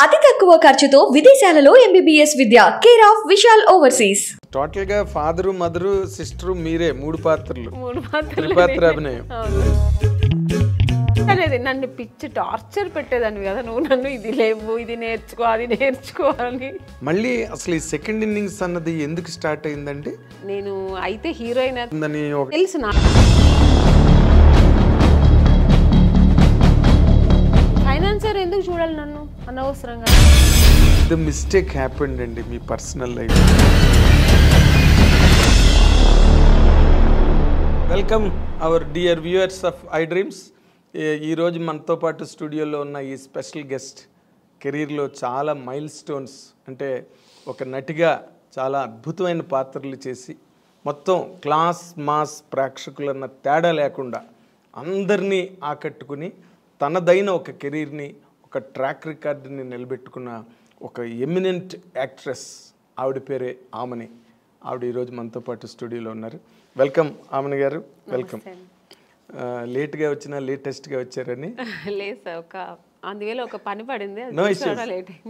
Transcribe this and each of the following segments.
అతి తక్కువ ఖర్చుతో విదేశాలలో MBBS Vidya care of Vishal overseas. Total గా ఫాదరు మదరు సిస్టరు మీరే మూడు పాత్రలు త్రిపాత్ర అభినయం. అనేది నన్ను పిచ్చి టార్చర్ పెట్టేదాన్ని కదా, నువ్వు నన్ను ఇది లేవు ఇది నేర్చుకో అది నేర్చుకోవాలి. మళ్ళీ అసలు ఈ సెకండ్ ఇన్నింగ్స్ అన్నది ఎందుకు స్టార్ట్ అయిందంటే, నేను అయితే హీరోయిన్ ఒక తెలుసు నా ఫైనాన్సర్ ఎందుకు చూడాలి నన్ను అనవసరంగా. ద మిస్టేక్ హ్యాపెండ్ అండి మీ personal life. Welcome our dear viewers of I dreams. ఈరోజు మనతో పాటు స్టూడియోలో ఉన్న ఈ స్పెషల్ గెస్ట్ కెరీర్లో చాలా మైల్ స్టోన్స్, అంటే ఒక నటిగా చాలా అద్భుతమైన పాత్రలు చేసి మొత్తం క్లాస్ మాస్ ప్రేక్షకులన్న తేడా లేకుండా అందరినీ ఆకట్టుకుని తనదైన ఒక కెరీర్ని, ఒక ట్రాక్ రికార్డుని నిలబెట్టుకున్న ఒక ఎమినెంట్ యాక్ట్రెస్. ఆవిడ పేరే ఆమని. ఆవిడ ఈరోజు మనతో పాటు స్టూడియోలో ఉన్నారు. వెల్కమ్ ఆమని గారు, వెల్కమ్. లేట్గా వచ్చినా లేటెస్ట్గా వచ్చారని లేదు సార్, ఒక అందువేళ ఒక పని పడింది.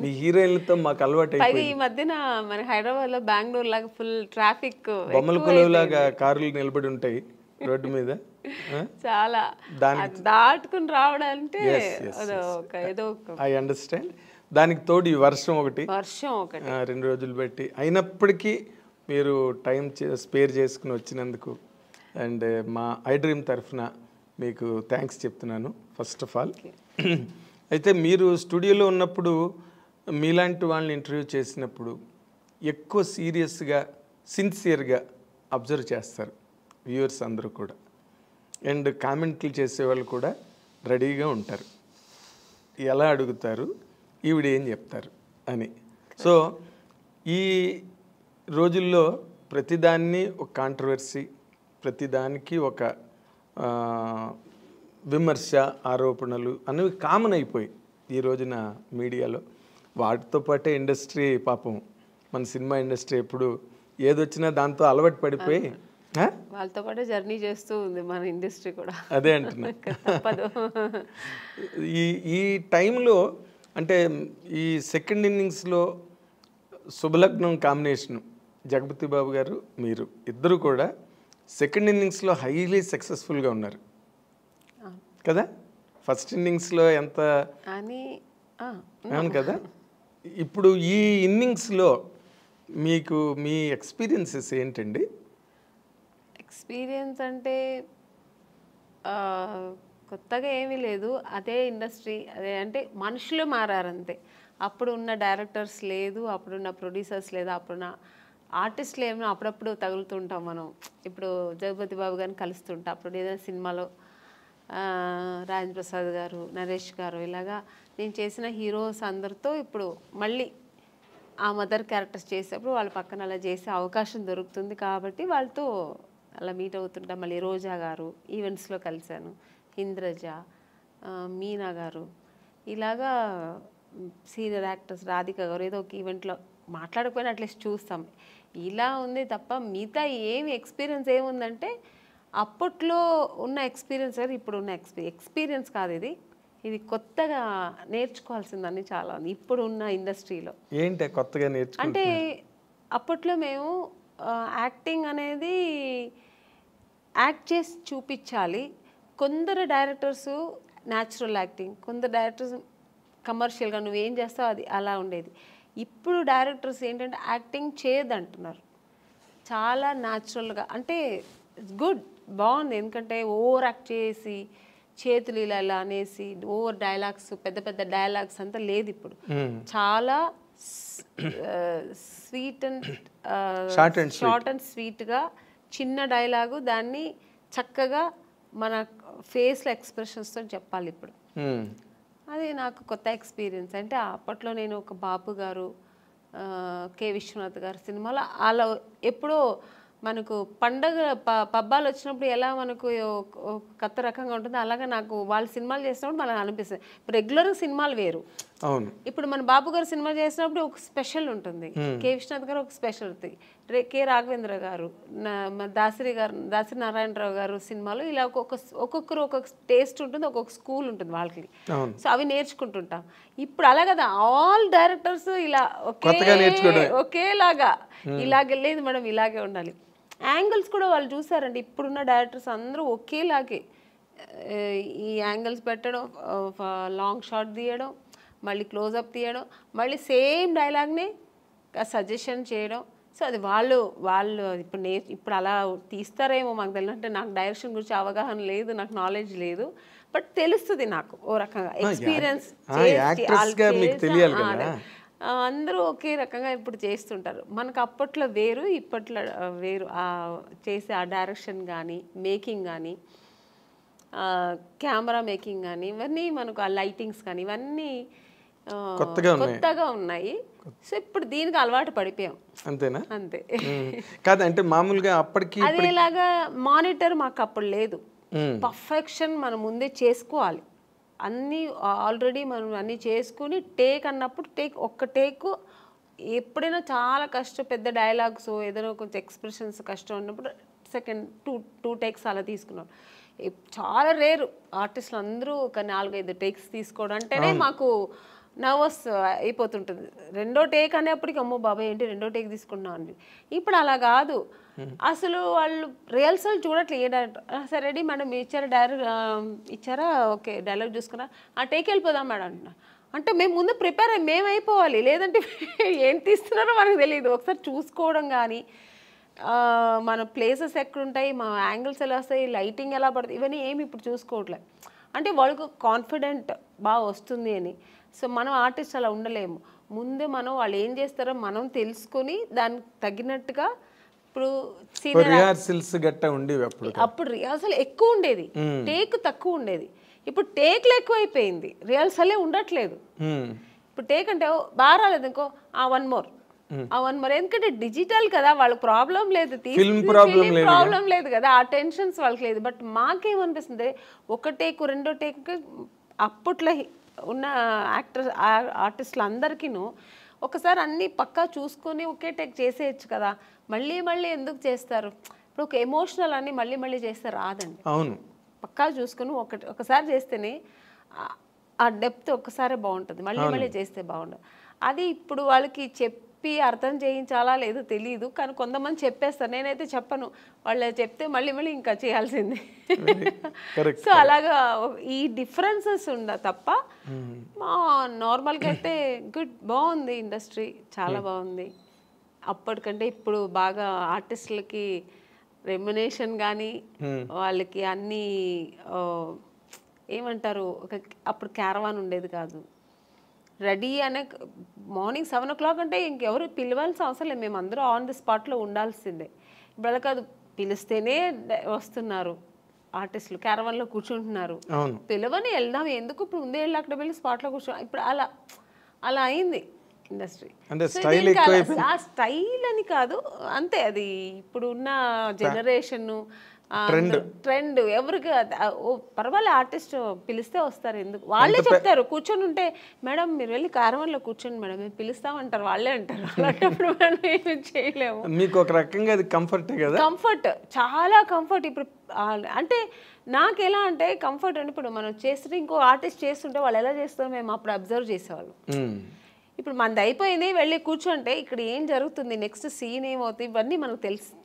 మీ హీరోయిన్లతో మాకు అలవాటు అయిపోయింది. ఈ మధ్యన మన హైదరాబాద్ లో బెంగళూరు లాగా ఫుల్ ట్రాఫిక్, బొమ్మల కొలువులాగా కార్లు నిలబడి ఉంటాయి రోడ్డు మీద. చాలా దాటుకుని రావడాలంటే ఏదో ఐ అండర్స్టాండ్. దానికి తోడు ఈ వర్షం ఒకటి 2 రోజులు బట్టి అయినప్పటికీ మీరు టైం స్పేర్ చేసుకుని వచ్చినందుకు అండ్ మా ఐ డ్రీమ్ తరఫున మీకు థ్యాంక్స్ చెప్తున్నాను ఫస్ట్ ఆఫ్ ఆల్. అయితే మీరు స్టూడియోలో ఉన్నప్పుడు మీలాంటి వాళ్ళని ఇంటర్వ్యూ చేసినప్పుడు ఎక్కువ సీరియస్గా సిన్సియర్గా అబ్జర్వ్ చేస్తారు వ్యూవర్స్ అందరూ కూడా, అండ్ కామెంట్లు చేసేవాళ్ళు కూడా రెడీగా ఉంటారు. ఎలా అడుగుతారు, ఈవిడ ఏం చెప్తారు అని. సో ఈ రోజుల్లో ప్రతిదాన్ని ఒక కాంట్రవర్సీ, ప్రతిదానికి ఒక విమర్శ, ఆరోపణలు అనేవి కామన్ అయిపోయి ఈ రోజున మీడియాలో. వాటితో పాటే ఇండస్ట్రీ పాపం, మన సినిమా ఇండస్ట్రీ ఎప్పుడు ఏదొచ్చినా దాంతో అలవాటు పడిపోయి వాళ్ళతో పాటు జర్నీ చేస్తూ ఉంది మన ఇండస్ట్రీ కూడా. అదే అంటున్నా. ఈ టైంలో అంటే ఈ సెకండ్ ఇన్నింగ్స్లో శుభలగ్నం కాంబినేషను జగపతి బాబు గారు మీరు ఇద్దరు కూడా సెకండ్ ఇన్నింగ్స్లో హైలీ సక్సెస్ఫుల్గా ఉన్నారు కదా. ఫస్ట్ ఇన్నింగ్స్లో ఎంత అవును కదా. ఇప్పుడు ఈ ఇన్నింగ్స్లో మీకు మీ ఎక్స్పీరియన్సెస్ ఏంటండి? ఎక్స్పీరియన్స్ అంటే కొత్తగా ఏమీ లేదు, అదే ఇండస్ట్రీ, అదే అంటే మనుషులు మారారంతే. అప్పుడు ఉన్న డైరెక్టర్స్ లేదు, అప్పుడున్న ప్రొడ్యూసర్స్ లేదు, అప్పుడున్న ఆర్టిస్టులు ఏమో అప్పుడప్పుడు తగులుతుంటాం మనం. ఇప్పుడు జగపతి బాబు గారిని కలుస్తుంటాం, అప్పుడు ఏదైనా సినిమాలో రాజేంద్ర ప్రసాద్ గారు, నరేష్ గారు, ఇలాగా నేను చేసిన హీరోస్ అందరితో ఇప్పుడు మళ్ళీ ఆ మదర్ క్యారెక్టర్స్ చేసేప్పుడు వాళ్ళ పక్కన అలా చేసే అవకాశం దొరుకుతుంది కాబట్టి వాళ్ళతో అలా మీట్ అవుతుంటాం. మళ్ళీ రోజా గారు ఈవెంట్స్లో కలిశాను, ఇంద్రజ, మీనా గారు, ఇలాగా సీనియర్ యాక్టర్స్ రాధిక గారు ఏదో ఒక ఈవెంట్లో మాట్లాడకపోయినా అట్లీస్ట్ చూస్తాం. ఇలా ఉంది తప్ప మిగతా ఏమి ఎక్స్పీరియన్స్ ఏముందంటే అప్పట్లో ఉన్న ఎక్స్పీరియన్స్ కాదు, ఇప్పుడు ఉన్న ఎక్స్పీరియన్స్ కాదు. ఇది కొత్తగా నేర్చుకోవాల్సిందని చాలా ఉంది ఇప్పుడు ఉన్న ఇండస్ట్రీలో. ఏంటి కొత్తగా అంటే అప్పట్లో మేము యాక్టింగ్ అనేది యాక్ట్ చేసి చూపించాలి. కొందరు డైరెక్టర్స్ న్యాచురల్ యాక్టింగ్, కొందరు డైరెక్టర్స్ కమర్షియల్గా నువ్వేం చేస్తావు అది అలా ఉండేది. ఇప్పుడు డైరెక్టర్స్ ఏంటంటే యాక్టింగ్ చేయదంటున్నారు, చాలా న్యాచురల్గా. అంటే ఇట్స్ గుడ్, బాగుంది. ఎందుకంటే ఓవర్ యాక్ట్ చేసి చేతులు ఇలా ఇలా అనేసి ఓవర్ డైలాగ్స్, పెద్ద పెద్ద డైలాగ్స్ అంతా లేదు ఇప్పుడు. చాలా స్వీట్ అండ్ షార్ట్ అండ్ స్వీట్గా చిన్న డైలాగు దాన్ని చక్కగా మన ఫేస్లో ఎక్స్ప్రెషన్స్తో చెప్పాలి ఇప్పుడు. అది నాకు కొత్త ఎక్స్పీరియన్స్. అంటే అప్పట్లో నేను ఒక బాపు గారు, కె విశ్వనాథ్ గారు సినిమాలో అలా ఎప్పుడో మనకు పండగ పబ్బాలు వచ్చినప్పుడు ఎలా మనకు కొత్త రకంగా ఉంటుంది, అలాగే నాకు వాళ్ళ సినిమాలు చేసినప్పుడు మనకు అనిపిస్తుంది. రెగ్యులర్గా సినిమాలు వేరు, ఇప్పుడు మన బాపు గారు సినిమా చేసినప్పుడు ఒక స్పెషల్ ఉంటుంది, కె విశ్వనాథ్ గారు ఒక స్పెషల్ ఉంటుంది. కె రాఘవేంద్ర గారు, దాసరి నారాయణరావు గారు సినిమాలు ఇలా ఒక్కొక్కరు ఒక్కొక్క టేస్ట్ ఉంటుంది, ఒక్కొక్క స్కూల్ ఉంటుంది వాళ్ళకి. సో అవి నేర్చుకుంటుంటాం. ఇప్పుడు అలా కదా, ఆల్ డైరెక్టర్స్ ఇలా ఒకేలాగా ఇలాగే లేదు మేడం, ఇలాగే ఉండాలి. యాంగిల్స్ కూడా వాళ్ళు చూసారండి, ఇప్పుడున్న డైరెక్టర్స్ అందరూ ఒకేలాగే ఈ యాంగిల్స్ పెట్టడం, లాంగ్ షాట్ తీయడం, మళ్ళీ క్లోజప్ తీయడం, మళ్ళీ సేమ్ డైలాగ్ని సజెషన్ చేయడం. సో అది వాళ్ళు ఇప్పుడు అలా తీస్తారేమో మాకు తెలియదు. అంటే నాకు డైరెక్షన్ గురించి అవగాహన లేదు, నాకు నాలెడ్జ్ లేదు, బట్ తెలుస్తుంది నాకు ఓ రకంగా ఎక్స్పీరియన్స్. అందరూ ఒకే రకంగా ఇప్పుడు చేస్తుంటారు. మనకు అప్పట్లో వేరు, ఇప్పట్లో వేరు. చేసే ఆ డైరెక్షన్ కానీ, మేకింగ్ కానీ, కెమెరా మేకింగ్ కానీ, ఇవన్నీ మనకు ఆ లైటింగ్స్ కానీ ఇవన్నీ కొత్తగా ఉన్నాయి. సో ఇప్పుడు దీనికి అలవాటు పడిపోయాం. అంతేనా? అంతే. కాదంటే మామూలుగా అప్పటికి అదేలాగా మానిటర్ మాకు అప్పుడు లేదు. పర్ఫెక్షన్ మనం ముందే చేసుకోవాలి, అన్నీ ఆల్రెడీ మనం అన్నీ చేసుకుని టేక్ అన్నప్పుడు ఒక్క టేక్ ఎప్పుడైనా చాలా కష్టం, పెద్ద డైలాగ్స్ ఏదైనా కొంచెం ఎక్స్ప్రెషన్స్ కష్టం ఉన్నప్పుడు సెకండ్ టూ టేక్స్ అలా తీసుకున్నాం. చాలా రేరు ఆర్టిస్టులు అందరూ ఒక 4-5 టేక్స్ తీసుకోవడం అంటేనే మాకు నర్వస్ అయిపోతుంటుంది. రెండో టేక్ అనేప్పటికి అమ్మో బాబాయ్ ఏంటి రెండో టేక్ తీసుకున్నాం అని. ఇప్పుడు అలా కాదు, అసలు వాళ్ళు రిహర్సల్ చూడట్లేదు. ఏ డైరెక్టర్ సరే రెడీ మేడం ఇచ్చారా ఓకే డైలాగ్ చూసుకున్నా ఆ టేక్ వెళ్ళిపోదాం మేడం అంటున్నా. అంటే మేము ముందు ప్రిపేర్ మేము అయిపోవాలి, లేదంటే ఏం తీస్తున్నారో మనకు తెలియదు. ఒకసారి చూసుకోవడం కానీ, మన ప్లేసెస్ ఎక్కడుంటాయి, మా యాంగిల్స్ ఎలా వస్తాయి, లైటింగ్ ఎలా పడుతుంది, ఇవన్నీ ఏమి ఇప్పుడు చూసుకోవట్లేదు. అంటే వాళ్ళకు కాన్ఫిడెంట్ బాగా వస్తుంది అని. సో మనం ఆర్టిస్ట్ అలా ఉండలేము. ముందే మనం వాళ్ళు ఏం చేస్తారో మనం తెలుసుకొని దానికి తగినట్టుగా. ఇప్పుడు అప్పుడు రిహార్సల్ ఎక్కువ ఉండేది, టేక్ తక్కువ ఉండేది. ఇప్పుడు టేక్లు ఎక్కువైపోయింది, రిహార్సలే ఉండట్లేదు. ఇప్పుడు టేక్ అంటే బాగా రాలేదు ఇంకో వన్ మోర్. ఎందుకంటే డిజిటల్ కదా, వాళ్ళకి ప్రాబ్లం లేదు, ప్రాబ్లం లేదు కదా, ఆ టెన్షన్స్ వాళ్ళకి లేదు. బట్ మాకేమనిపిస్తుంది, ఒక టేక్ రెండో టేక్ అప్పట్లో ఉన్న ఆర్టిస్టులు అందరికీను ఒకసారి అన్నీ పక్కా చూసుకొని ఒకే టేక్ చేసేయచ్చు కదా. మళ్ళీ ఎందుకు చేస్తారు? ఇప్పుడు ఒక ఎమోషనల్ అని మళ్ళీ చేస్తే రాదండి. అవును, పక్కా చూసుకొని ఒకసారి చేస్తేనే ఆ డెప్త్ ఒక్కసారే బాగుంటుంది, మళ్ళీ చేస్తే బాగుండదు. అది ఇప్పుడు వాళ్ళకి చెప్పి అర్థం చేయించాలా లేదో తెలియదు, కానీ కొంతమంది చెప్పేస్తారు. నేనైతే చెప్పను, వాళ్ళు చెప్తే మళ్ళీ ఇంకా చేయాల్సిందే. సో అలాగా ఈ డిఫరెన్సెస్ ఉండ తప్ప నార్మల్గా అయితే బాగుంది ఇండస్ట్రీ, చాలా బాగుంది. అప్పటికంటే ఇప్పుడు బాగా ఆర్టిస్టులకి రెమ్యునేషన్ కానీ, వాళ్ళకి అన్నీ ఏమంటారు, అప్పుడు క్యారవాన్ ఉండేది కాదు. రెడీ అనే మార్నింగ్ 7 o'clock అంటే ఇంకెవరు పిలవాల్సిన అవసరం లేదు, మేము అందరూ ఆన్ ది స్పాట్లో ఉండాల్సిందే. ఇప్పుడు అలా కాదు, పిలిస్తేనే వస్తున్నారు ఆర్టిస్టులు, క్యారవాన్లో కూర్చుంటున్నారు. పిలవని వెళ్దాం ఎందుకు, ఇప్పుడు ముందే వెళ్ళి అక్కడ వెళ్ళి స్పాట్లో కూర్చో. ఇప్పుడు అలా అయింది ఇండస్ట్రీ. ఆ స్టైల్ అని కాదు, అంతే. అది ఇప్పుడు ఉన్న జనరేషన్ ట్రెండ్. ఎవరికి పర్వాలేదు, ఆర్టిస్ట్ పిలిస్తే వస్తారు, ఎందుకు వాళ్ళే చెప్తారు. కూర్చొని ఉంటే మేడం మీరు వెళ్ళి క్యారవాన్లో కూర్చోండి మేడం మేము పిలుస్తామంటారు, వాళ్ళే అంటారు. అలాంటప్పుడు మనం ఏమి చేయలేము. మీకు ఒక రకంగా అది కంఫర్ట్ కదా, కంఫర్ట్, చాలా కంఫర్ట్. ఇప్పుడు అంటే నాకు ఎలా అంటే కంఫర్ట్ అంటే, ఇప్పుడు మనం చేస్తుంటే ఇంకో ఆర్టిస్ట్ చేస్తుంటే వాళ్ళు ఎలా చేస్తారో మేము అప్పుడు అబ్జర్వ్ చేసేవాళ్ళం. ఇప్పుడు మనది అయిపోయింది, వెళ్ళి కూర్చుంటే ఇక్కడ ఏం జరుగుతుంది, నెక్స్ట్ సీన్ ఏమవుతుంది, ఇవన్నీ మనకు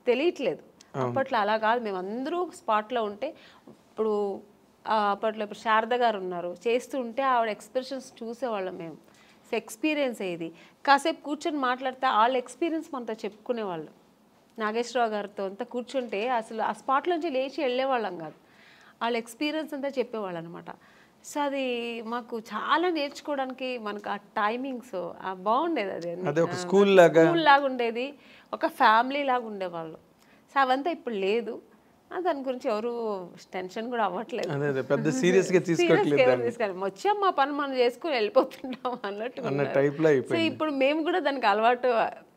తెలియట్లేదు. అప్పట్లో అలా కాదు, మేము అందరూ స్పాట్లో ఉంటే. అప్పట్లో ఇప్పుడు శారద గారు ఉన్నారు, చేస్తుంటే ఆవిడ ఎక్స్ప్రెషన్స్ చూసేవాళ్ళం మేము. సో ఎక్స్పీరియన్స్ అయ్యేది. కాసేపు కూర్చొని మాట్లాడితే వాళ్ళ ఎక్స్పీరియన్స్ మనతో చెప్పుకునేవాళ్ళు. నాగేశ్వరరావు గారితో అంతా కూర్చుంటే అసలు ఆ స్పాట్లోంచి లేచి వెళ్ళేవాళ్ళం కాదు, వాళ్ళ ఎక్స్పీరియన్స్ అంతా చెప్పేవాళ్ళు అనమాట. సో అది మాకు చాలా నేర్చుకోవడానికి, మనకు ఆ టైమింగ్స్ బాగుండేది. అది ఒక స్కూల్ లాగా ఉండేది, ఒక ఫ్యామిలీ లాగా ఉండేవాళ్ళు. సో అవంతా ఇప్పుడు లేదు, దాని గురించి ఎవరు టెన్షన్ కూడా అవ్వట్లేదు, పెద్ద సీరియస్గా తీసుకోవట్లేదు. వచ్చాం మా పని మనం చేసుకుని వెళ్ళిపోతుంటాం అన్నట్టు. సో ఇప్పుడు మేము కూడా దానికి అలవాటు,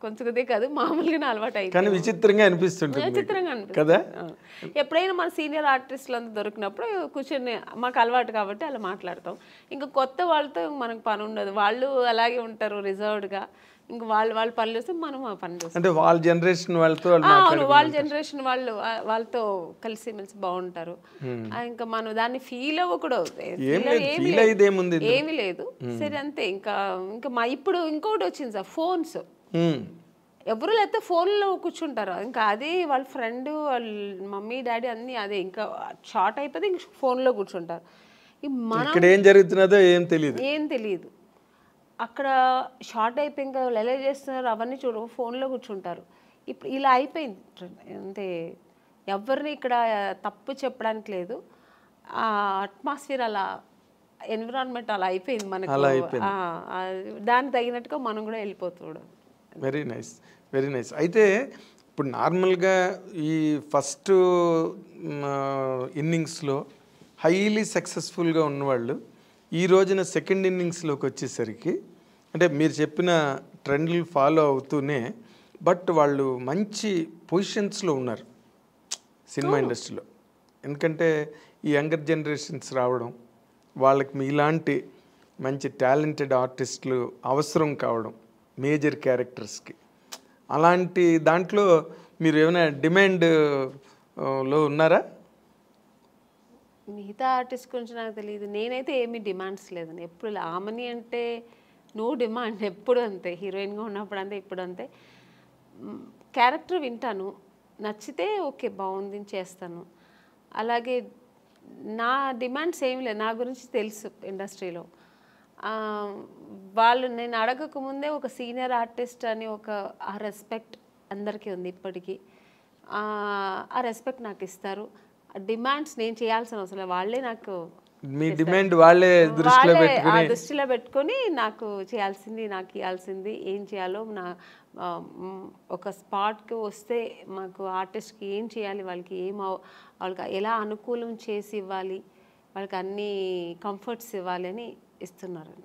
కొంచెం కాదు మామూలుగానే అలవాటు అయింది. కానీ విచిత్రంగా అనిపిస్తుంది కదా. ఎప్పుడైనా మన సీనియర్ ఆర్టిస్టులు అంతా దొరికినప్పుడు కూర్చొని మాకు అలవాటు కాబట్టి అలా మాట్లాడతాం. ఇంకా కొత్త వాళ్ళతో మనకు పని ఉండదు, వాళ్ళు అలాగే ఉంటారు రిజర్వ్డ్గా. ఇంక వాళ్ళు పనులు చేస్తే మనం ఆ పనులు చేస్తాం. అంటే వాళ్ళ జనరేషన్ వాళ్ళతో అవును, వాళ్ళ జనరేషన్ వాళ్ళతో కలిసి మెలిసి బాగుంటారు. ఇంకా మనం దాన్ని ఫీల్ అవ్వకూడదు, ఏమీ లేదు. సరే అంతే. ఇంకా ఇప్పుడు ఇంకోటి వచ్చింది సార్, ఫోన్స్. ఎవరు లేకపోతే ఫోన్లో కూర్చుంటారు. ఇంకా అదే వాళ్ళ ఫ్రెండ్, వాళ్ళ మమ్మీ డాడీ అన్నీ అదే. ఇంకా షార్ట్ అయిపోతే ఇంక ఫోన్లో కూర్చుంటారు. ఇక్కడ ఏం జరుగుతున్నదో ఏం తెలియదు. అక్కడ షార్ట్ అయిపోయి ఇంకా ఎలా చేస్తున్నారు అవన్నీ చూడ, ఫోన్లో కూర్చుంటారు. ఇప్పుడు ఇలా అయిపోయింది అంతే. ఎవరిని ఇక్కడ తప్పు చెప్పడానికి లేదు. ఆ అట్మాస్ఫియర్ అలా, ఎన్విరాన్మెంట్ అలా అయిపోయింది మనకు. దానికి తగినట్టుగా మనం కూడా వెళ్ళిపోతాడు. Very nice, very nice. అయితే ఇప్పుడు నార్మల్గా ఈ ఫస్ట్ ఇన్నింగ్స్లో హైలీ సక్సెస్ఫుల్గా ఉన్నవాళ్ళు ఈ రోజున సెకండ్ ఇన్నింగ్స్లోకి వచ్చేసరికి, అంటే మీరు చెప్పిన ట్రెండ్లు ఫాలో అవుతూనే బట్ వాళ్ళు మంచి పొజిషన్స్లో ఉన్నారు సినిమా ఇండస్ట్రీలో. ఎందుకంటే ఈ యంగర్ జనరేషన్స్ రావడం, వాళ్ళకి మీలాంటి మంచి టాలెంటెడ్ ఆర్టిస్టులు అవసరం కావడం మేజర్ క్యారెక్టర్స్కి, అలాంటి దాంట్లో మీరు ఏమైనా డిమాండ్లో ఉన్నారా? మిగతా ఆర్టిస్ట్ గురించి నాకు తెలియదు. నేనైతే ఏమీ డిమాండ్స్ లేదని ఎప్పుడు. ఆమెని అంటే నో డిమాండ్, ఎప్పుడు అంతే. హీరోయిన్గా ఉన్నప్పుడు అంతే, ఇప్పుడు అంతే. క్యారెక్టర్ వింటాను, నచ్చితే ఓకే బాగుంది చేస్తాను. అలాగే నా డిమాండ్స్ ఏమి లేదు. నా గురించి తెలుసు ఇండస్ట్రీలో. వాళ్ళు నేను అడగకముందే ఒక సీనియర్ ఆర్టిస్ట్ అని ఆ రెస్పెక్ట్ అందరికీ ఉంది ఇప్పటికీ. ఆ రెస్పెక్ట్ నాకు ఇస్తారు. డిమాండ్స్ నేను చేయాల్సిన అవసరం లేదు, వాళ్ళే నాకు మీ డిమాండ్ వాళ్ళే దృష్టిలో పెట్టుకొని నాకు చేయాల్సింది, నాకు ఇవ్వాల్సింది ఏం చేయాలో, నా ఒక స్పాట్కి వస్తే మాకు ఆర్టిస్ట్కి ఏం చేయాలి, వాళ్ళకి వాళ్ళకి ఎలా అనుకూలం చేసి ఇవ్వాలి, వాళ్ళకి అన్ని కంఫర్ట్స్ ఇవ్వాలి అని ఇస్తున్నారు.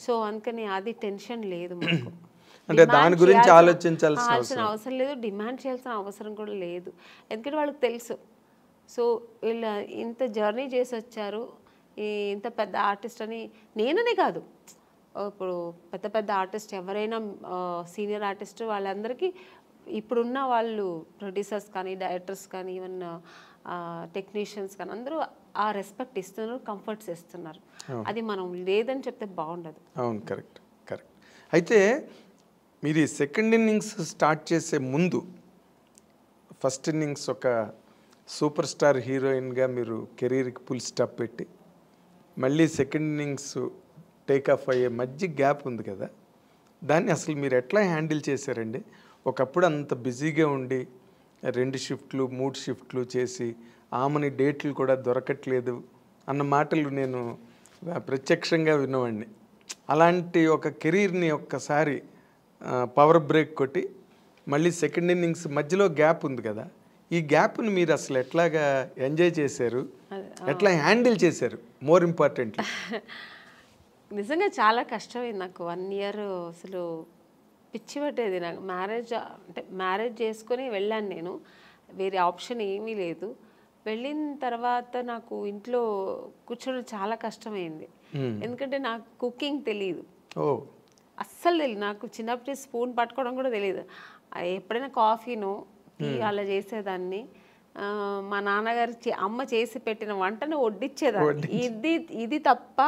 సో అందుకని అది టెన్షన్ లేదు మాకు. అంటే దాని గురించి ఆలోచించాల్సిన అవసరం లేదు, డిమాండ్ చేయాల్సిన అవసరం కూడా లేదు. ఎందుకంటే వాళ్ళకి తెలుసు. సో వీళ్ళు ఇంత జర్నీ చేసి వచ్చారు, ఇంత పెద్ద ఆర్టిస్ట్ అని. నేననే కాదు, ఇప్పుడు పెద్ద పెద్ద ఆర్టిస్ట్ ఎవరైనా సీనియర్ ఆర్టిస్ట్ వాళ్ళందరికీ ఇప్పుడున్న వాళ్ళు ప్రొడ్యూసర్స్ కానీ, డైరెక్టర్స్ కానీ, ఈవెన్ టెక్నీషియన్స్ కానీ అందరూ ఆ రెస్పెక్ట్ ఇస్తున్నారు, కంఫర్ట్స్ ఇస్తున్నారు. అది మనం లేదని చెప్తే బాగుండదు. అవును, కరెక్ట్ కరెక్ట్. అయితే మీరు ఈ సెకండ్ ఇన్నింగ్స్ స్టార్ట్ చేసే ముందు ఫస్ట్ ఇన్నింగ్స్ ఒక సూపర్ స్టార్ హీరోయిన్గా మీరు కెరీర్కి ఫుల్ స్టాప్ పెట్టి మళ్ళీ సెకండ్ ఇన్నింగ్స్ టేక్ ఆఫ్ అయ్యే మధ్య గ్యాప్ ఉంది కదా, దాన్ని అసలు మీరు ఎట్లా హ్యాండిల్ చేశారండి? ఒకప్పుడు అంత బిజీగా ఉండి 2 షిఫ్ట్లు 3 షిఫ్ట్లు చేసి ఆమెని డేట్లు కూడా దొరకట్లేదు అన్న మాటలు నేను ప్రత్యక్షంగా విన్నవాడిని. అలాంటి ఒక కెరీర్ని ఒక్కసారి పవర్ బ్రేక్ కొట్టి మళ్ళీ సెకండ్ ఇన్నింగ్స్ మధ్యలో గ్యాప్ ఉంది కదా, ఈ గ్యాప్ని మీరు అసలు ఎట్లాగా ఎంజాయ్ చేశారు, ఎట్లా హ్యాండిల్ చేశారు? మోర్ ఇంపార్టెంట్లీ నిజంగా చాలా కష్టమైంది నాకు. 1 ఇయర్ అసలు పిచ్చి పట్టేది నాకు. మ్యారేజ్ చేసుకొని వెళ్ళాను నేను, వేరే ఆప్షన్ ఏమీ లేదు. వెళ్ళిన తర్వాత నాకు ఇంట్లో కూర్చోడం చాలా కష్టమైంది. ఎందుకంటే నాకు కుకింగ్ తెలియదు, అస్సలు తెలియదు. నాకు చిన్నప్పటి స్పూన్ పట్టుకోవడం కూడా తెలియదు. ఎప్పుడైనా కాఫీనో టీ అలా చేసేదాన్ని. మా నాన్నగారు అమ్మ చేసి పెట్టిన వంటను వడ్డించేదాన్ని. ఇది తప్ప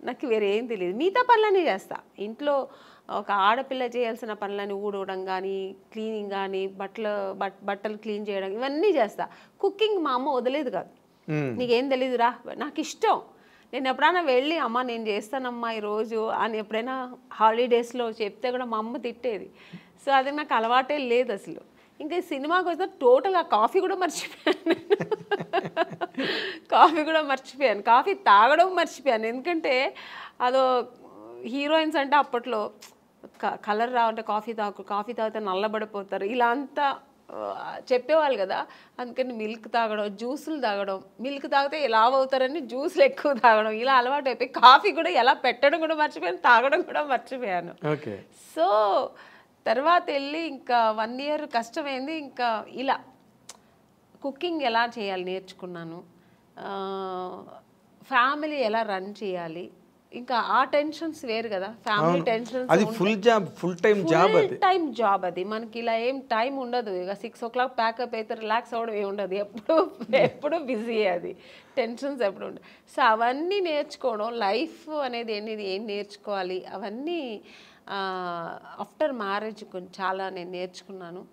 నాకు వేరే ఏం తెలియదు. మిగతా పనులన్నీ చేస్తా ఇంట్లో. ఒక ఆడపిల్ల చేయాల్సిన పనులని ఊడవడం కానీ, క్లీనింగ్ కానీ, బట్టలు క్లీన్ చేయడం, ఇవన్నీ చేస్తా. కుకింగ్ మా అమ్మ వదిలేదు కాదు. నీకేం తెలీదు రా, నాకు ఇష్టం. నేను ఎప్పుడైనా వెళ్ళి అమ్మ నేను చేస్తానమ్మా ఈరోజు అని ఎప్పుడైనా హాలిడేస్లో చెప్తే కూడా మా అమ్మ తిట్టేది. సో అది నాకు అలవాటే లేదు అసలు. ఇంకా సినిమాకి వస్తే టోటల్గా కాఫీ కూడా మర్చిపోయాను. కాఫీ తాగడం మర్చిపోయాను. ఎందుకంటే అదో హీరోయిన్స్ అంటే అప్పట్లో కలర్ రావంటే కాఫీ తాగితే నల్లబడిపోతారు ఇలా అంతా చెప్పేవాళ్ళు కదా. అందుకని మిల్క్ తాగడం, జ్యూసులు తాగడం, మిల్క్ తాగితే లావ్ అవుతారని జ్యూసులు ఎక్కువ తాగడం, ఇలా అలవాటు అయిపోయి కాఫీ కూడా ఎలా పెట్టడం కూడా మర్చిపోయాను, తాగడం కూడా మర్చిపోయాను. సో తర్వాత వెళ్ళి ఇంకా 1 ఇయర్ కష్టమైంది. ఇంకా ఇలా కుకింగ్ ఎలా చేయాలి నేర్చుకున్నాను, ఫ్యామిలీ ఎలా రన్ చేయాలి, ఇంకా ఆ టెన్షన్స్ వేరు కదా, ఫ్యామిలీ టెన్షన్స్. అది ఫుల్ టైం జాబ్, అది టైం జాబ్. అది మనకి ఇలా ఏం టైం ఉండదు. ఇక 6 o'clock ప్యాకప్ అయితే రిలాక్స్ అవ్వడం ఏమి ఉండదు, ఎప్పుడు బిజీ. అది టెన్షన్స్ ఎప్పుడు ఉండదు. సో అవన్నీ నేర్చుకోవడం, లైఫ్ అనేది ఏం నేర్చుకోవాలి అవన్నీ ఆఫ్టర్ మ్యారేజ్ చాలా నేను నేర్చుకున్నాను.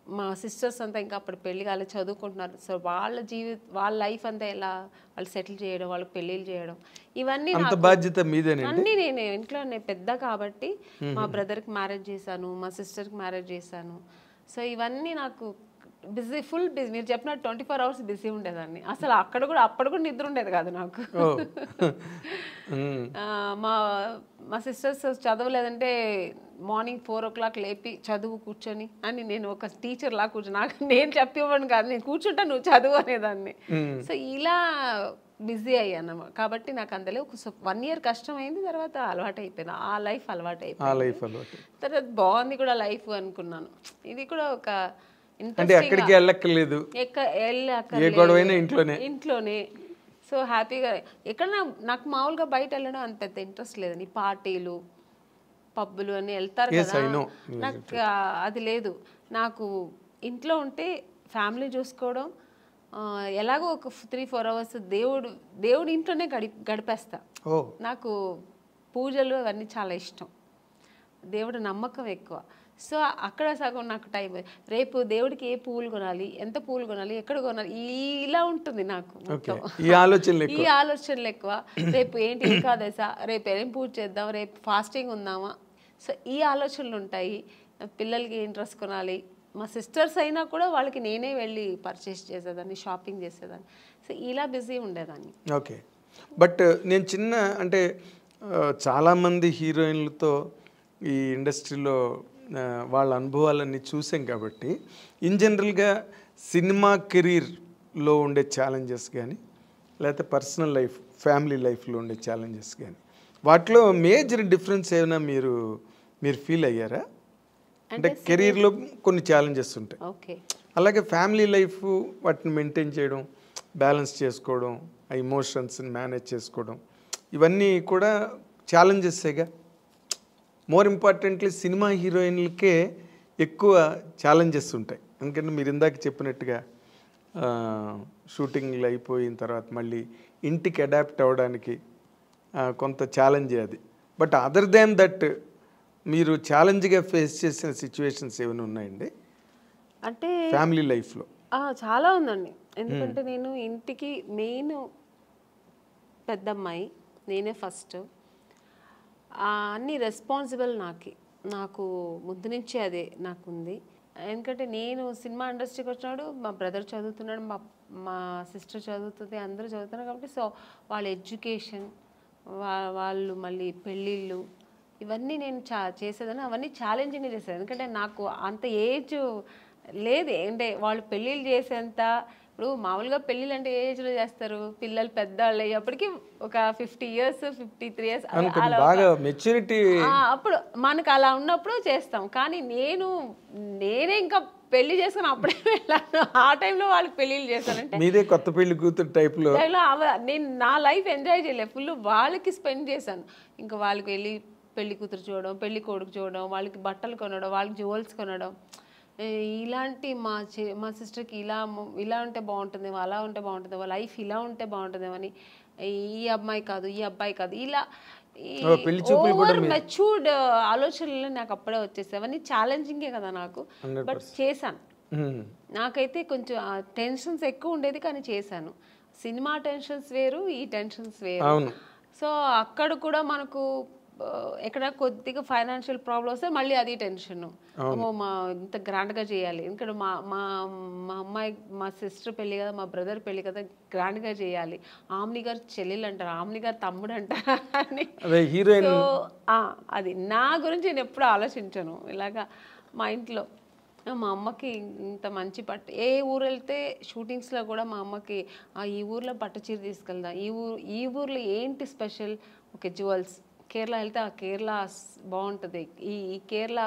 మా సిస్టర్స్ అంతా ఇంకా అప్పుడు పెళ్లి కాలేదు, చదువుకుంటున్నారు. సో వాళ్ళ లైఫ్ అంతా ఎలా వాళ్ళు సెటిల్ చేయడం, వాళ్ళకి పెళ్ళిళ్ళు చేయడం, ఇవన్నీ బాధ్యత మీదేనండి. అన్నీ నేను ఇంట్లో పెద్ద కాబట్టి మా బ్రదర్కి మ్యారేజ్ చేశాను, మా సిస్టర్కి మ్యారేజ్ చేశాను. సో ఇవన్నీ నాకు బిజీ, ఫుల్ బిజీ. మీరు చెప్పినట్టు 24 hours బిజీ ఉండేదాన్ని. అసలు అప్పుడు కూడా నిద్ర ఉండేది కాదు నాకు. మా సిస్టర్స్ చదవలేదంటే మార్నింగ్ 4 o'clock లేపి చదువు కూర్చొని అని, నేను ఒక టీచర్ లా కూర్చొని, నాకు నేను చెప్పివ్వను కాదు, నేను కూర్చుంటా నువ్వు చదువు అనేదాన్ని. సో ఇలా బిజీ అయ్యాను కాబట్టి నాకు అందులో ఒక 1 year కష్టమైంది, తర్వాత అలవాటు అయిపోయింది. ఆ లైఫ్ అలవాటు అయిపోయింది. తర్వాత బాగుంది కూడా లైఫ్ అనుకున్నాను. ఇది కూడా ఒక ఎక్కడికి వెళ్ళక్కర్లేదు, ఇంట్లోనే. సో హ్యాపీగా ఎక్కడ నాకు మామూలుగా బయట వెళ్ళడం అంత పెద్ద ఇంట్రెస్ట్ లేదండి. పార్టీలు, పబ్బులు అని వెళ్తారు కదా, నాకు అది లేదు. నాకు ఇంట్లో ఉంటే ఫ్యామిలీ చూసుకోవడం, ఎలాగో ఒక 3-4 hours దేవుడు ఇంట్లోనే గడిపేస్తా. నాకు పూజలు అవన్నీ చాలా ఇష్టం, దేవుడు నమ్మకం ఎక్కువ. సో అక్కడ సగం నాకు టైం. రేపు దేవుడికి ఏ పువ్వులు కొనాలి, ఎంత పువ్వులు కొనాలి, ఎక్కడ కొనాలి, ఇలా ఉంటుంది నాకు మొత్తం. ఈ ఆలోచనలు ఎక్కువ. రేపు ఏంటి ఏకాదశ, రేపు ఏం పూజ చేద్దాం, రేపు ఫాస్టింగ్ ఉందామా, సో ఈ ఆలోచనలు ఉంటాయి. పిల్లలకి ఏం డ్రెస్ కొనాలి, మా సిస్టర్స్ అయినా కూడా వాళ్ళకి నేనే వెళ్ళి పర్చేస్ చేసేదాన్ని, షాపింగ్ చేసేదాన్ని. సో ఇలా బిజీ ఉండేదాన్ని. ఓకే. బట్ నేను అంటే చాలామంది హీరోయిన్లతో ఈ ఇండస్ట్రీలో వాళ్ళ అనుభవాలన్నీ చూసాం కాబట్టి, ఇన్ జనరల్గా సినిమా కెరీర్లో ఉండే ఛాలెంజెస్ కానీ, లేకపోతే పర్సనల్ లైఫ్, ఫ్యామిలీ లైఫ్లో ఉండే ఛాలెంజెస్ కానీ, వాటిలో మేజర్ డిఫరెన్స్ ఏమైనా మీరు ఫీల్ అయ్యారా? అంటే కెరీర్లో కొన్ని ఛాలెంజెస్ ఉంటాయి, అలాగే ఫ్యామిలీ లైఫ్ వాటిని మెయింటైన్ చేయడం, బ్యాలెన్స్ చేసుకోవడం, ఆ ఎమోషన్స్ని మేనేజ్ చేసుకోవడం, ఇవన్నీ కూడా ఛాలెంజెస్సేగా. మోర్ ఇంపార్టెంట్లీ సినిమా హీరోయిన్లకే ఎక్కువ ఛాలెంజెస్ ఉంటాయి. ఎందుకంటే మీరు ఇందాక చెప్పినట్టుగా షూటింగ్లు అయిపోయిన తర్వాత మళ్ళీ ఇంటికి అడాప్ట్ అవ్వడానికి కొంత ఛాలెంజే అది. బట్ అదర్ దాన్ దట్ మీరు ఛాలెంజ్గా ఫేస్ చేసిన సిచ్యువేషన్స్ ఏమైనా ఉన్నాయండి అంటే ఫ్యామిలీ లైఫ్లో? చాలా ఉందండి. ఎందుకంటే నేను ఇంటికి మెయిన్ పెద్దమ్మాయి, నేనే ఫస్ట్. అన్ని రెస్పాన్సిబుల్ నాకు ముందు నుంచే అదే నాకుంది. ఎందుకంటే నేను సినిమా ఇండస్ట్రీకి వచ్చినాడు, మా బ్రదర్ చదువుతున్నాడు, మా సిస్టర్ చదువుతుంది, అందరూ చదువుతున్నారు కాబట్టి సో వాళ్ళ ఎడ్యుకేషన్, వాళ్ళు మళ్ళీ పెళ్ళిళ్ళు, ఇవన్నీ నేను చేసేదాన్ని. అవన్నీ ఛాలెంజింగ్గా చేసేది. ఎందుకంటే నాకు అంత ఏజ్ లేదు. అంటే వాళ్ళు పెళ్ళిళ్ళు చేసేంత, ఇప్పుడు మామూలుగా పెళ్ళిళ్ళు అంటే ఏ ఏజ్లో చేస్తారు, పిల్లలు పెద్దవాళ్ళు అయ్యేప్పటికి ఒక 50 years 53 years అప్పుడు మనకు అలా ఉన్నప్పుడు చేస్తాం. కానీ నేనే ఇంకా పెళ్లి చేసుకుని అప్పుడే వెళ్ళాను. ఆ టైంలో వాళ్ళకి పెళ్ళిళ్ళు చేశానంటే మీదే కొత్త పెళ్లి కూతురు టైప్లో నేను నా లైఫ్ ఎంజాయ్ చేయలేదు, ఫుల్ వాళ్ళకి స్పెండ్ చేశాను. ఇంకా వాళ్ళకి వెళ్ళి పెళ్లి కూతురు చూడడం, పెళ్లి కొడుకు చూడడం, వాళ్ళకి బట్టలు కొనడం, వాళ్ళకి జ్యువెల్స్ కొనడం, ఇలాంటి మా సిస్టర్కి ఇలా ఉంటే బాగుంటుంది, అలా ఉంటే బాగుంటుంది, వాళ్ళ లైఫ్ ఇలా ఉంటే బాగుంటుందేమని, ఈ అమ్మాయి కాదు ఈ అబ్బాయి కాదు, ఇలా ఓవర్ మెచ్యూర్డ్ ఆలోచనలు నాకు అప్పుడే వచ్చేసాయి. అవన్నీ ఛాలెంజింగే కదా నాకు, బట్ చేశాను. నాకైతే కొంచెం టెన్షన్స్ ఎక్కువ ఉండేది కానీ చేశాను. సినిమా టెన్షన్స్ వేరు, ఈ టెన్షన్స్ వేరు. సో అక్కడ కూడా మనకు ఎక్కడ కొద్దిగా ఫైనాన్షియల్ ప్రాబ్లమ్ వస్తే మళ్ళీ అది టెన్షన్. మా ఇంత గ్రాండ్గా చేయాలి, ఎందుకంటే మా అమ్మాయి, మా సిస్టర్ పెళ్ళి కదా, మా బ్రదర్ పెళ్ళి కదా, గ్రాండ్గా చేయాలి. ఆమ్ని గారు చెల్లెలు అంటారు, ఆమ్ని గారు తమ్ముడు అంటారు అని. సో అది నా గురించి నేను ఎప్పుడు ఆలోచించాను. ఇలాగా మా ఇంట్లో మా అమ్మకి ఇంత మంచి పట్టు, ఏ ఊరు వెళ్తే షూటింగ్స్లో కూడా మా అమ్మకి ఈ ఊర్లో పట్టు చీర తీసుకెళ్దాం, ఈ ఊర్లో ఏంటి స్పెషల్, ఓకే జ్యువెల్స్ కేరళ వెళ్తే ఆ కేరళ బాగుంటుంది, ఈ కేరళ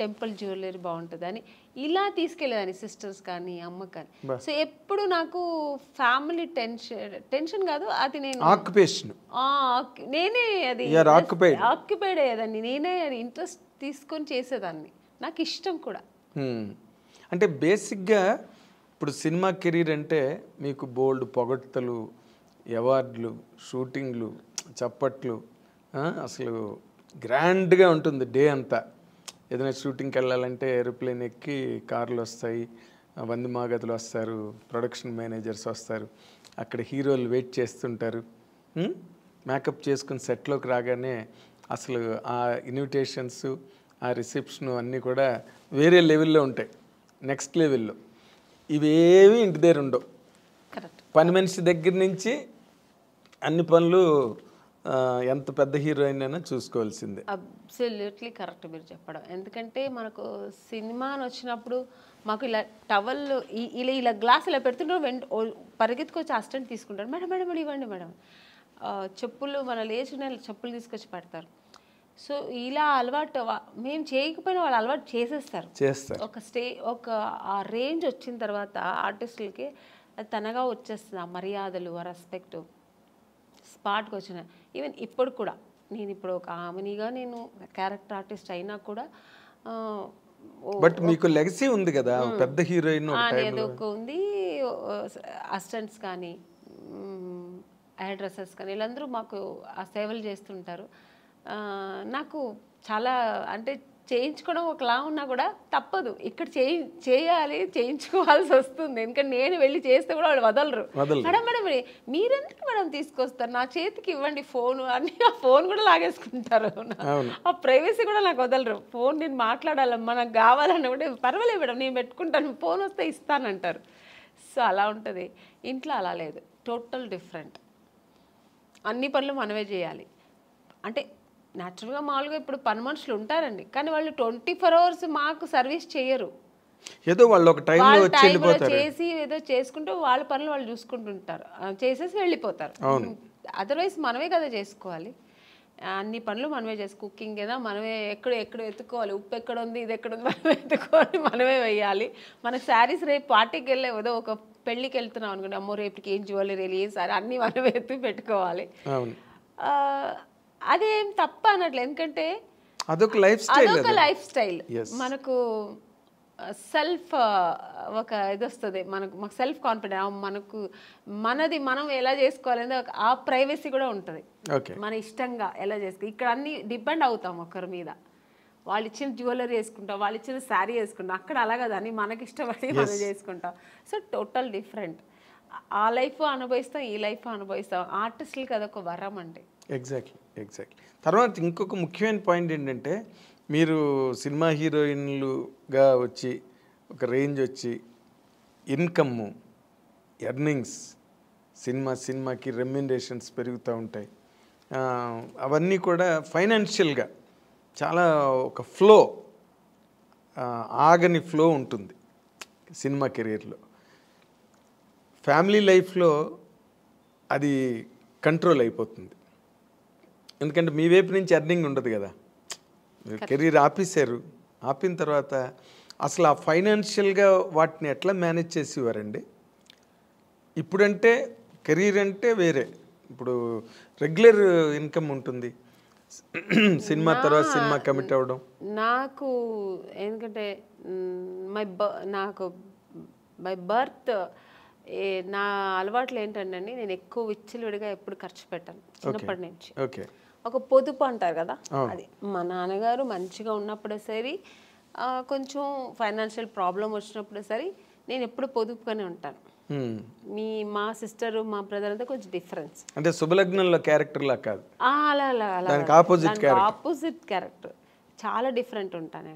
టెంపుల్ జ్యువెలరీ బాగుంటుంది అని ఇలా తీసుకెళ్ళేదాన్ని సిస్టర్స్ కానీ అమ్మ కానీ. సో ఎప్పుడు నాకు ఫ్యామిలీ టెన్షన్ కాదు అది, నేను నేనే అది ఆక్యుపైడ్ అయ్యేదాన్ని, నేనే అది ఇంట్రెస్ట్ తీసుకొని చేసేదాన్ని, నాకు ఇష్టం కూడా. అంటే బేసిక్గా ఇప్పుడు సినిమా కెరీర్ అంటే మీకు బోల్డ్ పొగడ్తలు, అవార్డులు, షూటింగ్లు, చప్పట్లు, అసలు గ్రాండ్గా ఉంటుంది డే అంతా. ఏదైనా షూటింగ్కి వెళ్ళాలంటే ఏరోప్లేన్ ఎక్కి కార్లు వస్తాయి, వంది మాగదులు వస్తారు, ప్రొడక్షన్ మేనేజర్స్ వస్తారు, అక్కడ హీరోలు వెయిట్ చేస్తుంటారు. మేకప్ చేసుకుని సెట్లోకి రాగానే అసలు ఆ ఇన్విటేషన్స్, ఆ రిసెప్షను అన్నీ కూడా వేరే లెవెల్లో ఉంటాయి, నెక్స్ట్ లెవెల్లో. ఇవేవి ఇంటి దగ్గర ఉండవు. పని మనిషి దగ్గర నుంచి అన్ని పనులు ఎంత పెద్ద హీరోయిన్ అయినా చూసుకోవాల్సిందే. అబ్సల్యూట్లీ కరెక్ట్ మీరు చెప్పడం. ఎందుకంటే మనకు సినిమా అని వచ్చినప్పుడు మాకు ఇలా టవల్ ఇలా గ్లాస్ ఇలా పెడుతుంటే పరిగెత్తుకొచ్చి అసిస్టెంట్ తీసుకుంటారు, మేడం మేడం మేడం ఇవ్వండి మేడం. చెప్పులు మన లేచిన చెప్పులు తీసుకొచ్చి పెడతారు. సో ఇలా అలవాటు మేము చేయకపోయినా వాళ్ళు అలవాటు చేసేస్తారు. ఒక ఆ రేంజ్ వచ్చిన తర్వాత ఆర్టిస్టులకి అది తనగా వచ్చేస్తుంది, ఆ మర్యాదలు, ఆ రెస్పెక్ట్ స్పాట్కి వచ్చిన. ఈవెన్ ఇప్పుడు కూడా నేను ఇప్పుడు ఒక ఆమెనిగా నేను క్యారెక్టర్ ఆర్టిస్ట్ అయినా కూడా బట్ మీకు లెగసీ ఉంది కదా, పెద్ద హీరోయిన్ ఏదో ఒక ఉంది. అసిస్టెంట్స్ కానీ హెయిర్ డ్రెస్సర్స్ కానీ వీళ్ళందరూ మాకు ఆ సేవలు చేస్తుంటారు. నాకు చాలా అంటే చేయించుకోవడం ఒకలా ఉన్నా కూడా తప్పదు, ఇక్కడ చేయాలి, చేయించుకోవాల్సి వస్తుంది. ఎందుకంటే నేను వెళ్ళి చేస్తే కూడా వాళ్ళు వదలరు. మేడం మేడం మీరెందుకు మేడం తీసుకొస్తారు, నా చేతికి ఇవ్వండి ఫోన్ అని, ఆ ఫోన్ కూడా లాగేసుకుంటారు. ఆ ప్రైవసీ కూడా నాకు వదలరు. ఫోన్ నేను మాట్లాడాలమ్మా, నాకు కావాలన్నా కూడా పర్వాలేదు మేడం నేను పెట్టుకుంటాను, ఫోన్ వస్తే ఇస్తానంటారు. సో అలా ఉంటుంది. ఇంట్లో అలా లేదు, టోటల్ డిఫరెంట్. అన్ని పనులు మనమే చేయాలి. అంటే న్యాచురల్గా మామూలుగా ఇప్పుడు పని మనుషులు ఉంటారండి, కానీ వాళ్ళు 24 hours మాకు సర్వీస్ చేయరు. ఏదో వాళ్ళు ఒక టైంలో చేసి ఏదో చేసుకుంటూ వాళ్ళ పనులు వాళ్ళు చూసుకుంటుంటారు, చేసేసి వెళ్ళిపోతారు. అదర్వైజ్ మనమే కదా చేసుకోవాలి. అన్ని పనులు మనమే చేసి, కుకింగ్ ఏదో మనమే ఎక్కడ ఎత్తుకోవాలి, ఉప్పు ఎక్కడ ఉంది, ఇది ఎక్కడ ఉంది మనమే ఎత్తుకోవాలి, మనమే వేయాలి. మనకు శారీస్ రేపు పార్టీకి వెళ్ళే ఏదో ఒక పెళ్ళికి వెళ్తున్నాం అనుకోండి, అమ్మో రేపుకి ఏం జ్యువెలరీ, ఏం సారీ అన్నీ మనమే ఎత్తి పెట్టుకోవాలి. అదేం తప్ప అన్నట్లు, ఎందుకంటే అదొక లైఫ్ స్టైల్. మనకు సెల్ఫ్ ఒక ఇది వస్తుంది, మాకు సెల్ఫ్ కాన్ఫిడెన్స్, మనది మనం ఎలా చేసుకోవాలనేది ఆ ప్రైవసీ కూడా ఉంటుంది. మన ఇష్టంగా ఎలా చేసుకో, ఇక్కడ అన్ని డిపెండ్ అవుతాం ఒకరి మీద. వాళ్ళు ఇచ్చిన జ్యువెలరీ వేసుకుంటాం, వాళ్ళు ఇచ్చిన శారీ వేసుకుంటాం. అక్కడ అలా కదా, అని మనకి ఇష్టపడి మనం చేసుకుంటాం. So total different. ఆ లైఫ్ అనుభవిస్తాం, ఈ లైఫ్ అనుభవిస్తాం. ఆర్టిస్టులకి అదొక వరం అండి. ఎగ్జాక్ట్లీ. తర్వాత ఇంకొక ముఖ్యమైన పాయింట్ ఏంటంటే, మీరు సినిమా హీరోయిన్లుగా వచ్చి ఒక రేంజ్ వచ్చి ఇన్కమ్, ఎర్నింగ్స్, సినిమాకి రెమ్యునరేషన్స్ పెరుగుతూ ఉంటాయి. అవన్నీ కూడా ఫైనాన్షియల్గా చాలా ఒక ఫ్లో, ఆగని ఫ్లో ఉంటుంది సినిమా కెరీర్లో. ఫ్యామిలీ లైఫ్లో అది కంట్రోల్ అయిపోతుంది. ఎందుకంటే మీ వైపు నుంచి ఎర్నింగ్ ఉండదు కదా, కెరీర్ ఆపిన తర్వాత అసలు ఆ ఫైనాన్షియల్గా వాటిని ఎట్లా మేనేజ్ చేసేవారండి? ఇప్పుడంటే కెరీర్ అంటే వేరే, ఇప్పుడు రెగ్యులర్ ఇన్కమ్ ఉంటుంది, సినిమా తర్వాత సినిమా కమిట్ అవ్వడం. నాకు ఎందుకంటే నాకు బై బర్త్ నా అలవాట్లు ఏంటంటే అండి, నేను ఎక్కువ విచ్చలవిడిగా ఎప్పుడు ఖర్చు పెట్టాను చిన్నప్పటి నుంచి. ఒక పొదుపు అంటారు కదా, అది మా నాన్నగారు మంచిగా ఉన్నప్పుడే సరే, కొంచెం ఫైనాన్షియల్ ప్రాబ్లం వచ్చినప్పుడు సరే నేను ఎప్పుడు పొదుపుగానే ఉంటాను. మా సిస్టర్ మా బ్రదర్ అంతా కొంచెం డిఫరెన్స్. అంటే శుభలగ్నంలో క్యారెక్టర్ లా కాదు, ఆపోజిట్ క్యారెక్టర్, చాలా డిఫరెంట్ ఉంటాను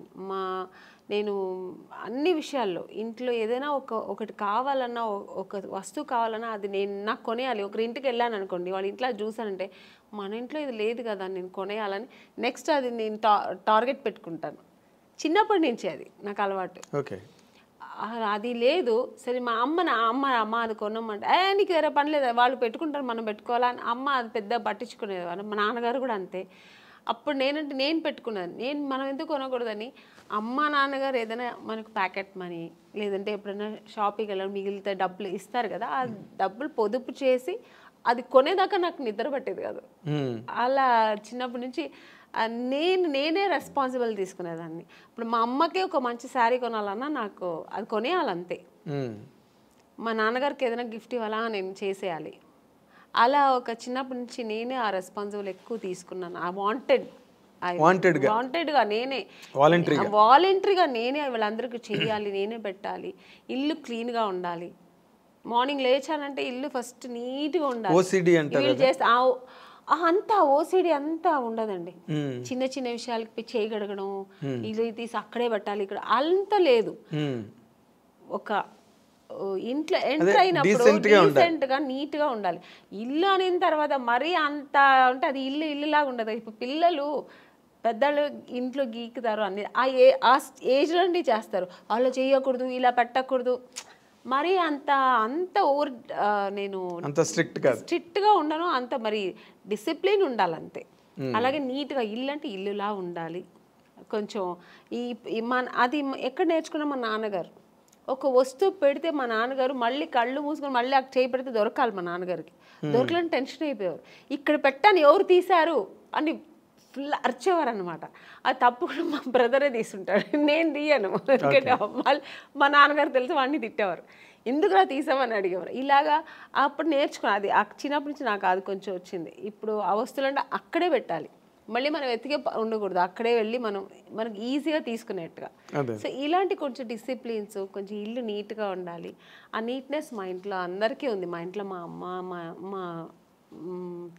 నేను అన్ని విషయాల్లో. ఇంట్లో ఏదైనా ఒకటి కావాలన్నా, ఒక వస్తువు కావాలన్నా అది నాకు కొనేయాలి. ఒకరి ఇంటికి వెళ్ళాను అనుకోండి, వాళ్ళ ఇంట్లో చూసానంటే మన ఇంట్లో ఇది లేదు కదా, నేను కొనేయాలని నెక్స్ట్ అది నేను టార్గెట్ పెట్టుకుంటాను. చిన్నప్పటి నుంచి అది నాకు అలవాటు. అది లేదు. సరే మా అమ్మ అది కొనమంటే నీకు వేరే పని లేదు, వాళ్ళు పెట్టుకుంటారు మనం పెట్టుకోవాలని అమ్మ అది పెద్ద పట్టించుకునేది. మా నాన్నగారు కూడా అంతే. అప్పుడు నేను పెట్టుకున్నాను, మనం ఎందుకు కొనకూడదని. అమ్మ నాన్నగారు ఏదైనా మనకు ప్యాకెట్ మనీ లేదంటే ఎప్పుడైనా షాపింగ్కి వెళ్ళడం మిగిలితే డబ్బులు ఇస్తారు కదా, ఆ డబ్బులు పొదుపు చేసి అది కొనేదాకా నాకు నిద్ర పట్టేది కాదు. అలా చిన్నప్పటి నుంచి నేనే రెస్పాన్సిబుల్ తీసుకునేదాన్ని. ఇప్పుడు మా అమ్మకే ఒక మంచి శారీ కొనాలన్నా నాకు అది కొనేయాలంతే. మా నాన్నగారికి ఏదైనా గిఫ్ట్ ఇవ్వాలా నేను చేసేయాలి. అలా ఒక చిన్నప్పటి నుంచి నేనే ఆ రెస్పాన్సిబుల్ ఎక్కువ తీసుకున్నాను. ఆ వాంటెడ్గా నేనే వాలంటరీగా నేనే వీళ్ళందరికీ చెయ్యాలి, నేనే పెట్టాలి. ఇల్లు క్లీన్గా ఉండాలి. మార్నింగ్ లేచానంటే ఇల్లు ఫస్ట్ నీట్గా ఉండాలి. వీళ్ళు చేస్తే అంతా ఓసిడి అంతా ఉండదండి. చిన్న చిన్న విషయాలకి చేయగడగడం, ఇది తీసి అక్కడే పెట్టాలి ఇక్కడ అంత లేదు. ఒక ఇంట్లో ఎంటర్ అయినప్పుడు డీసెంట్గా నీట్గా ఉండాలి. ఇల్లు అనిన తర్వాత మరీ అంత అంటే అది ఇల్లులాగా ఉండదు. ఇప్పుడు పిల్లలు పెద్దలు ఇంట్లో గీకుతారు అన్ని ఆ ఏజ్లోండి చేస్తారు. వాళ్ళు చేయకూడదు, ఇలా పెట్టకూడదు, మరి అంత ఓవర్ నేను అంత స్ట్రిక్ట్గా ఉండను, అంత మరి డిసిప్లిన్ ఉండాలి అంతే. అలాగే నీట్గా ఇల్లు అంటే ఇల్లులా ఉండాలి. కొంచెం అది ఎక్కడ నేర్చుకున్నా మా నాన్నగారు. ఒక వస్తువు పెడితే మా నాన్నగారు మళ్ళీ కళ్ళు మూసుకొని మళ్ళీ అక్కడ చేయి పెడితే దొరకాలి. మా నాన్నగారికి దొరకలని టెన్షన్ అయిపోయారు. ఇక్కడ పెట్టాను ఎవరు తీశారు అని ఫుల్ అరిచేవారు అనమాట. అది తప్పు కూడా మా బ్రదరే తీసుంటాడు, నేను తీయను. ఎందుకంటే వాళ్ళు మా నాన్నగారు తెలిసి వాడిని తిట్టేవారు, ఎందుకులా తీసామని అడిగేవారు. ఇలాగా అప్పుడు నేర్చుకున్నా. అది చిన్నప్పటి నుంచి నాకు అది కొంచెం వచ్చింది. ఇప్పుడు ఆ వస్తువులు అంటే అక్కడే పెట్టాలి, మళ్ళీ మనం వెతికే ఉండకూడదు, అక్కడే వెళ్ళి మనకు ఈజీగా తీసుకునేట్టుగా. సో ఇలాంటి కొంచెం డిసిప్లిన్స్, కొంచెం ఇల్లు నీట్గా ఉండాలి. ఆ నీట్నెస్ మా ఇంట్లో అందరికీ ఉంది. మా ఇంట్లో మా అమ్మ మా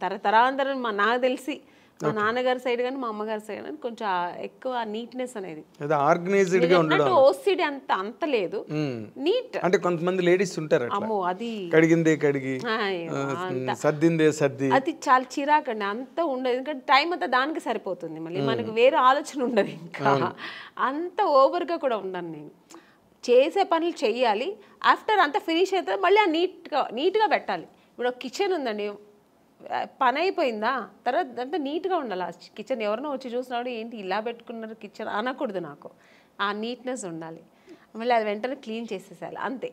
తరతరాంతరం నాకు తెలిసి మా నాన్నగారి సైడ్ కానీ మా అమ్మగారి సైడ్ కానీ కొంచెం ఎక్కువ నీట్నెస్ అనేది, ఓసిడి అంత లేదు. నీట్ అంటే కొంతమంది లేడీస్ ఉంటారు, అమ్మో అది కడిగిందే కడిగి సర్దిందే సర్ది, అది చాలా చిరాకండి. అంత ఉండదు, ఎందుకంటే టైం అంతా దానికి సరిపోతుంది. మళ్ళీ మనకు వేరే ఆలోచన ఉండదు. ఇంకా అంత ఓవర్గా కూడా ఉండను నేను. చేసే పనులు చెయ్యాలి, ఆఫ్టర్ అంతా ఫినిష్ అవుతుంది మళ్ళీ నీట్గా పెట్టాలి. ఇప్పుడు కిచెన్ ఉందండి, పని అయిపోయిందా తర్వాత అంతా నీట్గా ఉండాలి. ఆ కిచెన్ ఎవరైనా వచ్చి చూసినాడు ఏంటి ఇలా పెట్టుకున్నారు కిచెన్ అనకూడదు. నాకు ఆ నీట్నెస్ ఉండాలి. మళ్ళీ అది వెంటనే క్లీన్ చేసేసాలి అంతే.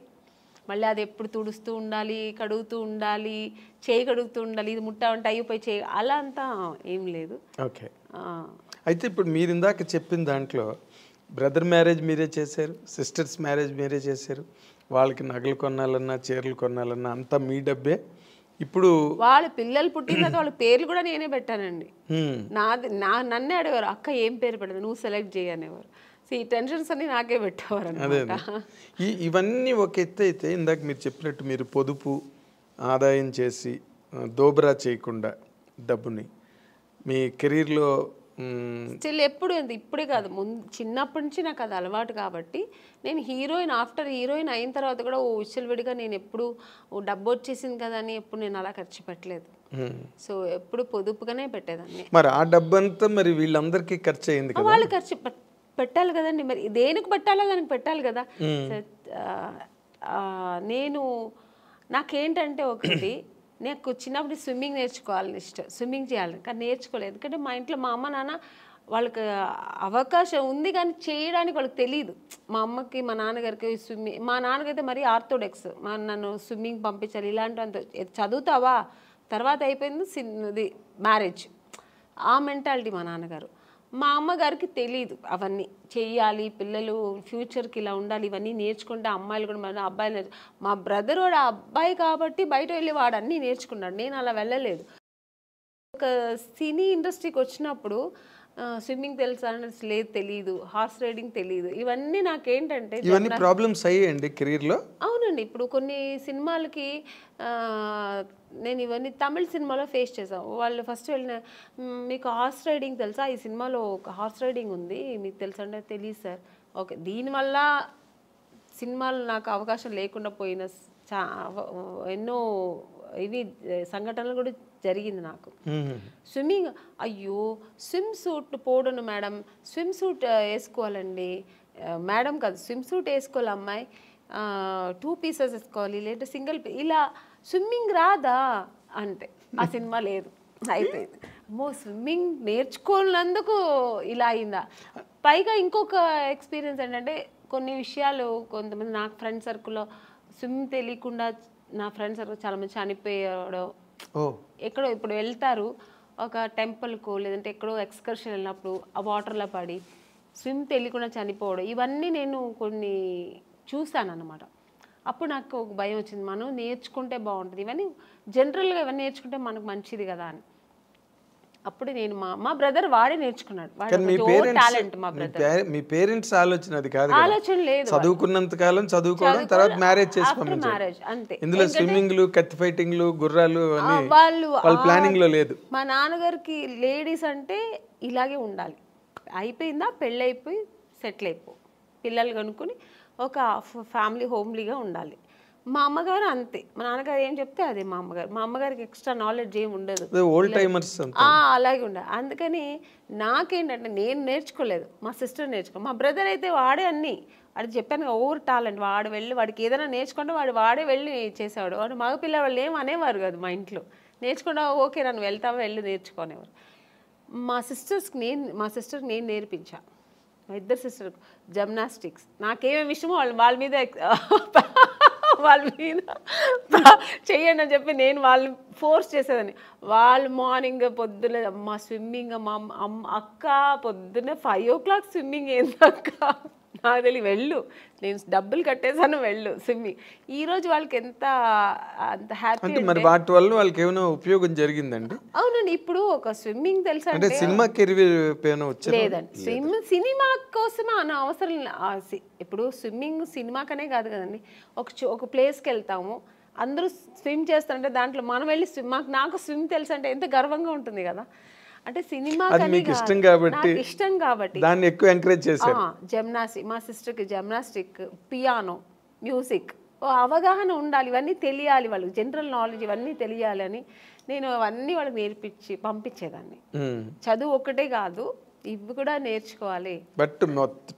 మళ్ళీ అది ఎప్పుడు తుడుస్తూ ఉండాలి, కడుగుతూ ఉండాలి, చేయి కడుగుతూ ఉండాలి, ఇది ముట్టా ఉంటే అయిపోయి చేయి అలా అంతా ఏం లేదు. ఓకే. అయితే ఇప్పుడు మీరు ఇందాక చెప్పిన దాంట్లో బ్రదర్ మ్యారేజ్ మీరే చేశారు, సిస్టర్స్ మ్యారేజ్ మీరే చేశారు, వాళ్ళకి నగలు కొనాలన్నా చీరలు కొనాలన్నా అంతా మీ డబ్బే. ఇప్పుడు వాళ్ళ పిల్లలు పుట్టినాక వాళ్ళ పేర్లు కూడా నేనే పెట్టానండి. నన్నే అడిగారు, అక్క ఏం పేరు పెట్టదు నువ్వు సెలెక్ట్ చేయనేవారు. ఈ టెన్షన్స్ అన్ని నాకే పెట్టేవారు అన్నమాట. ఇవన్నీ ఒక ఎత్తు అయితే, ఇందాక మీరు చెప్పినట్టు మీరు పొదుపు ఆదాయం చేసి దోబరా చేయకుండా డబ్బుని మీ కెరీర్లో స్టిల్ ఎప్పుడు ఇప్పుడే కాదు, ముందు చిన్నప్పటి నుంచి నాకు అది అలవాటు. కాబట్టి నేను ఆఫ్టర్ హీరోయిన్ అయిన తర్వాత కూడా విచ్చలవిడిగా నేను ఎప్పుడు డబ్బు వచ్చేసింది కదా అని ఎప్పుడు నేను అలా ఖర్చు పెట్టలేదు. సో ఎప్పుడు పొదుపుగానే పెట్టేదాన్ని. మరి ఆ డబ్బంతా మరి వీళ్ళందరికీ ఖర్చు అయింది కదా, వాళ్ళు ఖర్చు పెట్టాలి కదండి. మరి దేనికి పెట్టాలో దానికి పెట్టాలి కదా. నాకేంటంటే ఒకటి, నాకు చిన్నప్పుడు స్విమ్మింగ్ నేర్చుకోవాలని ఇష్టం, స్విమ్మింగ్ చేయాలని, కానీ నేర్చుకోలేదు. ఎందుకంటే మా ఇంట్లో మా అమ్మ నాన్న వాళ్ళకి అవకాశం ఉంది కానీ చేయడానికి వాళ్ళకి తెలియదు. మా అమ్మకి మా నాన్నగారికి స్విమ్మింగ్, మా నాన్నగారైతే మరీ ఆర్థోడాక్స్, నన్ను స్విమ్మింగ్ పంపించాలి ఇలాంటి చదువుతావా తర్వాత అయిపోయింది మ్యారేజ్, ఆ మెంటాలిటీ మా నాన్నగారు. మా అమ్మగారికి తెలియదు అవన్నీ చెయ్యాలి, పిల్లలు ఫ్యూచర్కి ఇలా ఉండాలి, ఇవన్నీ నేర్చుకుంటే అమ్మాయిలు కూడా మన అబ్బాయిలు మా బ్రదర్ వాడు అబ్బాయి కాబట్టి బయట వెళ్ళి వాడు అన్నీ నేర్చుకున్నాడు, నేను అలా వెళ్ళలేదు. ఒక సినీ ఇండస్ట్రీకి వచ్చినప్పుడు స్విమ్మింగ్ తెలుసా లేదు, తెలియదు, హార్స్ రైడింగ్ తెలియదు. ఇవన్నీ నాకేంటంటే ఇవన్నీ ప్రాబ్లమ్స్ అయ్యాయండి కెరీర్లో. అవునండి. ఇప్పుడు కొన్ని సినిమాలకి నేను ఇవన్నీ తమిళ సినిమాలో ఫేస్ చేసాం. వాళ్ళు ఫస్ట్ వెళ్ళిన మీకు హార్స్ రైడింగ్ తెలుసా, ఈ సినిమాలో ఒక హార్స్ రైడింగ్ ఉంది మీకు తెలుసా అంటే తెలియదు సార్. ఓకే, దీనివల్ల సినిమాలు నాకు అవకాశం లేకుండా పోయిన ఎన్నో ఇవి సంఘటనలు కూడా జరిగింది నాకు. స్విమ్మింగ్, అయ్యో స్విమ్ సూట్ పోడను మేడం, స్విమ్ సూట్ వేసుకోవాలండి, మేడం కాదు స్విమ్ సూట్ వేసుకోవాలి అమ్మాయి, 2 పీసెస్ వేసుకోవాలి లేదా సింగిల్ ఇలా స్విమ్మింగ్ రాదా అంటే ఆ సినిమా లేదు, అయిపోయింది. అమ్మో స్విమ్మింగ్ నేర్చుకున్నందుకు ఇలా అయిందా. పైగా ఇంకొక ఎక్స్పీరియన్స్ ఏంటంటే కొన్ని విషయాలు కొంతమంది నాకు ఫ్రెండ్ సర్కిల్లో స్విమ్ తెలియకుండా నా ఫ్రెండ్ సర్కిల్ చాలామంది చనిపోయాడు. ఎక్కడో ఇప్పుడు వెళ్తారు ఒక టెంపుల్కు లేదంటే ఎక్కడో ఎక్స్కర్షన్ వెళ్ళినప్పుడు ఆ వాటర్లో పడి స్విమ్ తెలియకుండా చనిపోవడం, ఇవన్నీ నేను కొన్ని చూశాను అన్నమాట. అప్పుడు నాకు ఒక భయం వచ్చింది, మనం నేర్చుకుంటే బాగుంటుంది, ఇవన్నీ జనరల్గా ఇవన్నీ నేర్చుకుంటే మనకు మంచిది కదా అని. అప్పుడు నేను మా బ్రదర్ వాడే నేర్చుకున్నాడు, టాలెంట్. మా బ్రదర్ మీ పేరెంట్స్ ఆలోచన అది కాదు, ఆలోచన లేదు. చదువుకున్నంత కాలం చదువుకోవడం, తర్వాత మ్యారేజ్ చేసి మ్యారేజ్ అంతే. ఇందులో స్విమ్మింగ్లు, కత్తి ఫైటింగ్లు, గుర్రాలు వాళ్ళ ప్లానింగ్ లో లేదు. మా నాన్నగారికి లేడీస్ అంటే ఇలాగే ఉండాలి, అయిపోయిందా పెళ్ళి అయిపోయి సెటిల్ అయిపో, పిల్లలు కనుక్కొని ఒక ఫ్యామిలీ హోమ్లీగా ఉండాలి. మా అమ్మగారు అంతే, మా నాన్నగారు ఏం చెప్తే అదే మా అమ్మగారు. మా అమ్మగారికి ఎక్స్ట్రా నాలెడ్జ్ ఏమి ఉండదు, అలాగే ఉండదు. అందుకని నాకేంటంటే నేను నేర్చుకోలేదు, మా సిస్టర్ నేర్చుకో. మా బ్రదర్ అయితే వాడే అన్నీ, వాడికి చెప్పాను ఓవర్ టాలెంట్, వాడు వెళ్ళి వాడికి ఏదైనా నేర్చుకుంటే వాడే వెళ్ళి చేసేవాడు. వాడు మగపిల్ల వాళ్ళు ఏం అనేవారు కాదు మా ఇంట్లో, నేర్చుకుంటా ఓకే నన్ను వెళ్తావా వెళ్ళి నేర్చుకునేవారు. మా సిస్టర్కి నేను నేర్పించా, మా ఇద్దరు సిస్టర్కి జిమ్నాస్టిక్స్. నాకేమేమి ఇష్టమో వాళ్ళ మీద చెయ్యండి అని చెప్పి నేను వాళ్ళని ఫోర్స్ చేసేదాన్ని. వాళ్ళు మార్నింగ్ పొద్దున మా స్విమ్మింగ్, మా అక్క పొద్దున్న 5 o'clock స్విమ్మింగ్ ఏందక్క నాకు తెలియ, వెళ్ళు నేను డబ్బులు కట్టేసాను వెళ్ళు స్విమ్మింగ్. ఈ రోజు వాళ్ళకి అంత హ్యాపీ. మరి వాటి వల్ల వాళ్ళకి ఏమైనా ఉపయోగం జరిగిందండి? అవునండి, ఇప్పుడు ఒక స్విమ్మింగ్ తెలుసా అంటే సినిమా కెరీర్ లేదండి, సినిమా కోసమే అన్న అవసరం. ఇప్పుడు స్విమ్మింగ్ సినిమాకనే కాదు కదండి, ఒక ప్లేస్కి వెళ్తాము అందరూ స్విమ్ చేస్తారంటే దాంట్లో మనం వెళ్ళి నాకు స్విమ్ తెలుసు అంటే ఎంత గర్వంగా ఉంటుంది కదా. అంటే సినిమా ఇష్టం కాబట్టి దాన్ని ఎక్కువ ఎంకరేజ్ చేశారు. జిమ్నాస్టిక్, మా సిస్టర్కి జిమ్నాస్టిక్, పియానో, మ్యూజిక్ అవగాహన ఉండాలి, ఇవన్నీ తెలియాలి వాళ్ళకి, జనరల్ నాలెడ్జ్ ఇవన్నీ తెలియాలి అని నేను అవన్నీ వాళ్ళకి నేర్పించి పంపించేదాన్ని. చదువు ఒక్కటే కాదు, ఇవి కూడా నేర్చుకోవాలి. బట్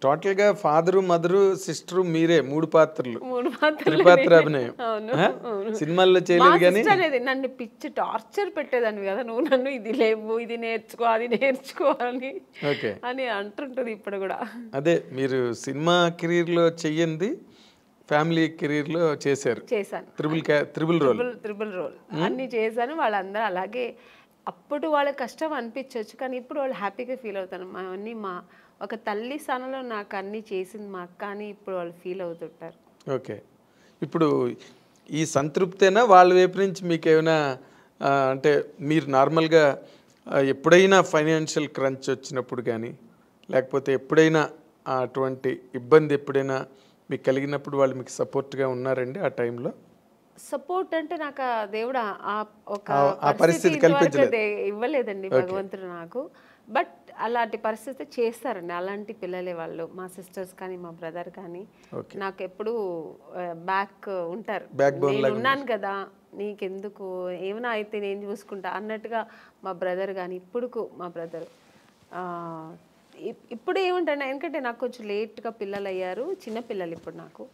టోటల్ గా ఫాదరు, మదరు, సిస్టర్ మీరే 3 పాత్రలు, అభినయం సినిమాల్లో చేయలేదు. కానీ నన్ను పిచ్చి టార్చర్ పెట్టేదాన్ని కదా, నువ్వు నన్ను ఇది లేవు, ఇది నేర్చుకో, అది నేర్చుకోవాలి అని అంటుంటది ఇప్పుడు కూడా. అదే మీరు సినిమా కెరీర్ లో చెయ్యండి, ఫ్యామిలీ కెరీర్ లో చేశాను. త్రిబుల్ రోల్ అన్ని చేశాను. వాళ్ళందరూ అలాగే అప్పుడు వాళ్ళకి కష్టం అనిపించవచ్చు, కానీ ఇప్పుడు వాళ్ళు హ్యాపీగా ఫీల్ అవుతారు. అవన్నీ మా ఒక తల్లి స్థానంలో నాకు అన్నీ చేసింది మా అక్క అని ఇప్పుడు వాళ్ళు ఫీల్ అవుతుంటారు. ఓకే, ఇప్పుడు ఈ సంతృప్తేనా వాళ్ళ వైపు నుంచి మీకు ఏమైనా అంటే మీరు నార్మల్గా ఎప్పుడైనా ఫైనాన్షియల్ క్రంచ్ వచ్చినప్పుడు కానీ లేకపోతే ఎప్పుడైనా అటువంటి ఇబ్బంది ఎప్పుడైనా మీకు కలిగినప్పుడు వాళ్ళు మీకు సపోర్ట్గా ఉన్నారండి ఆ టైంలో? సపోర్ట్ అంటే నాకు దేవుడు ఒక పరిస్థితి ఇవ్వలేదండి భగవంతుడు నాకు. బట్ అలాంటి పరిస్థితి చేస్తారండి, అలాంటి పిల్లలే వాళ్ళు, మా సిస్టర్స్ కానీ మా బ్రదర్ కానీ నాకు ఎప్పుడు బ్యాక్ ఉంటారు. నేను ఉన్నాను కదా నీకెందుకు, ఏమైనా అయితే నేను చూసుకుంటా అన్నట్టుగా మా బ్రదర్ కానీ ఇప్పుడు మా బ్రదర్ ఇప్పుడు ఏముంటాను. ఎందుకంటే నాకు కొంచెం లేట్గా పిల్లలు అయ్యారు, చిన్నపిల్లలు ఇప్పుడు నాకు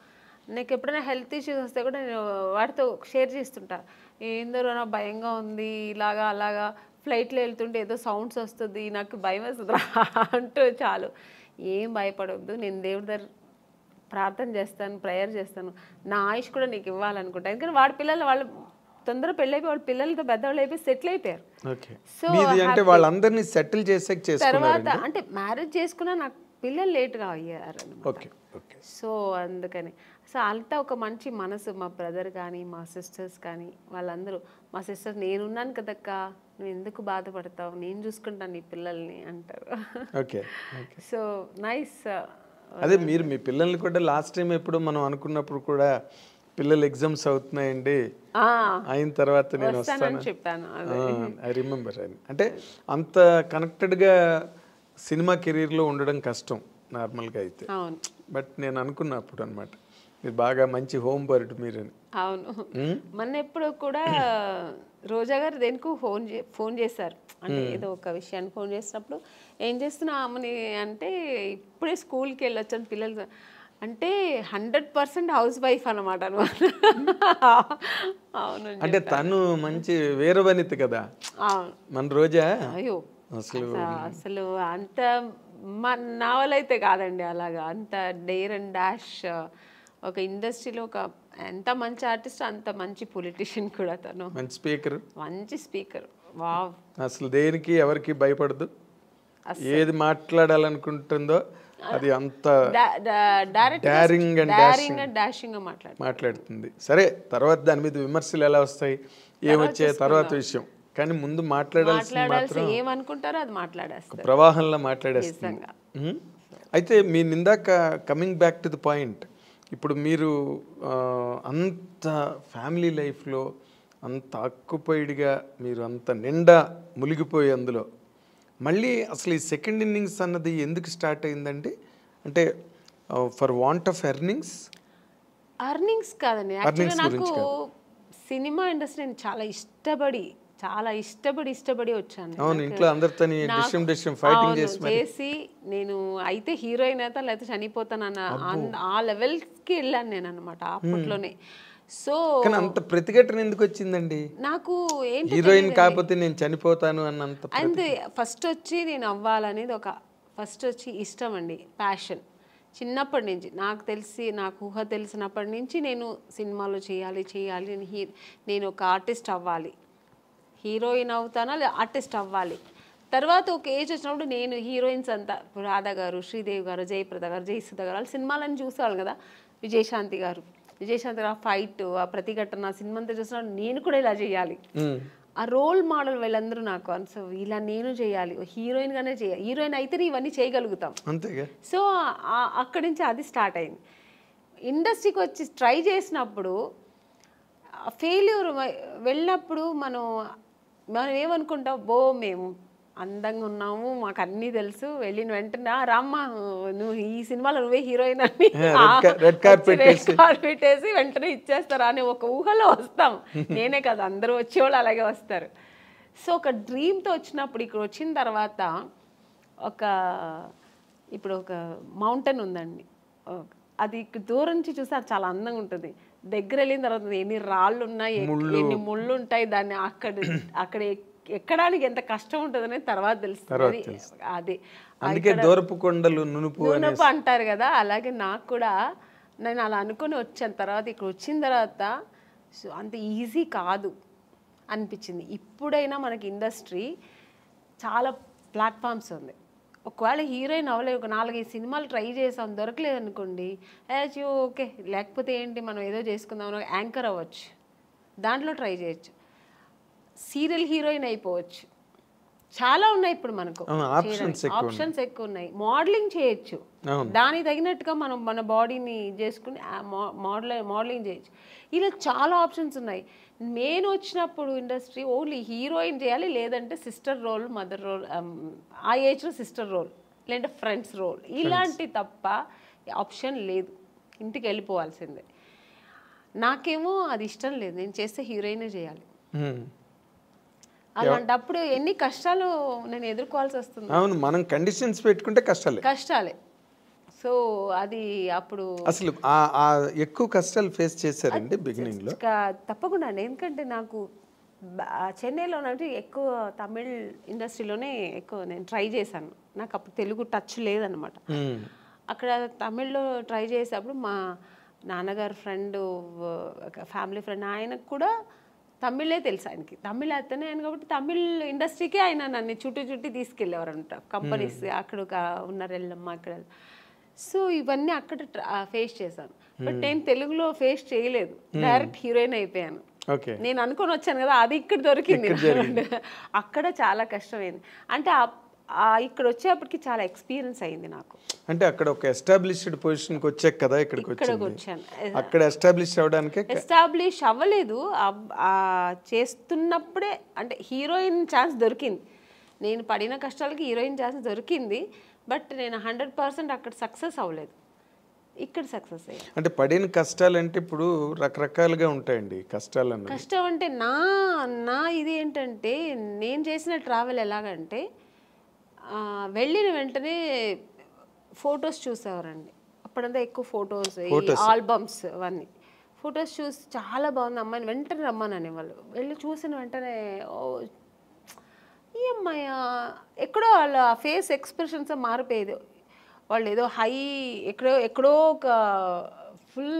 ఎప్పుడైనా హెల్త్ ఇష్యూస్ వస్తే కూడా నేను వాటితో షేర్ చేస్తుంటా. ఏందరో నాకు భయంగా ఉంది, ఇలాగా అలాగా ఫ్లైట్లో వెళ్తుంటే ఏదో సౌండ్స్ వస్తుంది, నాకు భయం వస్తుంది అంటూ చాలు. ఏం భయపడవద్దు, నేను దేవుడి దగ్గర ప్రార్థన చేస్తాను, ప్రేయర్ చేస్తాను, నా ఆయుష్ కూడా నీకు ఇవ్వాలనుకుంటా. ఎందుకంటే వాడి పిల్లలు వాళ్ళు తొందర పెళ్ళైపోయి వాళ్ళ పిల్లలతో పెద్దవాళ్ళు అయిపోయి సెటిల్ అయిపోయారు. సో వాళ్ళందరినీ సెటిల్ చేసే తర్వాత అంటే మ్యారేజ్ చేసుకున్నా నాకు పిల్లలు లేట్గా అయ్యారు అన్నమాట. సో అందుకని సో అంతా ఒక మంచి మనసు. మా బ్రదర్ కానీ మా సిస్టర్స్ కానీ వాళ్ళందరూ, మా సిస్టర్ నేనున్నాను కదక్క నువ్వు ఎందుకు బాధపడతావు, నేను చూసుకుంటాను నీ పిల్లల్ని అంటారు. So nice. అదే మీరు మీ పిల్లల్ని కూడా లాస్ట్ టైం ఎప్పుడు మనం అనుకున్నప్పుడు కూడా పిల్లలు ఎగ్జామ్స్ అవుతున్నాయండి అయిన తర్వాత నేను వస్తాను చెప్పాను, ఐ రిమెంబర్. అంటే అంత కనెక్టెడ్గా సినిమా కెరీర్లో ఉండడం కష్టం నార్మల్గా అయితే. బట్ నేను అనుకున్నప్పుడు అనమాట మీరు బాగా మంచి హోమ్ బర్డ్ మీరు. అవును. మొన్న ఎప్పుడో కూడా రోజా గారు దేనికో ఫోన్ చేశారు, అంటే ఏదో ఒక విషయాన్ని ఫోన్ చేసినప్పుడు ఏం చేస్తున్నా అమ్మని అంటే ఇప్పుడే స్కూల్కి వెళ్ళొచ్చాను పిల్లలు అంటే 100% హౌస్ వైఫ్ అనమాట. అవును. అంటే తను మంచి వీరవనిత కదా మన రోజా. అయ్యో అసలు అంత నా వల్ల అయితే కాదండి అలాగా, అంత డేర్ అండ్ డాష్. ఒక ఇండస్ట్రీలో ఒక ఎంత మంచి ఆర్టిస్ట్ అంత మంచి పొలిటీషియన్ కూడా తను. మంచి స్పీకర్. వావ్. అసలు దేనికి ఎవరికి భయపడదు, ఏది మాట్లాడాలనుకుంటుందో అది అంత డారింగ్ అండ్ డాషింగ్ మాట్లాడుతుంది. సరే తర్వాత దాని మీద విమర్శలు ఎలా వస్తాయి ఏమొచ్చే తర్వాత విషయం, కానీ ముందు మాట్లాడాల్సి ఏమనుకుంటారో అది మాట్లాడేస్తారు, ప్రవాహంలో మాట్లాడేస్తుంది. అయితే మీ ఇందాక coming back to the point, ఇప్పుడు మీరు అంత ఫ్యామిలీ లైఫ్లో అంత ఆక్యుపైడ్గా మీరు అంత నిండా మునిగిపోయి అందులో మళ్ళీ అసలు ఈ సెకండ్ ఇన్నింగ్స్ అన్నది ఎందుకు స్టార్ట్ అయిందండి? అంటే ఫర్ వాంట్ ఆఫ్ ఎర్నింగ్స్ కాదండి, యాక్చువల్గా నాకు సినిమా ఇండస్ట్రీ నేను చాలా ఇష్టపడి వచ్చాను. అవును, ఇంట్లో అందరితో చేసి నేను అయితే హీరోయిన్ అయితే లేకపోతే చనిపోతానన్న ఆ లెవెల్కి వెళ్ళాను నేను అనమాట అప్పట్లోనే. సో అంత ప్రతిఘటన ఎందుకు వచ్చిందండి నాకు? ఏంటి హీరోయిన్ కాకపోతే నేను చనిపోతాను అన్నంత? అంతే, ఫస్ట్ వచ్చి నేను అవ్వాలనేది ఫస్ట్ వచ్చి ఇష్టం అండి, ప్యాషన్. చిన్నప్పటి నుంచి నాకు ఊహ తెలిసినప్పటి నుంచి నేను సినిమాలో చేయాలి నేను ఒక ఆర్టిస్ట్ అవ్వాలి, హీరోయిన్ అవుతానా లేదా ఆర్టిస్ట్ అవ్వాలి. తర్వాత ఒక ఏజ్ వచ్చినప్పుడు నేను హీరోయిన్స్ అంతా రాధా గారు, శ్రీదేవి గారు, జయప్రద గారు, జయసుధ గారు వాళ్ళ సినిమాలని చూసేవాళ్ళు కదా, విజయశాంతి గారు ఫైట్, ఆ ప్రతిఘటన సినిమా అంతా చూసినప్పుడు నేను కూడా ఇలా చేయాలి, ఆ రోల్ మోడల్ వీళ్ళందరూ నాకు. సో ఇలా నేను చేయాలి, హీరోయిన్గానే చేయాలి, హీరోయిన్ అయితేనే ఇవన్నీ చేయగలుగుతాం. సో అక్కడి నుంచి అది స్టార్ట్ అయింది. ఇండస్ట్రీకి వచ్చి ట్రై చేసినప్పుడు ఫెయిల్యూర్ వెళ్ళినప్పుడు మనం ఏమనుకుంటాం, మేము అందంగా ఉన్నాము, మాకు అన్నీ తెలుసు, వెళ్ళిన వెంటనే రామ్మా నువ్వు ఈ సినిమాలో నువ్వే హీరోయిన్ అని రెడ్ కార్పెట్ వేసి వెంటనే ఇచ్చేస్తారా అని ఒక ఊహలో వస్తాం. నేనే కదా, అందరూ వచ్చేవాళ్ళు అలాగే వస్తారు. సో ఒక డ్రీమ్తో వచ్చినప్పుడు ఇక్కడ వచ్చిన తర్వాత ఇప్పుడు ఒక మౌంటైన్ ఉందండి, అది దూరం నుంచి చూస్తే అది చాలా అందంగా ఉంటుంది, దగ్గర వెళ్ళిన తర్వాత ఎన్ని రాళ్ళు ఉన్నాయి, ఎన్ని ముళ్ళు ఉంటాయి, దాన్ని అక్కడ ఎక్కడానికి ఎంత కష్టం ఉంటుందని తర్వాత తెలుస్తుంది. అదే అందుకే దూరపు కొండలు నునుపు అంటారు కదా, అలాగే నాకు కూడా నేను అలా అనుకుని వచ్చాను. తర్వాత ఇక్కడ వచ్చిన తర్వాత అంత ఈజీ కాదు అనిపించింది. ఇప్పుడైనా మనకి ఇండస్ట్రీ చాలా ప్లాట్ఫామ్స్ ఉంది. ఒకవేళ హీరోయిన్ అవ్వలేదు, ఒక 4-5 సినిమాలు ట్రై చేసాం, దొరకలేదు అనుకోండి, ఓకే లేకపోతే ఏంటి మనం ఏదో చేసుకుందాం, యాంకర్ అవ్వచ్చు, దాంట్లో ట్రై చేయొచ్చు, సీరియల్ హీరోయిన్ అయిపోవచ్చు, చాలా ఉన్నాయి ఇప్పుడు మనకు ఆప్షన్స్ ఎక్కువ ఉన్నాయి, మోడలింగ్ చేయొచ్చు, దానికి తగినట్టుగా మనం మన బాడీని చేసుకుని మోడలింగ్ చేయొచ్చు, ఇలా చాలా ఆప్షన్స్ ఉన్నాయి. మెయిన్ వచ్చినప్పుడు ఇండస్ట్రీ ఓన్లీ హీరోయిన్ చేయాలి, లేదంటే సిస్టర్ రోల్, మదర్ రోల్, ఆ ఏజ్లో సిస్టర్ రోల్, లేదంటే ఫ్రెండ్స్ రోల్, ఇలాంటి తప్ప ఆప్షన్ లేదు, ఇంటికి వెళ్ళిపోవాల్సిందే. నాకేమో అది ఇష్టం లేదు, నేను చేస్తే హీరోయినే చేయాలి. అలాంటప్పుడు ఎన్ని కష్టాలు నేను ఎదుర్కోవాల్సి వస్తుంది. అవును, మనం కండిషన్స్ పెట్టుకుంటే కష్టాలే. సో అది అప్పుడు అసలు ఎక్కువ కష్టాలు ఫేస్ చేశారండి బిగినింగ్ లో? తప్పకుండా అండి, ఎందుకంటే నాకు చెన్నైలో ఎక్కువ తమిళ్ ఇండస్ట్రీలోనే ఎక్కువ నేను ట్రై చేశాను. నాకు అప్పుడు తెలుగు టచ్ లేదనమాట. అక్కడ తమిళ్లో ట్రై చేసేటప్పుడు మా నాన్నగారు ఫ్రెండ్, ఫ్యామిలీ ఫ్రెండ్, ఆయనకు కూడా తమిళే తెలుసు, ఆయనకి తమిళ్ అతనే ఆయన కాబట్టి తమిళ్ ఇండస్ట్రీకే ఆయన నన్ను చుట్టి తీసుకెళ్ళేవారు అనమాట, కంపెనీస్ అక్కడ ఉన్నారు ఎల్లమ్మ అక్కడ. సో ఇవన్నీ అక్కడ ఫేస్ చేశాను. బట్ నేను తెలుగులో ఫేస్ చేయలేదు, డైరెక్ట్ హీరోయిన్ అయిపోయాను. నేను అనుకొని వచ్చాను కదా, అది ఇక్కడ దొరికింది. అక్కడ చాలా కష్టమైంది. అంటే ఇక్కడ వచ్చేప్పటికి చాలా ఎక్స్పీరియన్స్ అయింది నాకు. అంటే అక్కడ ఒక ఎస్టాబ్లిష్డ్ పొజిషన్కి వచ్చాక కదా ఇక్కడికి వచ్చాను. అక్కడ ఎస్టాబ్లిష్ అవ్వలేదు, చేస్తున్నప్పుడే అంటే హీరోయిన్ ఛాన్స్ దొరికింది. నేను పడిన కష్టాలకి హీరోయిన్ ఛాన్స్ దొరికింది. బట్ నేను 100% అక్కడ సక్సెస్ అవ్వలేదు. ఇక్కడ సక్సెస్ అయ్యాను. అంటే పడిన కష్టాలు అంటే ఇప్పుడు రకరకాలుగా ఉంటాయండి కష్టాలు అన్నది. కష్టం అంటే నా ఇది ఏంటంటే నేను చేసిన ట్రావెల్ ఎలాగంటే వెళ్ళిన వెంటనే ఫొటోస్ చూసేవారండి. అప్పుడంతా ఎక్కువ ఫొటోస్, ఆల్బమ్స్ అవన్నీ ఫొటోస్ చూసి చాలా బాగుంది అమ్మాయిని వెంటనే రమ్మనని వాళ్ళు వెళ్ళి చూసిన వెంటనే ఈ అమ్మాయి ఎక్కడో వాళ్ళ ఫేస్ ఎక్స్ప్రెషన్స్ మారిపోయేది. వాళ్ళు ఏదో హై ఎక్కడో ఒక ఫుల్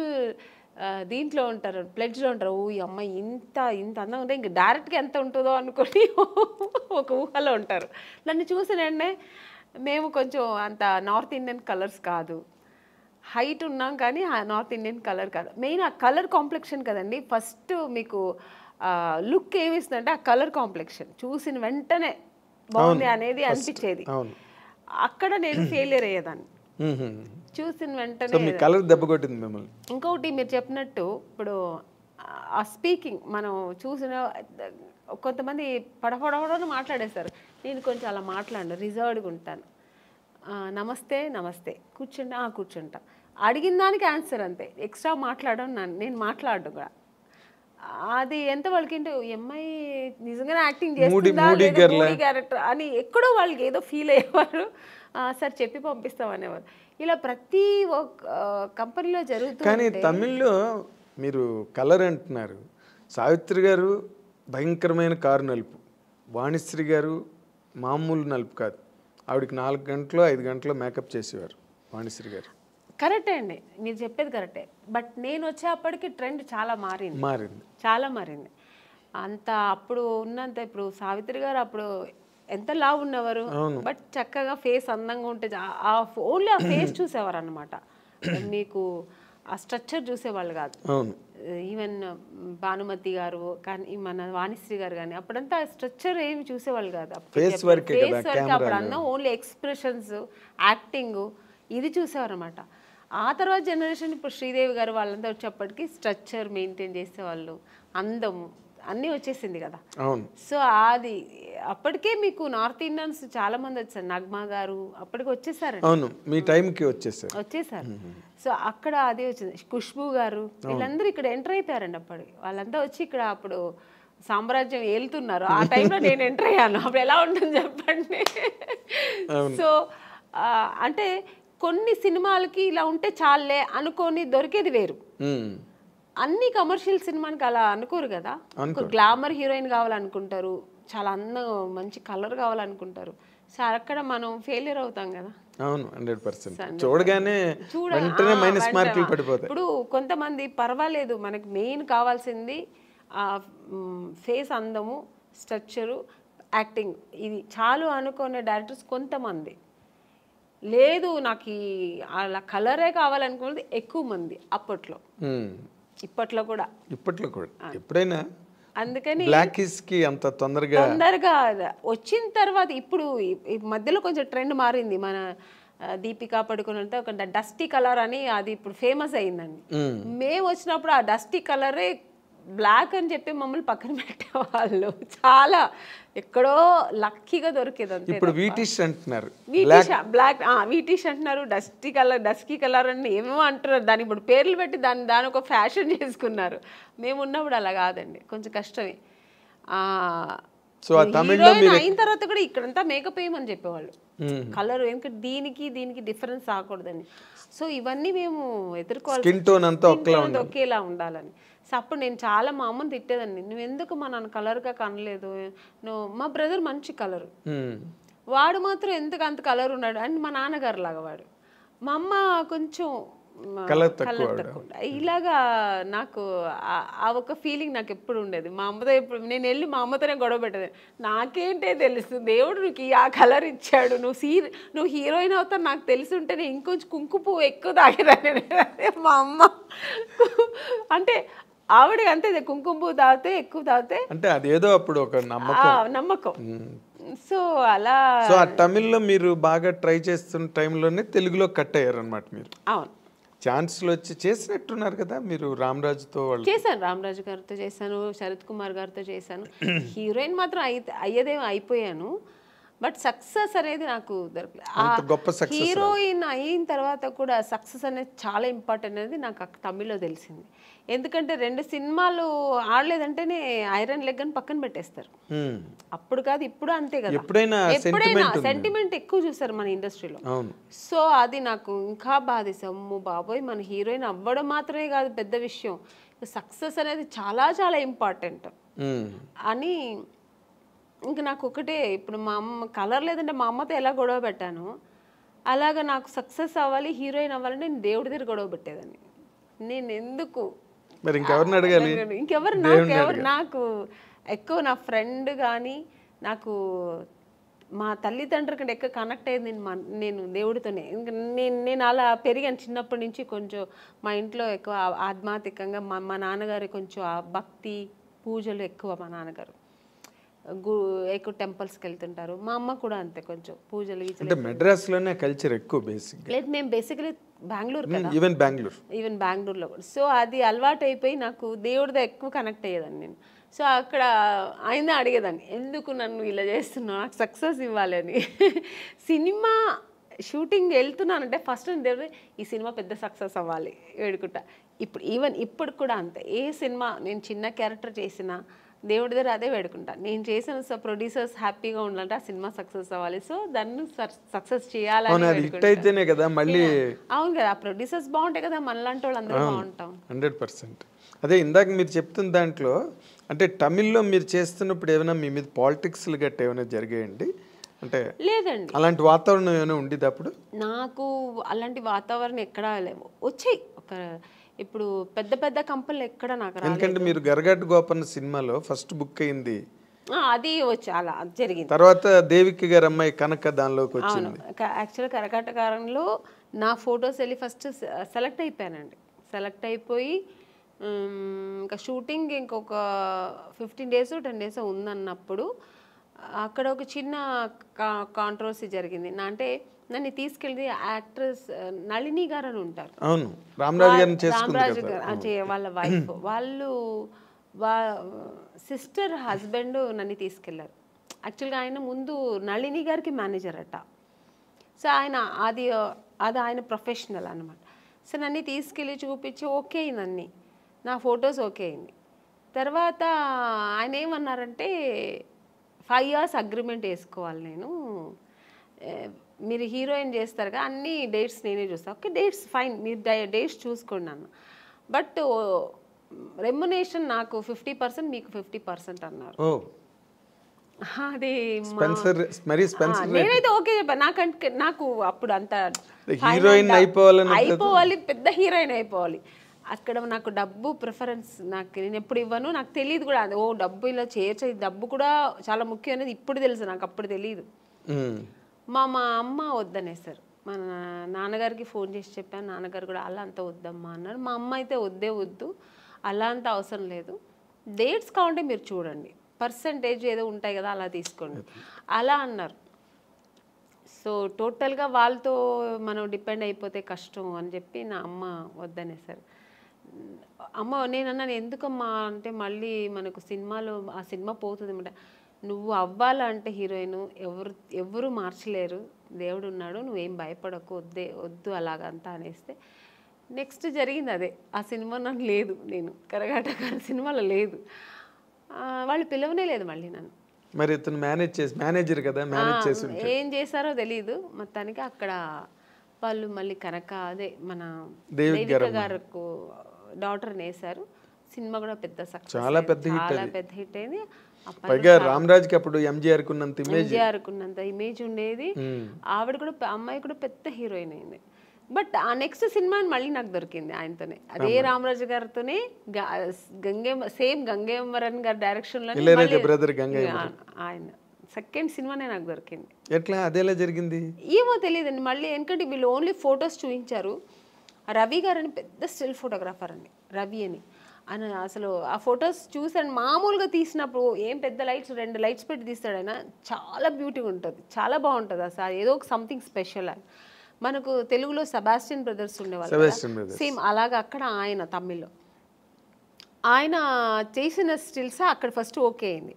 దీంట్లో ఉంటారు, ప్లెడ్జ్లో ఉంటారు. ఈ అమ్మాయి ఇంత అందంగా ఉంటే ఇంక డైరెక్ట్గా ఎంత ఉంటుందో అనుకొని ఒక ఊహలో ఉంటారు. నన్ను చూసిన వెంటనే మేము కొంచెం అంత నార్త్ ఇండియన్ కలర్స్ కాదు, హైట్ ఉన్నాం కానీ నార్త్ ఇండియన్ కలర్ కాదు. మెయిన్ ఆ కలర్ కాంప్లెక్షన్ కదండి ఫస్ట్ మీకు లుక్ ఏమిస్తుందంటే ఆ కలర్ కాంప్లెక్షన్ చూసిన వెంటనే బాగుంది అనేది అనిపించేది. అక్కడ నేను ఫెయిలియర్ అయ్యేదాన్ని చూసిన వెంటనే. కలర్ దెబ్బ కొట్టింది మిమ్మల్ని. ఇంకొకటి మీరు చెప్పినట్టు ఇప్పుడు ఆ స్పీకింగ్ మనం చూసిన కొంతమంది పడపడని మాట్లాడేస్తారు. నేను కొంచెం అలా మాట్లాడను, రిజర్వ్డ్గా ఉంటాను. నమస్తే కూర్చుంటా అడిగిన దానికి ఆన్సర్ అంతే, ఎక్స్ట్రా మాట్లాడడం నేను మాట్లాడను కూడా. అది ఎంత వాళ్ళకింటే అమ్మాయి నిజంగానే యాక్టింగ్ చేస్తుందా క్యారెక్టర్ అని ఎక్కడో వాళ్ళకి ఏదో ఫీల్ అయ్యేవారు. సార్ చెప్పి పంపిస్తాం అనేవారు. ఇలా ప్రతి కంపెనీలో జరుగుతుంది. కానీ తమిళ్లో మీరు కలర్ అంటున్నారు, సావిత్రి గారు భయంకరమైన కారు నలుపు, వాణిశ్రీ గారు మామూలు నలుపు కాదు, ఆవిడకి 4 గంటలు 5 గంటలు మేకప్ చేసేవారు వాణిశ్రీ గారు. కరెక్టే అండి, మీరు చెప్పేది కరెక్టే. బట్ నేను వచ్చేప్పటికి ట్రెండ్ చాలా మారింది. అంత అప్పుడు ఉన్నంత ఇప్పుడు సావిత్రి గారు అప్పుడు ఎంత లావు ఉన్నవారు, బట్ చక్కగా ఫేస్ అందంగా ఉంటే ఓన్లీ ఆ ఫేస్ చూసేవారు అనమాట. మీకు ఆ స్ట్రక్చర్ చూసేవాళ్ళు కాదు. ఈవెన్ భానుమతి గారు కానీ మన వాణిశ్రీ గారు కానీ అప్పుడంతా స్ట్రక్చర్ ఏమి చూసేవాళ్ళు కాదు. ఫేస్ వర్క్ అప్పుడు అన్న ఓన్లీ ఎక్స్ప్రెషన్స్, యాక్టింగ్ ఇది చూసేవారు అనమాట. ఆ తర్వాత జనరేషన్ ఇప్పుడు శ్రీదేవి గారు వాళ్ళంతా వచ్చేప్పటికి స్ట్రక్చర్ మెయింటైన్ చేసేవాళ్ళు, అందము అన్నీ వచ్చేసింది కదా. సో అది అప్పటికే మీకు నార్త్ ఇండియన్స్ చాలా మంది వచ్చారు. నగ్మా గారు అప్పటికి వచ్చేసారు, మీ టైంకి వచ్చేసారు. సో అక్కడ అదే వచ్చింది. ఖుష్బూ గారు వీళ్ళందరూ ఇక్కడ ఎంటర్ అయిపోయారండి. అప్పటికి వాళ్ళంతా వచ్చి ఇక్కడ అప్పుడు సామ్రాజ్యం ఏలుతున్నారు. ఆ టైంలో నేను ఎంటర్ అయ్యాను. అప్పుడు ఎలా ఉంటుంది చెప్పండి. సో అంటే కొన్ని సినిమాలకి ఇలా ఉంటే చాలే అనుకొని దొరికేది వేరు. అన్ని కమర్షియల్ సినిమానికి అలా అనుకోరు కదా. గ్లామర్ హీరోయిన్ కావాలనుకుంటారు, చాలా అందం మంచి కలర్ కావాలనుకుంటారు. సో అక్కడ మనం ఫెయిలియర్ అవుతాం కదా. ఇప్పుడు కొంతమంది పర్వాలేదు, మనకి మెయిన్ కావాల్సింది ఫేస్ అందము, స్ట్రక్చరు, యాక్టింగ్ ఇది చాలు అనుకునే డైరెక్టర్స్ కొంతమంది. లేదు నాకు అలా కలరే కావాలనుకున్నది ఎక్కువ మంది అప్పట్లో. ఇప్పట్లో కూడా ఎప్పుడైనా అందుకని అంత తొందరగా వచ్చిన తర్వాత ఇప్పుడు మధ్యలో కొంచెం ట్రెండ్ మారింది. మన దీపికా పడుకుని అంటే ఒక డస్టీ కలర్ అని అది ఇప్పుడు ఫేమస్ అయిందండి. మేము వచ్చినప్పుడు ఆ డస్టీ కలరే బ్లాక్ అని చెప్పి మమ్మల్ని పక్కన పెట్టేవాళ్ళు. చాలా ఎక్కడో లక్కీగా దొరికేది. ఇప్పుడు వీటిష్ అంటున్నారు, బ్లాక్ వీటిష్ అంటున్నారు, డస్కీ కలర్ అని ఏమేమో అంటున్నారు. దాని ఇప్పుడు పేర్లు పెట్టి దాని ఒక ఫ్యాషన్ చేసుకున్నారు. మేము ఉన్నప్పుడు అలా కాదండి, కొంచెం కష్టమే. అయిన తర్వాత కూడా ఇక్కడంతా మేకప్ వేయమని చెప్పేవాళ్ళు, కలర్ ఎందుకంటే దీనికి డిఫరెన్స్ రాకూడదని. సో ఇవన్నీ మేము ఎదుర్కోవాలి, ఒకేలా ఉండాలని. సో అప్పుడు నేను చాలా మా అమ్మని తిట్టేదాన్ని, నువ్వు ఎందుకు మా నాన్న కలర్గా కనలేదు, మా బ్రదర్ మంచి కలరు, వాడు మాత్రం ఎందుకు అంత కలర్ ఉన్నాడు అని మా నాన్నగారు లాగా వాడు, మా అమ్మ కొంచెం కలర్ తక్కువ. ఇలాగా నాకు ఆ ఒక ఫీలింగ్ నాకు ఎప్పుడు ఉండేది. మా అమ్మతో ఎప్పుడు నేను వెళ్ళి మా అమ్మతోనే గొడవ పెట్టేది, నాకేంటే తెలుసు దేవుడు నీకు ఆ కలర్ ఇచ్చాడు, నువ్వు హీరోయిన్ అవుతావు నాకు తెలిసి ఉంటే నేను ఇంకొంచెం కుంకుమ పువ్వు ఎక్కువ తాగేదాన్ని. మా అమ్మ అంటే ఆవిడకి అంతే, కుంకుమ పువ్వు తాగితే ఎక్కువ తాగితే అంటే అదేదో అప్పుడు ఒక నమ్మకం. సో అలా తమిళ్లో మీరు బాగా ట్రై చేస్తున్న టైంలోనే తెలుగులో కట్ అయ్యారు అనమాట మీరు. అవును, ఛాన్స్లు వచ్చి చేసినట్టున్నారు కదా మీరు. రామరాజుతో చేశాను, రామరాజు గారితో చేశాను, శరత్ కుమార్ గారితో చేశాను. హీరోయిన్ మాత్రం అయిపోయాను. బట్ సక్సెస్ అనేది నాకు అంత గొప్ప దొరకలేదు. హీరోయిన్ అయిన తర్వాత కూడా సక్సెస్ అనేది చాలా ఇంపార్టెంట్ అనేది నాకు తమిళ్లో తెలిసింది. ఎందుకంటే 2 సినిమాలు ఆడలేదంటేనే ఐరన్ లెగ్ అని పక్కన పెట్టేస్తారు. అప్పుడు కాదు ఇప్పుడు అంతే కదా, ఎప్పుడైనా సెంటిమెంట్ ఎక్కువ చూస్తారు మన ఇండస్ట్రీలో. సో అది నాకు ఇంకా బాధేసి, అమ్మో బాబోయ్ మన హీరోయిన్ అవ్వడం మాత్రమే కాదు పెద్ద విషయం, సక్సెస్ అనేది చాలా చాలా ఇంపార్టెంట్ అని. ఇంక నాకు ఒకటే, ఇప్పుడు మా అమ్మ కలర్ లేదంటే మా అమ్మతో ఎలా గొడవ పెట్టాను, అలాగా నాకు సక్సెస్ అవ్వాలి హీరోయిన్ అవ్వాలంటే నేను దేవుడి దగ్గర గొడవ పెట్టేదాన్ని. నేను ఎందుకు ఇంకెవరు నాకు ఎక్కువ నా ఫ్రెండ్ కానీ నాకు మా తల్లిదండ్రుల కంటే ఎక్కువ కనెక్ట్ అయ్యింది నేను దేవుడితోనే. నేను అలా పెరిగాను చిన్నప్పటి నుంచి. కొంచెం మా ఇంట్లో ఎక్కువ ఆధ్యాత్మికంగా మా నాన్నగారు కొంచెం భక్తి పూజలు ఎక్కువ. మా నాన్నగారు ఎక్కువ టెంపుల్స్కి వెళ్తుంటారు, మా అమ్మ కూడా అంతే కొంచెం పూజలు. మెడ్రాస్లోనే కల్చర్ ఎక్కువ బేసిక్. లేదు మేము బేసికలీ బెంగళూరు కదా, ఈవెన్ బెంగళూరులో కూడా. సో అది అలవాటు అయిపోయి నాకు దేవుడితో ఎక్కువ కనెక్ట్ అయ్యేదాన్ని నేను. సో అక్కడ ఆయన అడిగేదాన్ని, ఎందుకు నన్ను ఇలా చేస్తున్నావు, నాకు సక్సెస్ ఇవ్వాలని. సినిమా షూటింగ్ వెళ్తున్నానంటే ఫస్ట్ దేవుడు ఈ సినిమా పెద్ద సక్సెస్ అవ్వాలి వేడుకుంటా. ఇప్పుడు కూడా అంతే, ఏ సినిమా నేను చిన్న క్యారెక్టర్ చేసినా దేవుడి దగ్గర అదే వేడుకుంటా. నేను చేసిన ప్రొడ్యూసర్స్ హ్యాపీగా ఉండాలంటే ఆ సినిమా సక్సెస్ అవ్వాలి, సో దాన్ని సక్సెస్ చేయాలని. అవును కదా, ఆ ప్రొడ్యూసర్స్ బాగుంటాయి కదా, మనలాంటి వాళ్ళు అందరూ బాగుంటాం. 100%. అదే ఇందాక మీరు చెప్తున్న దాంట్లో అంటే తమిళ్లో మీరు చేస్తున్నప్పుడు ఏమైనా మీ మీద పాలిటిక్స్లు గట్ట ఏమైనా జరిగాయండి? అంటే లేదండి, అలాంటి వాతావరణం ఏమైనా ఉండేది అప్పుడు? నాకు అలాంటి వాతావరణం ఎక్కడా లేవు. వచ్చాయి ఇప్పుడు పెద్ద పెద్ద కంపెనీలు ఎక్కడ నాకు రాలేదు. ఎందుకంటే మీరు గరగట్ గోపన్న సినిమాలో ఫస్ట్ బుక్ అయింది, అది వచ్చి అలా జరిగింది. తర్వాత దేవికి గారి అమ్మాయి కనక దానిలోకి వచ్చింది. యాక్చువల్గా కరకట్టకారంలో నా ఫొటోస్ వెళ్ళి ఫస్ట్ సెలెక్ట్ అయిపోయానండి. సెలెక్ట్ అయిపోయి ఇంకా షూటింగ్ ఇంకొక 15 days 10 days ఉందన్నప్పుడు అక్కడ ఒక చిన్న కాంట్రవర్సీ జరిగింది. అంటే నన్ను తీసుకెళ్ళి యాక్ట్రెస్ నళిని గారు అని ఉంటారు, రామరాజు గారు వాళ్ళ వైఫ్, వాళ్ళు సిస్టర్ హస్బెండ్ నన్ను తీసుకెళ్లారు. యాక్చువల్గా ఆయన ముందు నళిని గారికి మేనేజర్ అట. సో ఆయన అది ఆయన ప్రొఫెషనల్ అనమాట. సో నన్ను తీసుకెళ్ళి చూపించి ఓకే అయింది, నా ఫొటోస్ ఓకే అయింది. తర్వాత ఆయన ఏమన్నారంటే 5 years అగ్రిమెంట్ వేసుకోవాలి, నేను మీరు హీరోయిన్ చేస్తారు కదా అన్ని డేట్స్ నేనే చూస్తాను. ఓకే డేట్స్ ఫైన్, మీరు డేట్స్ చూసుకోండి అన్న, బట్ రెమ్యునేషన్ నాకు 50% మీకు 50% అన్నారు. అది నేనైతే ఓకే చెప్పాను. నాకు అప్పుడు అంత హీరోయిన్ అయిపోవాలి, పెద్ద హీరోయిన్ అయిపోవాలి. అక్కడ నాకు డబ్బు ప్రిఫరెన్స్ నేను ఎప్పుడు ఇవ్వను, నాకు తెలియదు కూడా. అది డబ్బు ఇలా చేయొచ్చు, డబ్బు కూడా చాలా ముఖ్యం అనేది ఇప్పుడు తెలుసు, నాకు అప్పుడు తెలియదు. మా అమ్మ వద్దనేసారు. మన నాన్నగారికి ఫోన్ చేసి చెప్పాను, నాన్నగారు కూడా అలా అంత వద్దమ్మా అన్నారు. మా అమ్మ అయితే వద్దు, అలా అంత అవసరం లేదు, డేట్స్ కావాలంటే మీరు చూడండి, పర్సంటేజ్ ఏదో ఉంటాయి కదా అలా తీసుకోండి అలా అన్నారు. సో టోటల్గా వాళ్ళతో మనం డిపెండ్ అయిపోతే కష్టం అని చెప్పి నా అమ్మ వద్దనేసారు. అమ్మ నేనన్నాను ఎందుకమ్మా అంటే, మళ్ళీ మనకు సినిమాలో ఆ సినిమా పోతుంది అన్నమాట. నువ్వు అవ్వాలంటే హీరోయిన్ ఎవరు మార్చలేరు, దేవుడు ఉన్నాడు, నువ్వేం భయపడకు, వద్దు అలాగంతా అనేస్తే నెక్స్ట్ జరిగింది అదే. ఆ సినిమా నాకు లేదు, నేను కరగాటక సినిమాలో లేదు, వాళ్ళు పిలవనే లేదు మళ్ళీ నన్ను. మరి ఇతను మేనేజర్ కదా, ఏం చేశారో తెలియదు. మొత్తానికి అక్కడ వాళ్ళు మళ్ళీ కనక అదే మన దేవిక గారికి డాటర్ని వేశారు. సినిమా కూడా పెద్ద సక్సెస్, చాలా పెద్ద హిట్ అయింది. రామరాజ్ కి అప్పుడు ఎంజీఆర్ కున్నంత ఇమేజ్ ఉండేది. ఆవిడ కూడా అమ్మాయి కూడా పెద్ద హీరోయిన్ అయింది. బట్ ఆ నెక్స్ట్ సినిమా మళ్ళీ నాకు దొరికింది ఆయనతోనే, అదే రామరాజు గారితోనే, సేమ్ గంగేమరన్ గారి డైరెక్షన్ లో ఆయన సెకండ్ సినిమానే నాకు దొరికింది. ఎట్లా అదేలా జరిగింది ఏమో తెలియదండి. మళ్ళీ ఎందుకంటే వీళ్ళు ఓన్లీ ఫొటోస్ చూపించారు. రవి గారు అని పెద్ద స్టిల్ ఫోటోగ్రాఫర్ అండి, రవి అని. ఆయన అసలు ఆ ఫొటోస్ చూసాను, మామూలుగా తీసినప్పుడు ఏం పెద్ద లైట్స్ 2 lights పెట్టి తీస్తాడు ఆయన, చాలా బ్యూటీగా ఉంటుంది, చాలా బాగుంటుంది అసలు, ఏదో ఒక సంథింగ్ స్పెషల్. ఆయన మనకు తెలుగులో సెబాస్టియన్ బ్రదర్స్ ఉండేవాళ్ళు, సేమ్ అలాగా అక్కడ ఆయన తమిళ్లో ఆయన చేసిన స్టిల్స్ అక్కడ ఫస్ట్ ఓకే అయింది.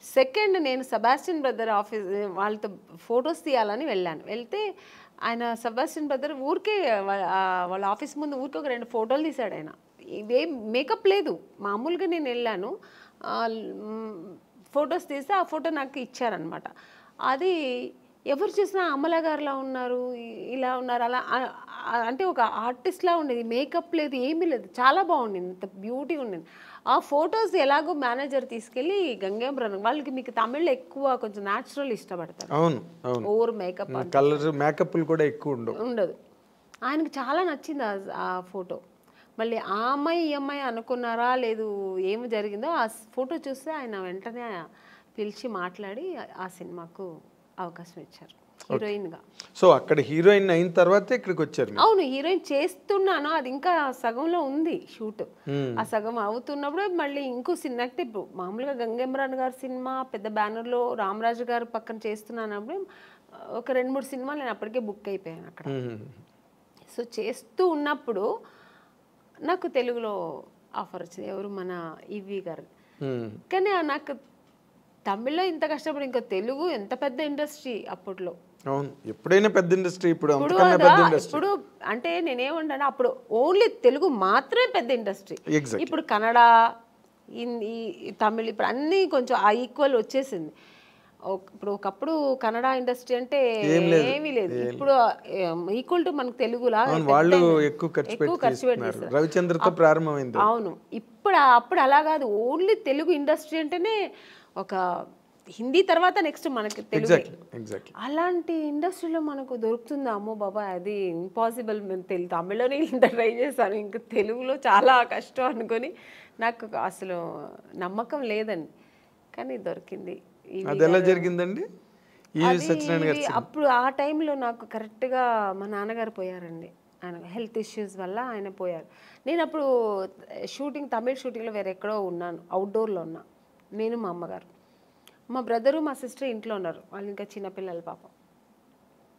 సెకండ్ నేను సెబాస్టియన్ బ్రదర్ ఆఫీస్ వాళ్ళతో ఫొటోస్ తీయాలని వెళ్ళాను. వెళ్తే ఆయన సెబాస్టియన్ బ్రదర్ ఊరికే వాళ్ళ ఆఫీస్ ముందు ఊరికే ఒక 2 ఫోటోలు తీశాడు ఆయన. ఇవేం మేకప్ లేదు, మామూలుగా నేను వెళ్ళాను, ఫొటోస్ తీస్తే ఆ ఫోటో నాకు ఇచ్చారనమాట. అది ఎవరు చూసినా అమలా గారులా ఉన్నారు, ఇలా ఉన్నారు, అలా అంటే ఒక ఆర్టిస్ట్లా ఉండేది. మేకప్ లేదు, ఏమీ లేదు, చాలా బాగుండింది, ఇంత బ్యూటీ ఉండింది. ఆ ఫొటోస్ ఎలాగో మేనేజర్ తీసుకెళ్ళి గంగేంబ్రన్ వాళ్ళకి, మీకు తమిళ్లో ఎక్కువ కొంచెం న్యాచురల్ ఇష్టపడతారు, అవును అవును, ఓవర్ మేకప్ కలర్ మేకప్లు కూడా ఎక్కువ ఉండదు. ఆయనకి చాలా నచ్చింది ఆ ఫోటో. మళ్ళీ ఆ అమ్మాయి ఈ అమ్మాయి అనుకున్నారా లేదు ఏమి జరిగిందో ఆ ఫోటో చూస్తే ఆయన వెంటనే పిలిచి మాట్లాడి ఆ సినిమాకు అవకాశం ఇచ్చారు హీరోయిన్గా. సో అక్కడ హీరోయిన్ అయిన తర్వాత ఇక్కడికి వచ్చారు? అవును, హీరోయిన్ చేస్తున్నాను, అది ఇంకా సగంలో ఉంది షూట్. ఆ సగం అవుతున్నప్పుడు మళ్ళీ ఇంకో సినిమా, ఇప్పుడు మామూలుగా గంగేమ్రాన్ గారి సినిమా పెద్ద బ్యానర్లో రామరాజు గారు పక్కన చేస్తున్నానప్పుడు ఒక 2-3 సినిమాలు నేను అప్పటికే బుక్ అయిపోయాను అక్కడ. సో చేస్తూ ఉన్నప్పుడు నాకు తెలుగులో ఆఫర్ వచ్చింది, ఎవరు మన ఈవి గారు. కానీ నాకు తమిళ్లో ఇంత కష్టపడి ఇంకా తెలుగు ఎంత పెద్ద ఇండస్ట్రీ అప్పట్లో. అవును, ఎప్పుడైనా పెద్ద ఇండస్ట్రీ, ఇప్పుడు ఇప్పుడు అంటే నేనేమంటాను, అప్పుడు ఓన్లీ తెలుగు మాత్రమే పెద్ద ఇండస్ట్రీ. ఇప్పుడు కన్నడ, హిందీ, తమిళ్ ఇప్పుడు అన్నీ కొంచెం ఆ ఈక్వల్ వచ్చేసింది. ఇప్పుడు ఒకప్పుడు కన్నడ ఇండస్ట్రీ అంటే ఏమీ లేదు, ఇప్పుడు ఈక్వల్ టు మనకు తెలుగులా వాళ్ళు ఎక్కువ ఖర్చు పెట్టేస్తారు. రవిచంద్రతో ప్రారంభమైంది. అవును, అప్పుడు అలా కాదు, ఓన్లీ తెలుగు ఇండస్ట్రీ అంటేనే ఒక హిందీ తర్వాత నెక్స్ట్ మనకి తెలుగు. అలాంటి ఇండస్ట్రీలో మనకు దొరుకుతుందా, అమ్మో బాబా అది ఇంపాసిబుల్. మేము తమిళ్లోనే ఇంత ట్రై చేశాను, ఇంకా తెలుగులో చాలా కష్టం అనుకొని నాకు అసలు నమ్మకం లేదండి, కానీ దొరికింది. అది ఎలా జరిగిందండి? అప్పుడు ఆ టైంలో నాకు కరెక్ట్గా మా నాన్నగారు పోయారండి, ఆయన హెల్త్ ఇష్యూస్ వల్ల ఆయన పోయారు. నేను అప్పుడు తమిళ్ షూటింగ్లో వేరే ఎక్కడో ఉన్నాను, అవుట్డోర్లో ఉన్నా, నేను మా అమ్మగారు. మా బ్రదరు మా సిస్టర్ ఇంట్లో ఉన్నారు, వాళ్ళు ఇంకా చిన్నపిల్లలు పాపం.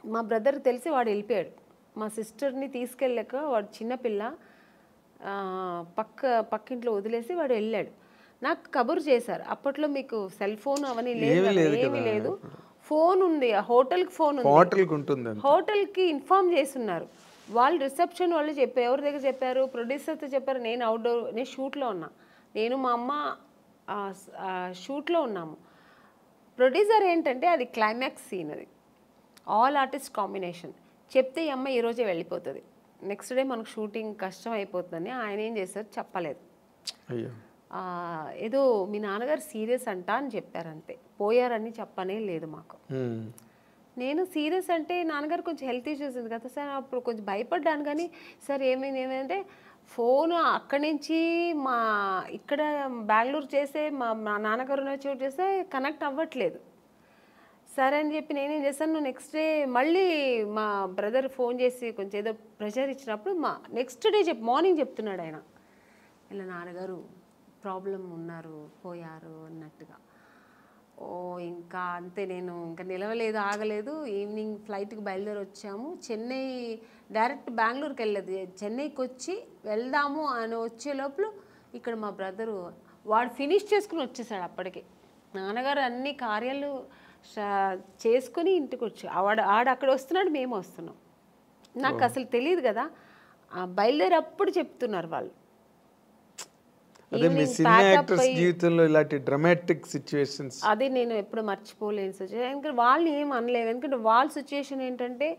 మా బ్రదర్ తెలిసి వాడు వెళ్ళిపోయాడు, మా సిస్టర్ని తీసుకెళ్ళాక వాడు చిన్నపిల్ల పక్కింట్లో వదిలేసి వాడు వెళ్ళాడు. నాకు కబురు చేశారు, అప్పట్లో మీకు సెల్ ఫోన్ అవన్నీ లేదు, ఏమీ లేదు, ఫోన్ ఉంది, హోటల్కి ఫోన్ ఉంది, హోటల్కి ఇన్ఫార్మ్ చేస్తున్నారు వాళ్ళు. రిసెప్షన్ వాళ్ళు చెప్పారు, ఎవరి దగ్గర చెప్పారు, ప్రొడ్యూసర్తో చెప్పారు. నేను షూట్లో ఉన్నా, నేను మా అమ్మ షూట్లో ఉన్నాము. ప్రొడ్యూసర్ ఏంటంటే అది క్లైమాక్స్ సీన్, అది ఆల్ ఆర్టిస్ట్ కాంబినేషన్. చెప్తే ఈ అమ్మాయి ఈరోజే వెళ్ళిపోతుంది, నెక్స్ట్ డే మనకు షూటింగ్ కష్టం అయిపోతుందని ఆయన ఏం చేశారు, చెప్పలేదు. ఏదో మీ నాన్నగారు సీరియస్ అంట అని చెప్పారు, అంతే, పోయారని చెప్పనే లేదు మాకు. నేను సీరియస్ అంటే నాన్నగారు కొంచెం హెల్త్ ఇష్యూస్ ఉంది కదా సార్, అప్పుడు కొంచెం భయపడ్డాను. కానీ సార్ ఏమైందంటే ఫోన్ అక్కడి నుంచి ఇక్కడ బెంగళూరు చేసే మా నాన్నగారు చోటు చేస్తే కనెక్ట్ అవ్వట్లేదు. సరే అని చెప్పి నేనేం చేశాను, నువ్వు నెక్స్ట్ డే మళ్ళీ మా బ్రదర్ ఫోన్ చేసి కొంచెం ఏదో ప్రెషర్ ఇచ్చినప్పుడు నెక్స్ట్ డే మార్నింగ్ చెప్తున్నాడు ఆయన, ఇలా నాన్నగారు ప్రాబ్లం ఉన్నారు, పోయారు అన్నట్టుగా. ఇంకా అంతే, నేను ఇంకా నిలవలేదు, ఆగలేదు. ఈవినింగ్ ఫ్లైట్కి బయలుదేరి వచ్చాము. చెన్నై డైరెక్ట్ బెంగళూరుకి వెళ్ళలేదు, చెన్నైకి వచ్చి వెళ్దాము అని వచ్చే లోపల ఇక్కడ మా బ్రదరు వాడు ఫినిష్ చేసుకుని వచ్చేసాడు. అప్పటికి నాన్నగారు అన్ని కార్యాలు చేసుకుని ఇంటికి వచ్చి ఆడ అక్కడ వస్తున్నాడు, మేము వస్తున్నాం. నాకు అసలు తెలియదు కదా, బయలుదేరప్పుడు చెప్తున్నారు వాళ్ళు. అదే మీ సినిమా యాక్టర్స్ జీవితంలో ఇలాంటి డ్రామాటిక్ సిచ్యువేషన్స్ అది నేను ఎప్పుడు మర్చిపోలేని సిచ్యువేషన్. ఎందుకంటే వాళ్ళు ఏం అనలేదు, ఎందుకంటే వాళ్ళ సిచ్యువేషన్ ఏంటంటే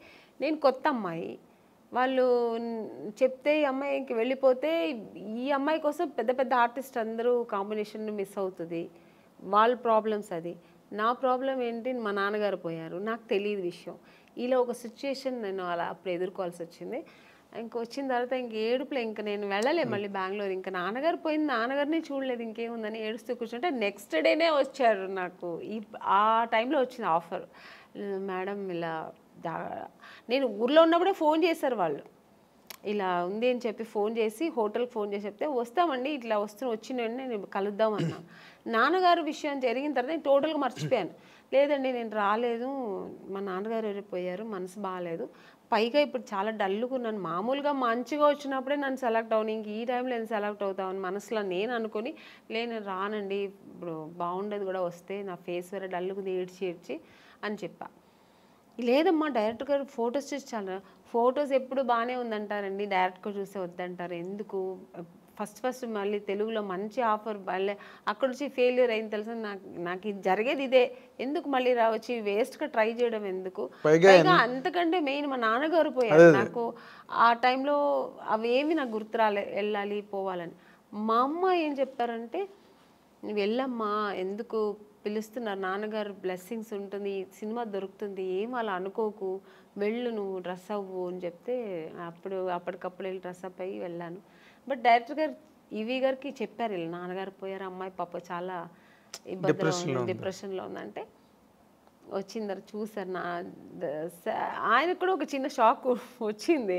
నేను కొత్త అమ్మాయి, వాళ్ళు చెప్తే ఈ అమ్మాయికి వెళ్ళిపోతే ఈ అమ్మాయి కోసం పెద్ద పెద్ద ఆర్టిస్ట్ అందరూ కాంబినేషన్ మిస్ అవుతుంది, వాళ్ళ ప్రాబ్లమ్స్. అది నా ప్రాబ్లం ఏంటి, మా నాన్నగారు పోయారు, నాకు తెలియదు విషయం. ఇలా ఒక సిచ్యువేషన్ నేను అలా అప్పుడు ఎదుర్కోవాల్సి వచ్చింది. వచ్చిన తర్వాత ఏడుపులే, ఇంకా నేను వెళ్ళలే మళ్ళీ బెంగళూరు. ఇంకా నాన్నగారు పోయింది, నాన్నగారిని చూడలేదు, ఇంకేముందని ఏడుస్తూ కూర్చుంటే నెక్స్ట్ డేనే వచ్చారు నాకు. ఆ టైంలో వచ్చింది ఆఫర్, మేడం ఇలా నేను ఊర్లో ఉన్నప్పుడే ఫోన్ చేశారు వాళ్ళు, ఇలా ఉంది అని చెప్పి ఫోన్ చేసి హోటల్కి ఫోన్ చేసి చెప్తే వస్తామండి, ఇట్లా వచ్చిన నేను కలుద్దామన్నా. నాన్నగారు విషయం జరిగిన తర్వాత నేను టోటల్గా మర్చిపోయాను. లేదండి నేను రాలేదు, మా నాన్నగారు వెళ్ళిపోయారు, మనసు బాగాలేదు, పైగా ఇప్పుడు చాలా డల్గా ఉన్నాను, మామూలుగా మంచిగా వచ్చినప్పుడే నన్ను సెలెక్ట్ అవును, ఇంక ఈ టైంలో నేను సెలెక్ట్ అవుతామని మనసులో నేను అనుకుని నేను రానండి, ఇప్పుడు బాగుండేది కూడా వస్తే, నా ఫేస్ వేరే డల్గా ఏడ్చి అని చెప్పా. లేదమ్మా డైరెక్ట్ గారు ఫొటోస్ చూసి చాలా, ఫొటోస్ ఎప్పుడు బాగానే ఉందంటారండి, డైరెక్ట్గా చూస్తే వద్దంటారు ఎందుకు, ఫస్ట్ మళ్ళీ తెలుగులో మంచి ఆఫర్ మళ్ళీ అక్కడ నుంచి ఫెయిల్యూర్ అయింది తెలుసా, నాకు ఇది జరిగేది ఇదే, ఎందుకు మళ్ళీ వచ్చి వేస్ట్గా ట్రై చేయడం ఎందుకు, పైగా అంతకంటే మెయిన్ మా నాన్నగారు పోయారు, నాకు ఆ టైంలో అవేమి నాకు గుర్తు వెళ్ళాలి పోవాలని. మా అమ్మ ఏం చెప్పారంటే నువ్వు వెళ్ళమ్మా, ఎందుకు పిలుస్తున్నారు, నాన్నగారు బ్లెస్సింగ్స్ ఉంటుంది, సినిమా దొరుకుతుంది, ఏం అలా అనుకోకు, వెళ్ళు నువ్వు డ్రెస్ అవ్వు అని చెప్తే అప్పటికప్పుడు వెళ్ళి డ్రెస్ అప్ అయ్యి వెళ్ళాను. బట్ డైరెక్టర్ గారు ఈవీ గారికి చెప్పారు, వీళ్ళు నాన్నగారు పోయారు, అమ్మాయి పాప చాలా ఇబ్బందిలో ఉంది, డిప్రెషన్లో ఉందంటే వచ్చిందరు చూసారు. ఆయనకు కూడా ఒక చిన్న షాక్ వచ్చింది,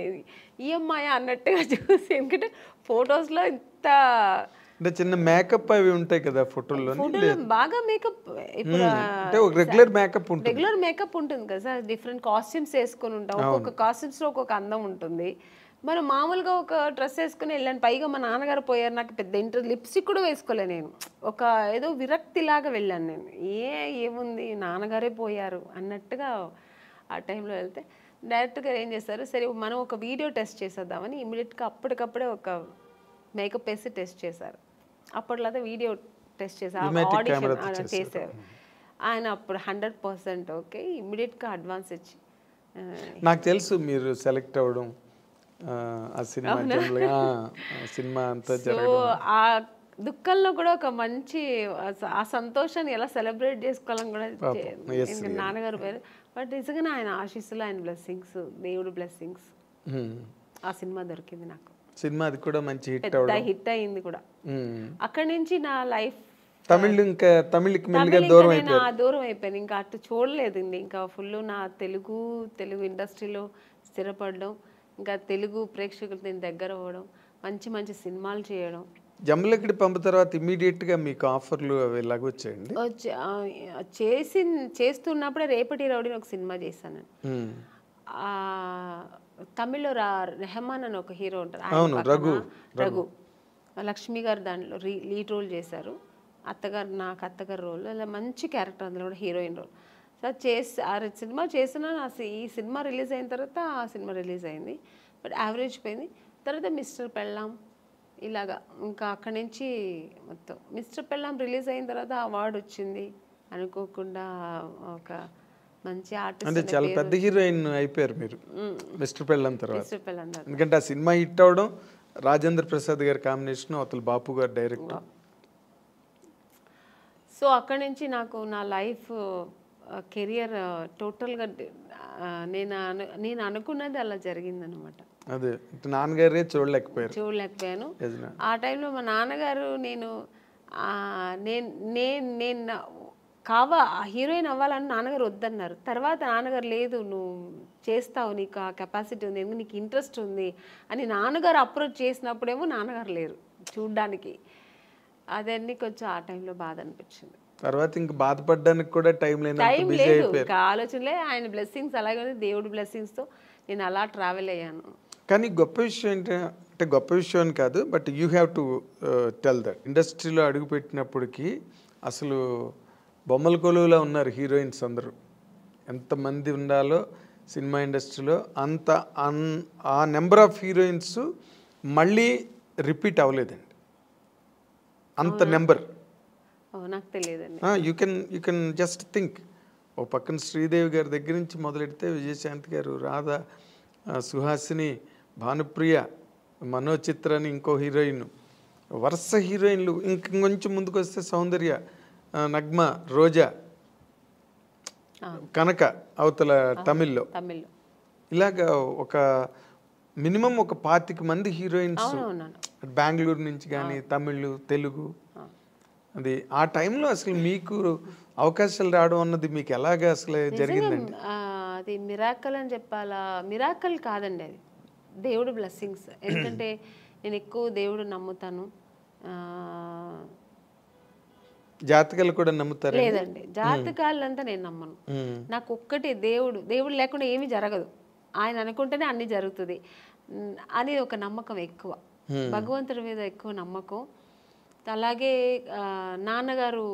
ఈ అమ్మాయి అన్నట్టుగా చూసి, ఎందుకంటే ఫొటోస్లో ఇంత చిన్న మేకప్ అవి ఉంటాయి కదా ఫోటోల్లో, బాగా మేకప్, ఇప్పుడు రెగ్యులర్ మేకప్ ఉంటుంది కదా సార్, డిఫరెంట్ కాస్ట్యూమ్స్ వేసుకొని ఉంటాం, ఒక్కొక్క కాస్ట్యూమ్స్ లో ఒక్కొక్క అందం ఉంటుంది. మనం మామూలుగా ఒక డ్రెస్ వేసుకుని వెళ్ళాను, పైగా మా నాన్నగారు పోయారు, నాకు పెద్ద లిప్స్టిక్ కూడా వేసుకోలే, నేను ఒక ఏదో విరక్తిలాగా వెళ్ళాను, నేను ఏముంది నాన్నగారే పోయారు అన్నట్టుగా ఆ టైంలో వెళ్తే డైరెక్టర్ గారు ఏం చేస్తారు, సరే మనం ఒక వీడియో టెస్ట్ చేసేద్దామని ఇమీడియట్గా అప్పటికప్పుడే ఒక మేకప్ వేసి టెస్ట్ చేశారు. అప్పట్లో వీడియో టెస్ట్ చేశారు, ఆడిషన్ చేశారు ఆయన, అప్పుడు 100% ఓకే, ఇమ్మీడియట్గా అడ్వాన్స్ ఇచ్చి. నాకు తెలుసు మీరు సెలెక్ట్ అవ్వడం, ఆ సినిమా అంతా జరగడం, ఆ దుఃఖంలో కూడా ఒక మంచి ఆ సంతోషాన్ని ఎలా సెలబ్రేట్ చేసుకోవాలని కూడా నాన్నగారు పేరు, బట్ నిజంగా ఆయన ఆశీస్సులు, ఆయన బ్లెస్సింగ్స్, దేవుడు బ్లెస్సింగ్స్, ఆ సినిమా దొరికింది నాకు. సినిమా అది కూడా మంచి హిట్ అయింది కూడా. అక్కడి నుంచి నా లైఫ్ తమిళకి దూరం అయిపోయాను, ఇంకా అటు చూడలేదు, ఇంకా ఫుల్ నా తెలుగు ఇండస్ట్రీలో స్థిరపడడం, ఇంకా తెలుగు ప్రేక్షకులు దీని దగ్గర అవ్వడం, మంచి సినిమాలు చేయడం. జమ్ములకి పంపిన తర్వాత ఇమీడియట్ గా మీకు ఆఫర్లు అవి ఎలాగ వచ్చాయండి? చేస్తున్నప్పుడే రేపటి రౌడీని ఒక సినిమా చేశాను, తమిళ్లో రెహమాన్ అని ఒక హీరో ఉంటారు, రఘు లక్ష్మి గారు దాంట్లో లీడ్ రోల్ చేశారు, నాకు అత్తగారు రోల్, అలా మంచి క్యారెక్టర్, అందులో కూడా హీరోయిన్ రోల్. సో ఆ సినిమా చేసిన, ఈ సినిమా రిలీజ్ అయిన తర్వాత ఆ సినిమా రిలీజ్ అయింది, బట్ యావరేజ్ పోయింది. తర్వాత మిస్టర్ పెళ్ళాం ఇలాగా, ఇంకా అక్కడి నుంచి మొత్తం మిస్టర్ పెళ్ళాం రిలీజ్ అయిన తర్వాత అవార్డు వచ్చింది అనుకోకుండా, ఒక మంచి ఆర్టిస్ట్, చాలా పెద్ద హీరోయిన్ అయిపోయారు మీరు మిస్టర్ పెళ్ళాం తర్వాత. ఎందుకంటే ఆ సినిమా హిట్ అవడం, రాజేంద్ర ప్రసాద్ గారి కాంబినేషన్, అవతల బాపు గారు డైరెక్టర్. సో అక్కడి నుంచి నాకు నా లైఫ్ కెరియర్ టోటల్గా నేను అనుకున్నది అలా జరిగిందనమాట. అదే నాన్నగారే చూడలేకపోయాను. ఆ టైంలో మా నాన్నగారు నేను హీరోయిన్ అవ్వాలని నాన్నగారు వద్దన్నారు. తర్వాత నాన్నగారు లేదు నువ్వు చేస్తావు, నీకు ఆ కెపాసిటీ ఉంది, నీకు ఇంట్రెస్ట్ ఉంది అని నాన్నగారు అప్రోచ్ చేసినప్పుడేమో నాన్నగారు లేరు చూడ్డానికి. అదన్నీ కొంచెం ఆ టైంలో బాధ అనిపించింది. తర్వాత ఇంకా బాధపడడానికి కూడా టైం లేదు, ఆలోచనలే. ఆయన బ్లెస్సింగ్స్ అలాగే ఉంది, దేవుడి బ్లెస్సింగ్స్తో నేను అలా ట్రావెల్ అయ్యాను. కానీ గొప్ప విషయం అంటే గొప్ప విషయం అని కాదు, but you have to tell that ఇండస్ట్రీలో అడుగుపెట్టినప్పటికీ అసలు బొమ్మల కొలువులా ఉన్నారు హీరోయిన్స్ అందరూ. ఎంతమంది ఉండాలో సినిమా ఇండస్ట్రీలో అంత ఆ నెంబర్ ఆఫ్ హీరోయిన్స్ మళ్ళీ రిపీట్ అవ్వలేదండి, అంత నెంబర్. నాకు తెలియదండి. You can just think. ఓ పక్కన శ్రీదేవి గారి దగ్గర నుంచి మొదలెడితే విజయశాంతి గారు, రాధ, సుహాసిని, భానుప్రియ, మనోచిత్ర అని ఇంకో హీరోయిన్, వరుస హీరోయిన్లు. ఇంకొంచెం ముందుకు వస్తే సౌందర్య, నగ్మ, రోజా, కనక అవతల తమిళ్లో. ఇలాగా ఒక మినిమం ఒక 25 మంది హీరోయిన్స్ బెంగళూరు నుంచి కానీ, తమిళ్, తెలుగు. అది ఆ టైంలో అసలు మీకు అవకాశాలు రావడం అన్నది మీకు ఎలాగా అసలు జరిగిందండి? అది మిరాకల్ అని చెప్పాలా? మిరాకల్ కాదండి, అది దేవుడు బ్లెస్సింగ్స్. ఎందుకంటే నేను ఎక్కువ దేవుడు నమ్ముతాను. జాతకాలు కూడా నమ్ముతారు? లేదండి, జాతకాలంతా నేను నమ్మను. నాకు ఒక్కటి దేవుడు లేకుండా ఏమీ జరగదు, ఆయన అనుకుంటేనే అన్ని జరుగుతుంది అని ఒక నమ్మకం ఎక్కువ, భగవంతుడి మీద ఎక్కువ నమ్మకం. అలాగే నాన్నగారు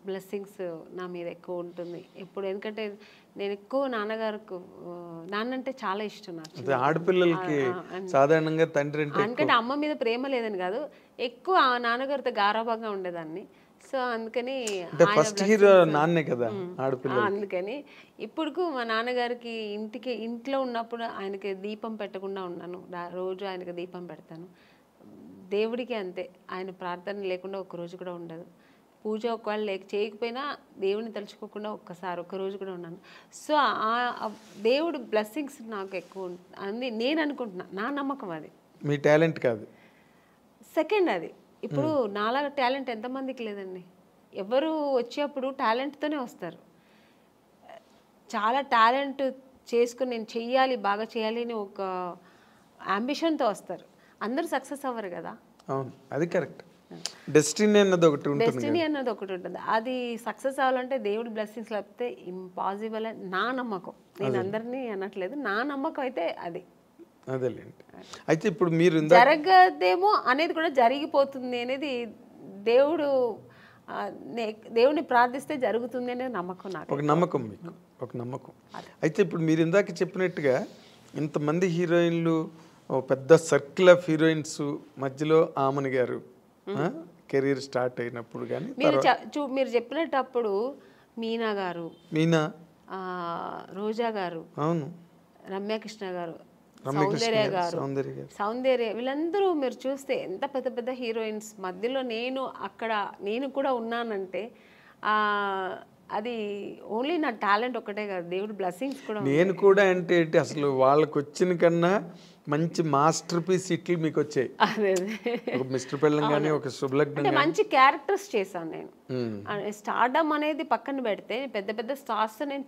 బ్లెస్సింగ్స్ నా మీద ఎక్కువ ఉంటుంది ఎప్పుడు. ఎందుకంటే నేను ఎక్కువ నాన్న అంటే చాలా ఇష్టం నాకు. ఆడపిల్లలకి సాధారణంగా తండ్రి ఎందుకంటే అమ్మ మీద ప్రేమ లేదని కాదు, ఎక్కువ నాన్నగారితో గారాభంగా ఉండేదాన్ని. సో అందుకని ఫస్ట్ హీరో నాన్నే కదా ఆడపిల్ల. అందుకని ఇప్పుడు మా నాన్నగారికి ఇంట్లో ఉన్నప్పుడు ఆయనకి దీపం పెట్టకుండా ఉన్నాను, రోజు ఆయనకి దీపం పెడతాను. దేవుడికి అంతే, ఆయన ప్రార్థన లేకుండా ఒక్కరోజు కూడా ఉండదు. పూజ ఒకవేళ చేయకపోయినా దేవుడిని తలుచుకోకుండా ఒక్క రోజు కూడా ఉన్నాను. సో ఆ దేవుడు బ్లెస్సింగ్స్ నాకు ఎక్కువ అని నేను అనుకుంటున్నా, నా నమ్మకం అది. మీ టాలెంట్ కాదు, సెకండ్ అది. ఇప్పుడు నాలాగా టాలెంట్ ఎంతమందికి లేదండి. ఎవరు వచ్చేప్పుడు టాలెంట్తోనే వస్తారు. చాలా టాలెంట్ చేసుకుని నేను చెయ్యాలి, బాగా చేయాలి అని ఒక అంబిషన్తో వస్తారు. అందరూ సక్సెస్ అవ్వరు కదా. అవును, అది కరెక్ట్. డెస్టినీ అన్నది ఒకటి ఉంటుంది. అది సక్సెస్ అవ్వాలంటే దేవుడి బ్లెస్సింగ్స్ లేకపోతే ఇంపాసిబుల్ అని నా నమ్మకం. నేను అందరినీ అనట్లేదు, నా నమ్మకం అయితే అది. అదేలేండి. అయితే ఇప్పుడు మీరు జరగదేమో అనేది కూడా జరిగిపోతుంది అనేది దేవుడిని ప్రార్థిస్తే జరుగుతుంది అనే నమ్మకం నాకు. ఒక నమ్మకం, మీకు ఒక నమ్మకం. అయితే ఇప్పుడు మీరు ఇందాక చెప్పినట్టుగా ఇంతమంది హీరోయిన్లు, పెద్ద సర్కిల్ ఆఫ్ హీరోయిన్స్ మధ్యలో ఆమని గారు కెరీర్ స్టార్ట్ అయినప్పుడు కానీ మీరు చెప్పినప్పుడు మీనా, రోజా గారు, అవును, రమ్యకృష్ణ గారు, సౌందర్య వీళ్ళందరూ మీరు చూస్తే ఎంత పెద్ద పెద్ద హీరోయిన్స్ మధ్యలో నేను కూడా ఉన్నానంటే అది ఓన్లీ నా టాలెంట్ ఒకటే కాదు, దేవుడి బ్లెస్సింగ్స్ కూడా. నేను కూడా అంటే అసలు వాళ్ళకి వచ్చిన కన్నా మంచి మాస్టర్ పీస్ ఇట్లు మీకు వచ్చాయి. ఒక మిస్టర్ పెళ్ళం కానీ, ఒక శుభలగ్నం, మంచి క్యారెక్టర్స్ చేశాను నేను. స్టార్డమ్ అనేది పక్కన పెడితే పెద్ద పెద్ద స్టార్స్ నేను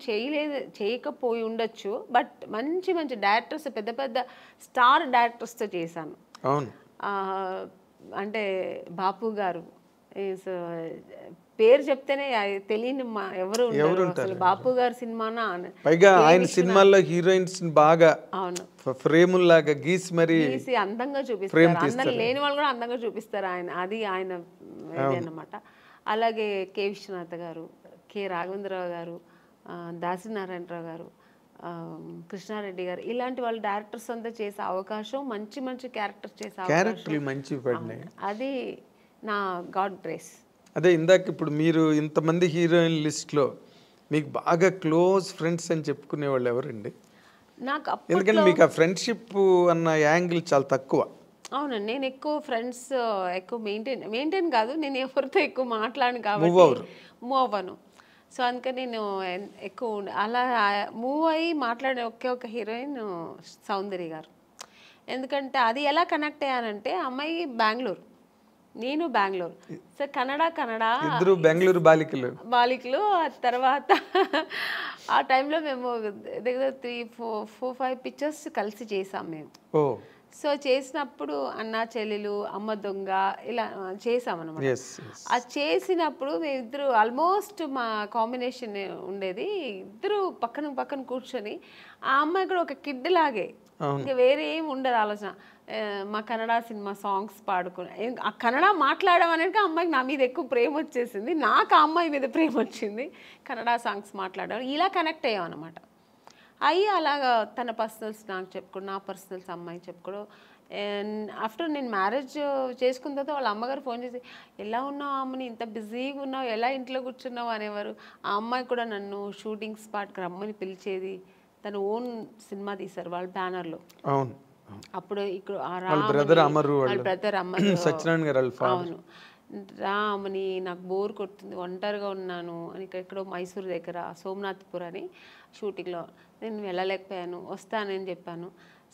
చేయకపోయి ఉండొచ్చు, బట్ మంచి మంచి డైరెక్టర్స్, పెద్ద పెద్ద స్టార్ డైరెక్టర్స్తో చేశాను. అవును, అంటే బాపు గారు పేరు చెప్తేనే తెలియని ఎవరు ఉంటారు. బాపు గారి సినిమానా, పైగా ఆయన సినిమాల్లో హీరోయిన్స్ బాగా ఫ్రేముల్ లాగా గీసి మరి అందంగా చూపిస్తారు. అందరు లేని వాళ్ళు కూడా అందంగా చూపిస్తారు అది ఆయన అన్నమాట. అలాగే కె విశ్వనాథ్ గారు, కె రాఘవేంద్రరావు గారు, దాసనారాయణరావు గారు, కృష్ణారెడ్డి గారు, ఇలాంటి వాళ్ళు డైరెక్టర్స్ అంతా చేసే అవకాశం, మంచి మంచి క్యారెక్టర్స్ చేసే అవకాశం, అది నా గాడ్ గ్రేస్. అదే ఇందాక ఇప్పుడు మీరు ఇంతమంది హీరోయిన్ లిస్ట్లో మీకు బాగా క్లోజ్ ఫ్రెండ్స్ అని చెప్పుకునే వాళ్ళు ఎవరండి? నాకు ఎందుకంటే మీకు ఆ ఫ్రెండ్షిప్ అన్న యాంగిల్ చాలా తక్కువ. అవునండి, నేను ఎక్కువ ఫ్రెండ్స్ ఎక్కువ మెయింటైన్ కాదు, నేను ఎవరితో ఎక్కువ మాట్లాడను కాబట్టి మూవ్ అవ్వను. సో అందుకని నేను ఎక్కువ అలా మూవ్ అయ్యి మాట్లాడే ఒక హీరోయిన్ సౌందర్య గారు. ఎందుకంటే అది ఎలా కనెక్ట్ అయ్యానంటే, అమ్మాయి బెంగళూరు, నేను బెంగళూరు. సో ఇద్దరు బెంగళూరు బాలికలు. తర్వాత ఆ టైంలో మేము దగ్గర 3-4-5 పిక్చర్స్ కలిసి చేసాం మేము. సో చేసినప్పుడు అన్నా చెల్లెలు, అమ్మ దొంగ ఇలా చేసామన్నమాట. అది చేసినప్పుడు మేమిద్దరు ఆల్మోస్ట్ మా కాంబినేషన్ ఉండేది. ఇద్దరు పక్కన కూర్చొని, ఆ అమ్మాయి కూడా ఒక కిడ్ లాగే, ఇంకా వేరే ఏమి ఉండదు ఆలోచన. మా కన్నడ సినిమా సాంగ్స్ పాడుకుని, ఆ కన్నడ మాట్లాడడం అనేది అమ్మాయికి నా మీద ఎక్కువ ప్రేమ వచ్చేసింది, నాకు ఆ అమ్మాయి మీద ప్రేమ వచ్చింది. కన్నడ సాంగ్స్ మాట్లాడడం ఇలా కనెక్ట్ అయ్యాం అనమాట. అయ్యి అలాగా తన పర్సనల్స్ నాకు చెప్పుకోవడం, నా పర్సనల్స్ అమ్మాయి చెప్పుకోవడం. ఆఫ్టర్ నేను మ్యారేజ్ చేసుకున్న తర్వాత వాళ్ళ అమ్మగారు ఫోన్ చేసి, ఎలా ఉన్నావు అమ్మని, ఇంత బిజీగా ఉన్నావు, ఎలా ఇంట్లో కూర్చున్నావు అనేవారు. ఆ అమ్మాయి కూడా నన్ను షూటింగ్ స్పాట్కి రమ్మని పిలిచేది. తను ఓన్ సినిమా తీశారు వాళ్ళ బ్యానర్లో. అప్పుడు ఇక్కడ బ్రదర్ అమరు, అవును, రామని నాకు బోర్ కొడుతుంది, ఒంటరిగా ఉన్నాను అని ఎక్కడో మైసూర్ దగ్గర సోమనాథ్పూర్ అని షూటింగ్లో నేను వెళ్ళలేకపోయాను, వస్తానని చెప్పాను.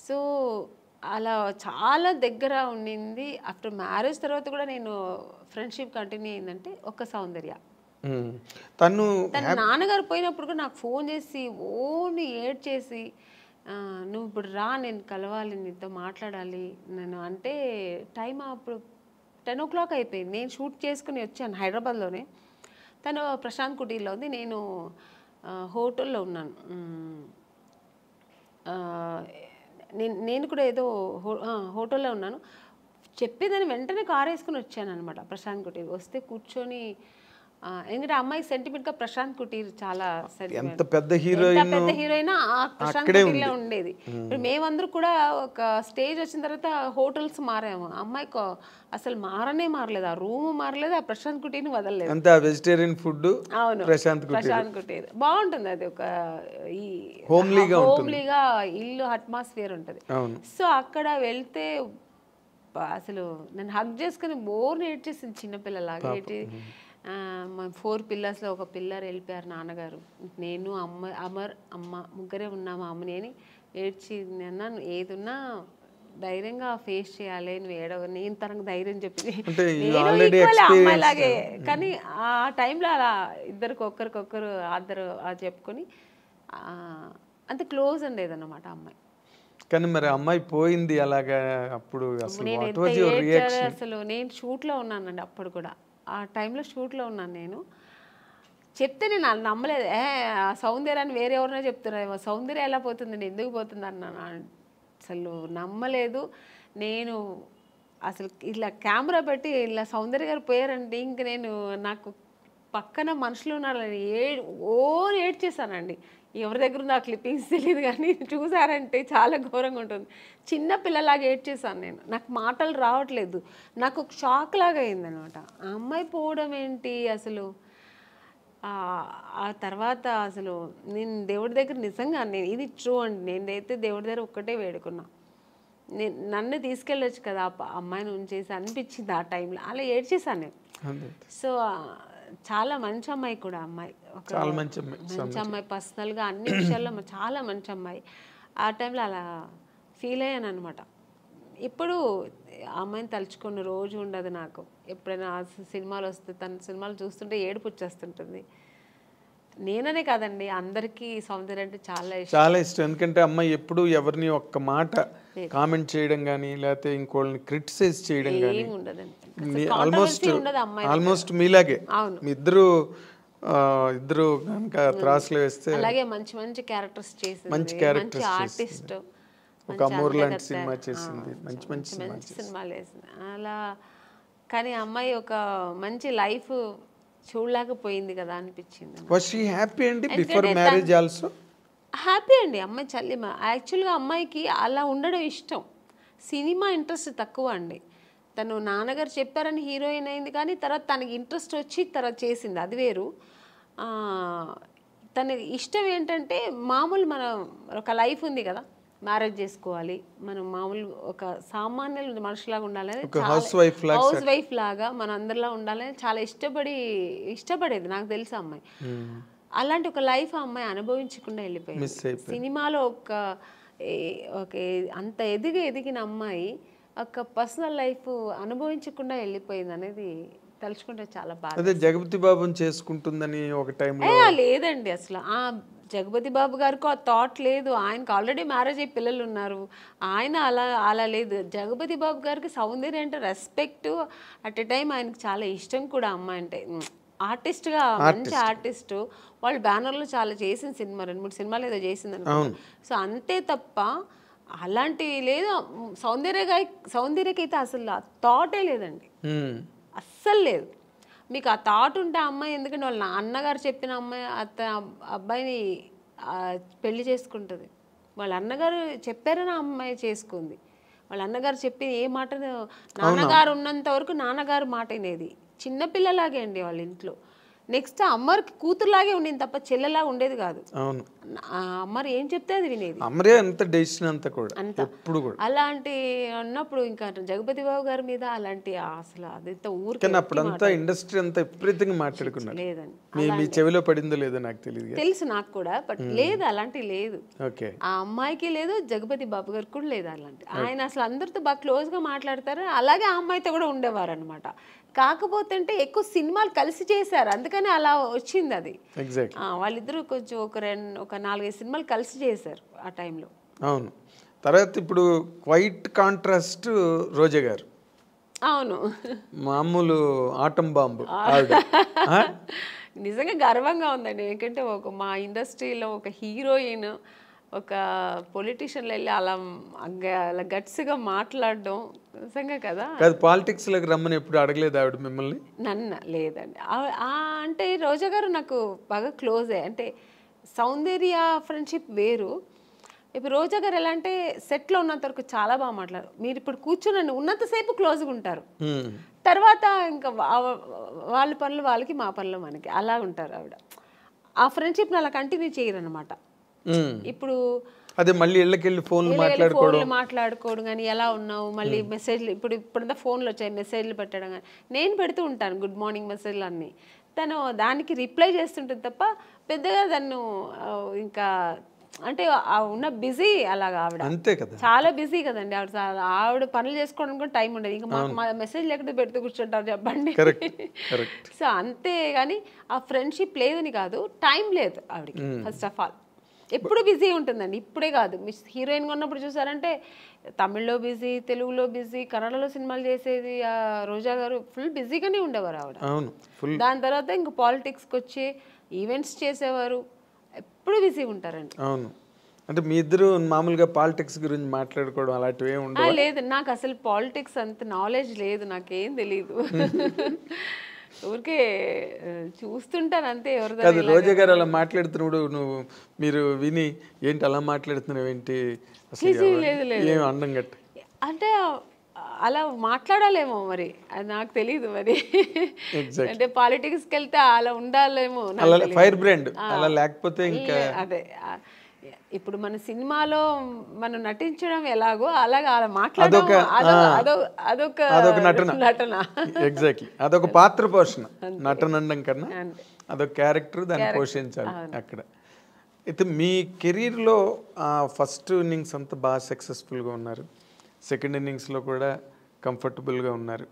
సో అలా చాలా దగ్గర ఉండింది. ఆఫ్టర్ మ్యారేజ్ తర్వాత కూడా నేను ఫ్రెండ్షిప్ కంటిన్యూ అయిందంటే ఒక సౌందర్య. తన నాన్నగారు పోయినప్పుడు కూడా నాకు ఫోన్ చేసి ఓన్లీ ఏడ్ చేసి, నువ్వు ఇప్పుడు రా, నేను కలవాలి, నీతో మాట్లాడాలి నేను అంటే. టైం అప్పుడు 10 o'clock అయిపోయింది, నేను షూట్ చేసుకుని వచ్చాను హైదరాబాద్లోనే. తను ప్రశాంత్ కుటీర్లో ఉంది, నేను హోటల్లో ఉన్నాను. నేను కూడా ఏదో హోటల్లో ఉన్నాను. చెప్పేదాన్ని వెంటనే కారు వేసుకుని వచ్చాను అనమాట ప్రశాంత్ కుటీర్. వస్తే కూర్చొని ఎందుకంటే అమ్మాయి సెంటిమెంట్గా ప్రశాంత్ కుటీర్ చాలా ఎంత పెద్ద హీరోయిన్ ప్రశాంత్ కుటీర్లో ఉండేది. మేమందరూ కూడా ఒక స్టేజ్ వచ్చిన తర్వాత హోటల్స్ మారాము. అమ్మాయికి అసలు మారలేదు, ఆ రూమ్ మారలేదు, ఆ ప్రశాంత్ కుటీర్ని వదలలేదు. అంతా వెజిటేరియన్ ఫుడ్. అవును, ప్రశాంత్ కుటీర్ బాగుంటుంది. అది ఒక ఈ హోమ్లీగా ఇల్లు అట్మాస్ఫియర్ ఉంటుంది. సో అక్కడ వెళ్తే అసలు నన్ను హగ్ చేసుకుని బోర్ని ఏడ్చేసింది చిన్నపిల్లలాగా. మా 4 పిల్లర్స్లో ఒక పిల్లర్ వెళ్ళిపోయారు నాన్నగారు, నేను అమ్మ ముగ్గురే ఉన్నాము. అమ్మని అని ఏడ్చి అన్నాను, ఏదున్నా ధైర్యంగా ఫేస్ చేయాలి, నువ్వు ఏడవ, నేను తనకు ధైర్యం చెప్పింది. అమ్మాయిలాగే కానీ ఆ టైంలో అలా ఒకరికొకరు ఆద్దరు చెప్పుకొని అంత క్లోజ్ ఉండేది అన్నమాట అమ్మాయి. కానీ మరి అమ్మాయి పోయింది అలాగా, అప్పుడు అసలు నేను షూట్లో ఉన్నానండి. అప్పుడు కూడా ఆ టైంలో షూట్లో ఉన్నాను. నేను చెప్తే నేను నమ్మలేదు. సౌందర్యాన్ని వేరే ఎవరైనా చెప్తున్నారు, సౌందర్య ఎలా పోతుందండి, ఎందుకు పోతుంది అన్నాను. అసలు నమ్మలేదు నేను. అసలు ఇలా కెమెరా పెట్టి ఇలా సౌందర్య గారు పోయారంటే ఇంక నేను, నాకు పక్కన మనుషులు ఉన్నారని ఏడ్చేసానండి. ఎవరి దగ్గర ఉందో ఆ క్లిప్పింగ్స్ తెలియదు కానీ చూసారంటే చాలా ఘోరంగా ఉంటుంది. చిన్న పిల్లలాగా ఏడ్చేసాను నేను. నాకు మాటలు రావట్లేదు, నాకు ఒక షాక్ లాగా అయిందనమాట. ఆ అమ్మాయి పోవడం ఏంటి అసలు. ఆ తర్వాత అసలు నేను దేవుడి దగ్గర నిజంగా ఇది ట్రూ అండి, నేనైతే దేవుడి దగ్గర ఒక్కటే వేడుకున్నా, నన్ను తీసుకెళ్ళొచ్చు కదా అమ్మాయిని ఉంచేసి అనిపించింది ఆ టైంలో. అలా ఏడ్చేసాను నేను. సో చాలా మంచి అమ్మాయి కూడా, అమ్మాయి చాలా మంచి అమ్మాయి, పర్సనల్గా అన్ని విషయాల్లో చాలా మంచి అమ్మాయి. ఆ టైంలో అలా ఫీల్ అయ్యాను అనమాట. ఇప్పుడు అమ్మాయిని తలుచుకున్న రోజు ఉండదు నాకు. ఎప్పుడైనా సినిమాలు వస్తే తన సినిమాలు చూస్తుంటే ఏడుపు వచ్చేస్తుంటుంది. నేననే కాదండి, అందరికీ సౌందర్య అంటే చాలా ఇష్టం. ఎందుకంటే అమ్మాయి ఎప్పుడు ఎవరిని ఒక్క మాట కామెంట్ చేయడం కానీ లేకపోతే ఇంకోళ్ళని క్రిటిసైజ్ చేయడం కానీ ఉండదండి. ఆల్మోస్ట్ మీలాగే మీ ఇద్దరు కనుక త్రాసులు వేస్తే అలాగే మంచి మంచి క్యారెక్టర్స్ చేసింది, మంచి ఆర్టిస్ట్, ఒక అమూర్ లాంటి సినిమా చేసింది, మంచి సినిమాలు వేసింది అలా. కానీ అమ్మాయి ఒక మంచి లైఫ్ చూడలేకపోయింది కదా అనిపించింది. వాస్ షీ హ్యాపీ అండి బిఫోర్ మ్యారేజ్ ఆల్సో? హ్యాపీ అండి. అమ్మాయి చల్లిమ యాక్చువల్గా అమ్మాయికి అలా ఉండడం ఇష్టం, సినిమా ఇంట్రెస్ట్ తక్కువ అండి. తను నాన్నగారు చెప్పారని హీరోయిన్ అయింది కానీ తర్వాత తనకి ఇంట్రెస్ట్ వచ్చి తర్వాత చేసింది, అది వేరు. తన ఇష్టం ఏంటంటే మామూలు మన ఒక లైఫ్ ఉంది కదా, మ్యారేజ్ చేసుకోవాలి, మనం మామూలు ఒక సామాన్య మనుషులాగా ఉండాలని, హౌస్ వైఫ్ లాగా మన అందరిలా ఉండాలని చాలా ఇష్టపడేది నాకు తెలుసు అమ్మాయి. అలాంటి ఒక లైఫ్ ఆ అమ్మాయి అనుభవించకుండా వెళ్ళిపోయింది. సినిమాలో అంత ఎదిగిన అమ్మాయి ఒక పర్సనల్ లైఫ్ అనుభవించకుండా వెళ్ళిపోయింది అనేది తలుచుకుంటే చాలా బాగా. జగపతి బాబుని చేసుకుంటుందని ఒక టైంలో లేదండి, అసలు ఆ జగపతి బాబు గారికి ఆ థాట్ లేదు. ఆయనకు ఆల్రెడీ మ్యారేజ్ అయ్యి పిల్లలు ఉన్నారు, ఆయన అలా లేదు. జగపతి బాబు గారికి సౌందర్య అంటే రెస్పెక్ట్, అట్ ఎ టైం ఆయనకు చాలా ఇష్టం కూడా అమ్మాయి అంటే. ఆర్టిస్ట్గా మంచి ఆర్టిస్టు, వాళ్ళు బ్యానర్లో చాలా చేసిన సినిమా 2-3 సినిమాలు ఏదో చేసింది అనుకో. సో అంతే తప్ప అలాంటివి లేదు. సౌందర్యకైతే అసలు ఆ థాటే లేదండి, అస్సలు లేదు. మీకు ఆ థాట్ ఉంటే అమ్మాయి, ఎందుకంటే వాళ్ళ అన్నగారు చెప్పిన అమ్మాయి అబ్బాయిని పెళ్లి చేసుకుంటుంది. వాళ్ళ అన్నగారు చెప్పారని అమ్మాయి చేసుకుంది. వాళ్ళ అన్నగారు చెప్పి ఏ మాట, నాన్నగారు ఉన్నంత వరకు నాన్నగారు మాట వినేది. చిన్నపిల్లలాగే అండి వాళ్ళ ఇంట్లో. నెక్స్ట్ అమ్మకి కూతురులాగే ఉండేది తప్ప చెల్లెలాగా ఉండేది కాదు. అమ్మారు ఏం చెప్తే అది వినేది. అలాంటి అన్నప్పుడు ఇంకా జగపతి బాబు గారి మీద అలాంటి అసలు అదంతా ఊరికే ఇండస్ట్రీ అంతా విపరీతంగా మాట్లాడుకున్నారు. లేదండి, చెవిలో పడిందో లేదో నాకు తెలియదు, తెలుసు నాకు కూడా, బట్ లేదు అలాంటి లేదు. ఆ అమ్మాయికి లేదు, జగపతి బాబు గారికి కూడా లేదు అలాంటి. ఆయన అసలు అందరితో బాగా క్లోజ్ గా మాట్లాడతారు, అలాగే ఆ అమ్మాయితో కూడా ఉండేవారు అనమాట. కాకపోతే అంటే ఎక్కువ సినిమాలు కలిసి చేశారు, అందుకని అలా వచ్చింది అది. వాళ్ళిద్దరూ కొంచెం ఒక 4-5 సినిమాలు కలిసి చేశారు ఆ టైంలో. అవును. తర్వాత ఇప్పుడు క్వైట్ కాంట్రాస్ట్ రోజా గారు. అవును, మామూలు ఆటం బాంబు. నిజంగా గర్వంగా ఉందండి. ఎందుకంటే మా ఇండస్ట్రీలో ఒక హీరోయిన్ ఒక పొలిటీషియన్లో వెళ్ళి అలా గట్స్గా మాట్లాడడం నిజంగా కదా. కాదు, పాలిటిక్స్లోకి రమ్మని ఎప్పుడు అడగలేదు ఆవిడ మిమ్మల్ని? నన్ను లేదండి. అంటే రోజా గారు నాకు బాగా క్లోజే. అంటే సౌందర్య ఫ్రెండ్షిప్ వేరు. ఇప్పుడు రోజా గారు ఎలా అంటే సెట్లో ఉన్నంత వరకు చాలా బాగా మాట్లాడారు. మీరు ఇప్పుడు కూర్చుని ఉన్నంతసేపు క్లోజ్గా ఉంటారు, తర్వాత ఇంకా వాళ్ళ పనులు వాళ్ళకి, మా పనులు మనకి, అలా ఉంటారు ఆవిడ. ఆ ఫ్రెండ్షిప్ని అలా కంటిన్యూ చేయరు అనమాట. ఇప్పుడు అదే మళ్ళీ ఇళ్ళకెళ్ళి ఫోన్లు మాట్లాడుకోవడం కానీ, ఎలా ఉన్నావు, మళ్ళీ మెసేజ్లు, ఇప్పుడంతా ఫోన్లు వచ్చాయి, మెసేజ్లు పెట్టడం కానీ నేను పెడుతూ ఉంటాను, గుడ్ మార్నింగ్ మెసేజ్లు అన్నీ. తను దానికి రిప్లై చేస్తుంటుంది తప్ప పెద్దగా తను ఇంకా అంటే ఉన్న బిజీ అలాగా ఆవిడ. అంతే కదా, చాలా బిజీ కదండి ఆవిడ పనులు చేసుకోవడానికి కూడా టైం ఉండదు. ఇంకా మాకు మెసేజ్ లేకుండా పెడుతూ కూర్చుంటారు చెప్పండి. సో అంతే కానీ ఆ ఫ్రెండ్షిప్ లేదని కాదు, టైం లేదు ఆవిడకి. ఫస్ట్ ఆఫ్ ఆల్ ఎప్పుడు బిజీ ఉంటుందండి. ఇప్పుడే కాదు, హీరోయిన్గా ఉన్నప్పుడు చూసారంటే తమిళ్లో బిజీ, తెలుగులో బిజీ, కన్నడలో సినిమాలు చేసేది రోజా గారు. ఫుల్ బిజీగానే ఉండేవారు ఆవిడ. దాని తర్వాత ఇంకా పాలిటిక్స్కి వచ్చి ఈవెంట్స్ చేసేవారు, ఎప్పుడు బిజీగా ఉంటారండి. అవును. అంటే మీ ఇద్దరు మామూలుగా పాలిటిక్స్ గురించి మాట్లాడుకోవడం అలాంటివి ఏమి ఉండవు? లేదు, నాకు అసలు పాలిటిక్స్ అంత నాలెడ్జ్ లేదు, నాకేం తెలీదు. ఊరికే చూస్తుంటాను అంతే. ఎవరు రోజా గారు అలా మాట్లాడుతున్నప్పుడు మీరు విని ఏంటి అలా మాట్లాడుతున్నావు ఏంటి అసలు అండం గట్ట అంటే అలా మాట్లాడాలేమో మరి, అది నాకు తెలీదు మరి. అంటే పాలిటిక్స్కి వెళ్తే అలా ఉండాలేమో, ఫైర్ బ్రాండ్ అలా లేకపోతే ఇంకా అదే. ఇప్పుడు మన సినిమాలో మనం నటించడం ఎలాగో అలాగా అలా మాట్లాడడం అదొక నటన. ఎగ్జాక్ట్లీ, అదొక పాత్ర పోషణ. నటన అనడం కన్నా అదొక క్యారెక్టర్, దాన్ని పోషించాలి అక్కడ. అయితే మీ కెరీర్లో ఫస్ట్ ఇన్నింగ్స్ అంతా బాగా సక్సెస్ఫుల్గా ఉన్నారు, సెకండ్ ఇన్నింగ్స్లో కూడా కంఫర్టబుల్గా ఉన్నారు.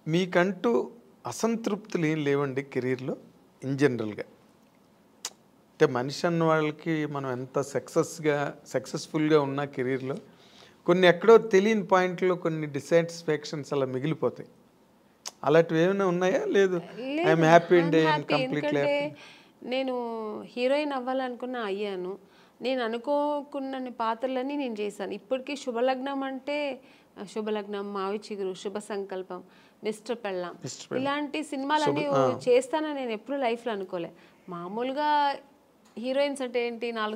మీకంటూ అసంతృప్తులు ఏం లేవండి కెరీర్లో ఇన్ జనరల్గా? అంటే మనిషి అన్న వాళ్ళకి మనం ఎంత సక్సెస్ఫుల్గా ఉన్న కెరీర్లో కొన్ని ఎక్కడో తెలియని పాయింట్లో కొన్ని డిసాటిస్ఫాక్షన్స్ అలా మిగిలిపోతాయి. అలాంటివి ఏమైనా ఉన్నాయా? లేదు, ఐఎమ్ హ్యాపీ అండి, ఐఎమ్ కంప్లీట్లీ హ్యాపీ. నేను హీరోయిన్ అవ్వాలనుకున్నా, అయ్యాను. నేను అనుకోకున్న పాత్రలన్నీ నేను చేశాను. ఇప్పటికీ శుభలగ్నం అంటే శుభలగ్నం, మావి చిగురు, శుభ సంకల్పం, మిస్టర్ పెళ్ళాం, ఇలాంటి సినిమాలన్నీ చేస్తానని నేను ఎప్పుడు లైఫ్లో అనుకోలే. మామూలుగా హీరోయిన్స్ అంటే ఏంటి, 4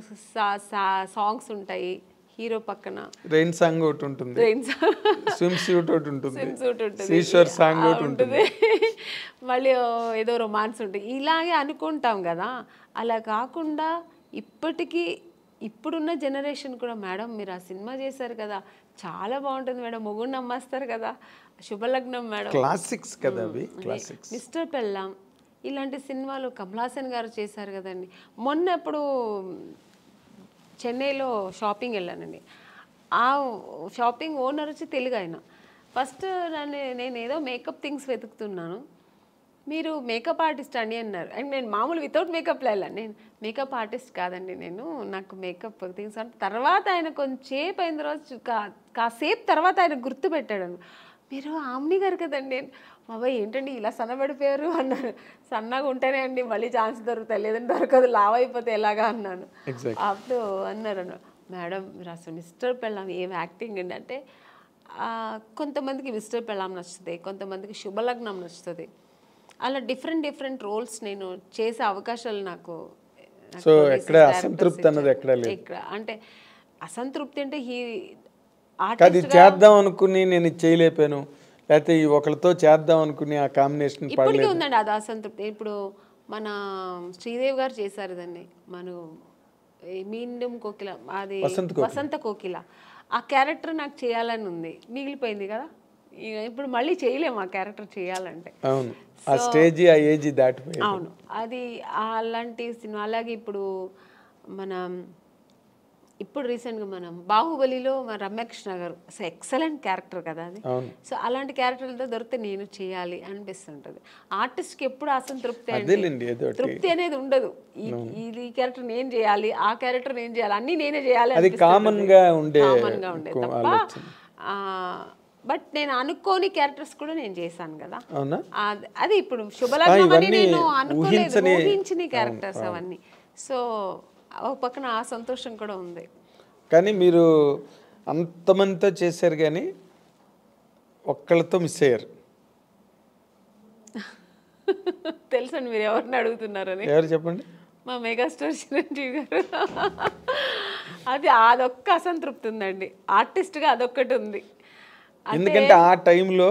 సాంగ్స్ ఉంటాయి, హీరో పక్కన రెయిన్ సాంగ్ ఒకటి ఉంటుంది, స్విమ్ సూట్ ఒకటి ఉంటుంది, సీషోర్ సాంగ్ ఒకటి ఉంటుంది, మళ్ళీ ఏదో రొమాన్స్ ఉంటుంది, ఇలాగే అనుకుంటాం కదా. అలా కాకుండా ఇప్పుడున్న జనరేషన్ కూడా, మేడం మీరు ఆ సినిమా చేశారు కదా, చాలా బాగుంటుంది మేడం, మొగుడిని నమ్మేస్తారు కదా, శుభలగ్నం మేడం, క్లాసిక్స్ కదా అవి, క్లాసిక్స్, మిస్టర్ పెళ్ళాం, ఇలాంటి సినిమాలు కమల్ హాసన్ గారు చేశారు కదండి. మొన్న ఎప్పుడు చెన్నైలో షాపింగ్ వెళ్ళానండి. ఆ షాపింగ్ ఓనర్ వచ్చి తెలుగు ఆయన. ఫస్ట్ నేను ఏదో మేకప్ థింగ్స్ వెతుకుతున్నాను, మీరు మేకప్ ఆర్టిస్ట్ అండి అన్నారు. అండ్ నేను మామూలు వితౌట్ మేకప్లో వెళ్ళాను. నేను మేకప్ ఆర్టిస్ట్ కాదండి, నాకు మేకప్ థింగ్స్ అంటే. తర్వాత ఆయన కొంచెంసేపు అయిన తర్వాత, కాసేపు తర్వాత ఆయన గుర్తుపెట్టాడు, మీరు ఆమ్ని గారు కదండి. బాబాయ్ ఏంటండి ఇలా సన్నబడిపోయారు అన్నారు. సన్నగా ఉంటేనే అండి మళ్ళీ ఛాన్స్ దొరుకుతాయి, లేదంటే దొరకదు, లావ్ అయిపోతే ఎలాగా అన్నాను. అప్పుడు అన్నారు, మేడం మీరు అసలు మిస్టర్ పెళ్ళాం ఏం యాక్టింగ్ అండి అంటే, కొంతమందికి మిస్టర్ పెళ్ళాం నచ్చుతుంది, కొంతమందికి శుభలగ్నం నచ్చుతుంది. అలా డిఫరెంట్ రోల్స్ నేను చేసే అవకాశాలు నాకు. సో ఎక్కడ అసంతృప్తి అన్నది ఎక్కడ లేదు. అంటే అసంతృప్తి అంటే అది చేద్దాం అనుకుని నేను చేయలేపాను, లేకపోతే ఒకరితో చేద్దాం అనుకుని ఆ కాంబినేషన్ ఇప్పటికీ ఉందండి అది అసంతృప్తి. ఇప్పుడు మన శ్రీదేవి గారు చేశారు దాన్ని, మన మీండం కోకిల, అది వసంత కోకిల, ఆ క్యారెక్టర్ నాకు చేయాలని ఉంది, మిగిలిపోయింది కదా. ఇప్పుడు మళ్ళీ చేయలేము ఆ క్యారెక్టర్ చేయాలంటే. అవును, ఆ స్టేజ్ ఆ ఏజ్ దాటిపోయింది. అవును, అది అలాంటి సినిమా. అలాగే ఇప్పుడు రీసెంట్గా మనం బాహుబలిలో మన రమ్యకృష్ణ గారు అసలు ఎక్సలెంట్ క్యారెక్టర్ కదా అది. సో అలాంటి క్యారెక్టర్లతో దొరికితే నేను చేయాలి అనిపిస్తుంటుంది. ఆర్టిస్ట్కి ఎప్పుడు అసంతృప్తి, తృప్తి అనేది ఉండదు. ఈ క్యారెక్టర్ నేను చేయాలి, ఆ క్యారెక్టర్ నేను చేయాలి, అన్నీ నేనే చేయాలి, కామన్ గా ఉండే తప్ప బట్ నేను అనుకోని క్యారెక్టర్స్ కూడా నేను చేశాను కదా. అవునా? అది ఇప్పుడు శుభలగ్నం అని నేను అనుకోలేదు, ఊహించిన క్యారెక్టర్స్ అవన్నీ. సో ఒక పక్కన ఆ సంతోషం కూడా ఉంది. కానీ మీరు అంతమందితో చేశారు కానీ ఒక్కళ్ళతో మిస్ అయ్యారు. తెలుసండి మీరు ఎవరిని అడుగుతున్నారని. ఎవరు చెప్పండి? మా మెగాస్టార్ చిరంజీవి గారు. అదొక్క అసంతృప్తి ఉందండి, ఆర్టిస్ట్గా అదొక్కటి ఉంది. ఎందుకంటే ఆ టైంలో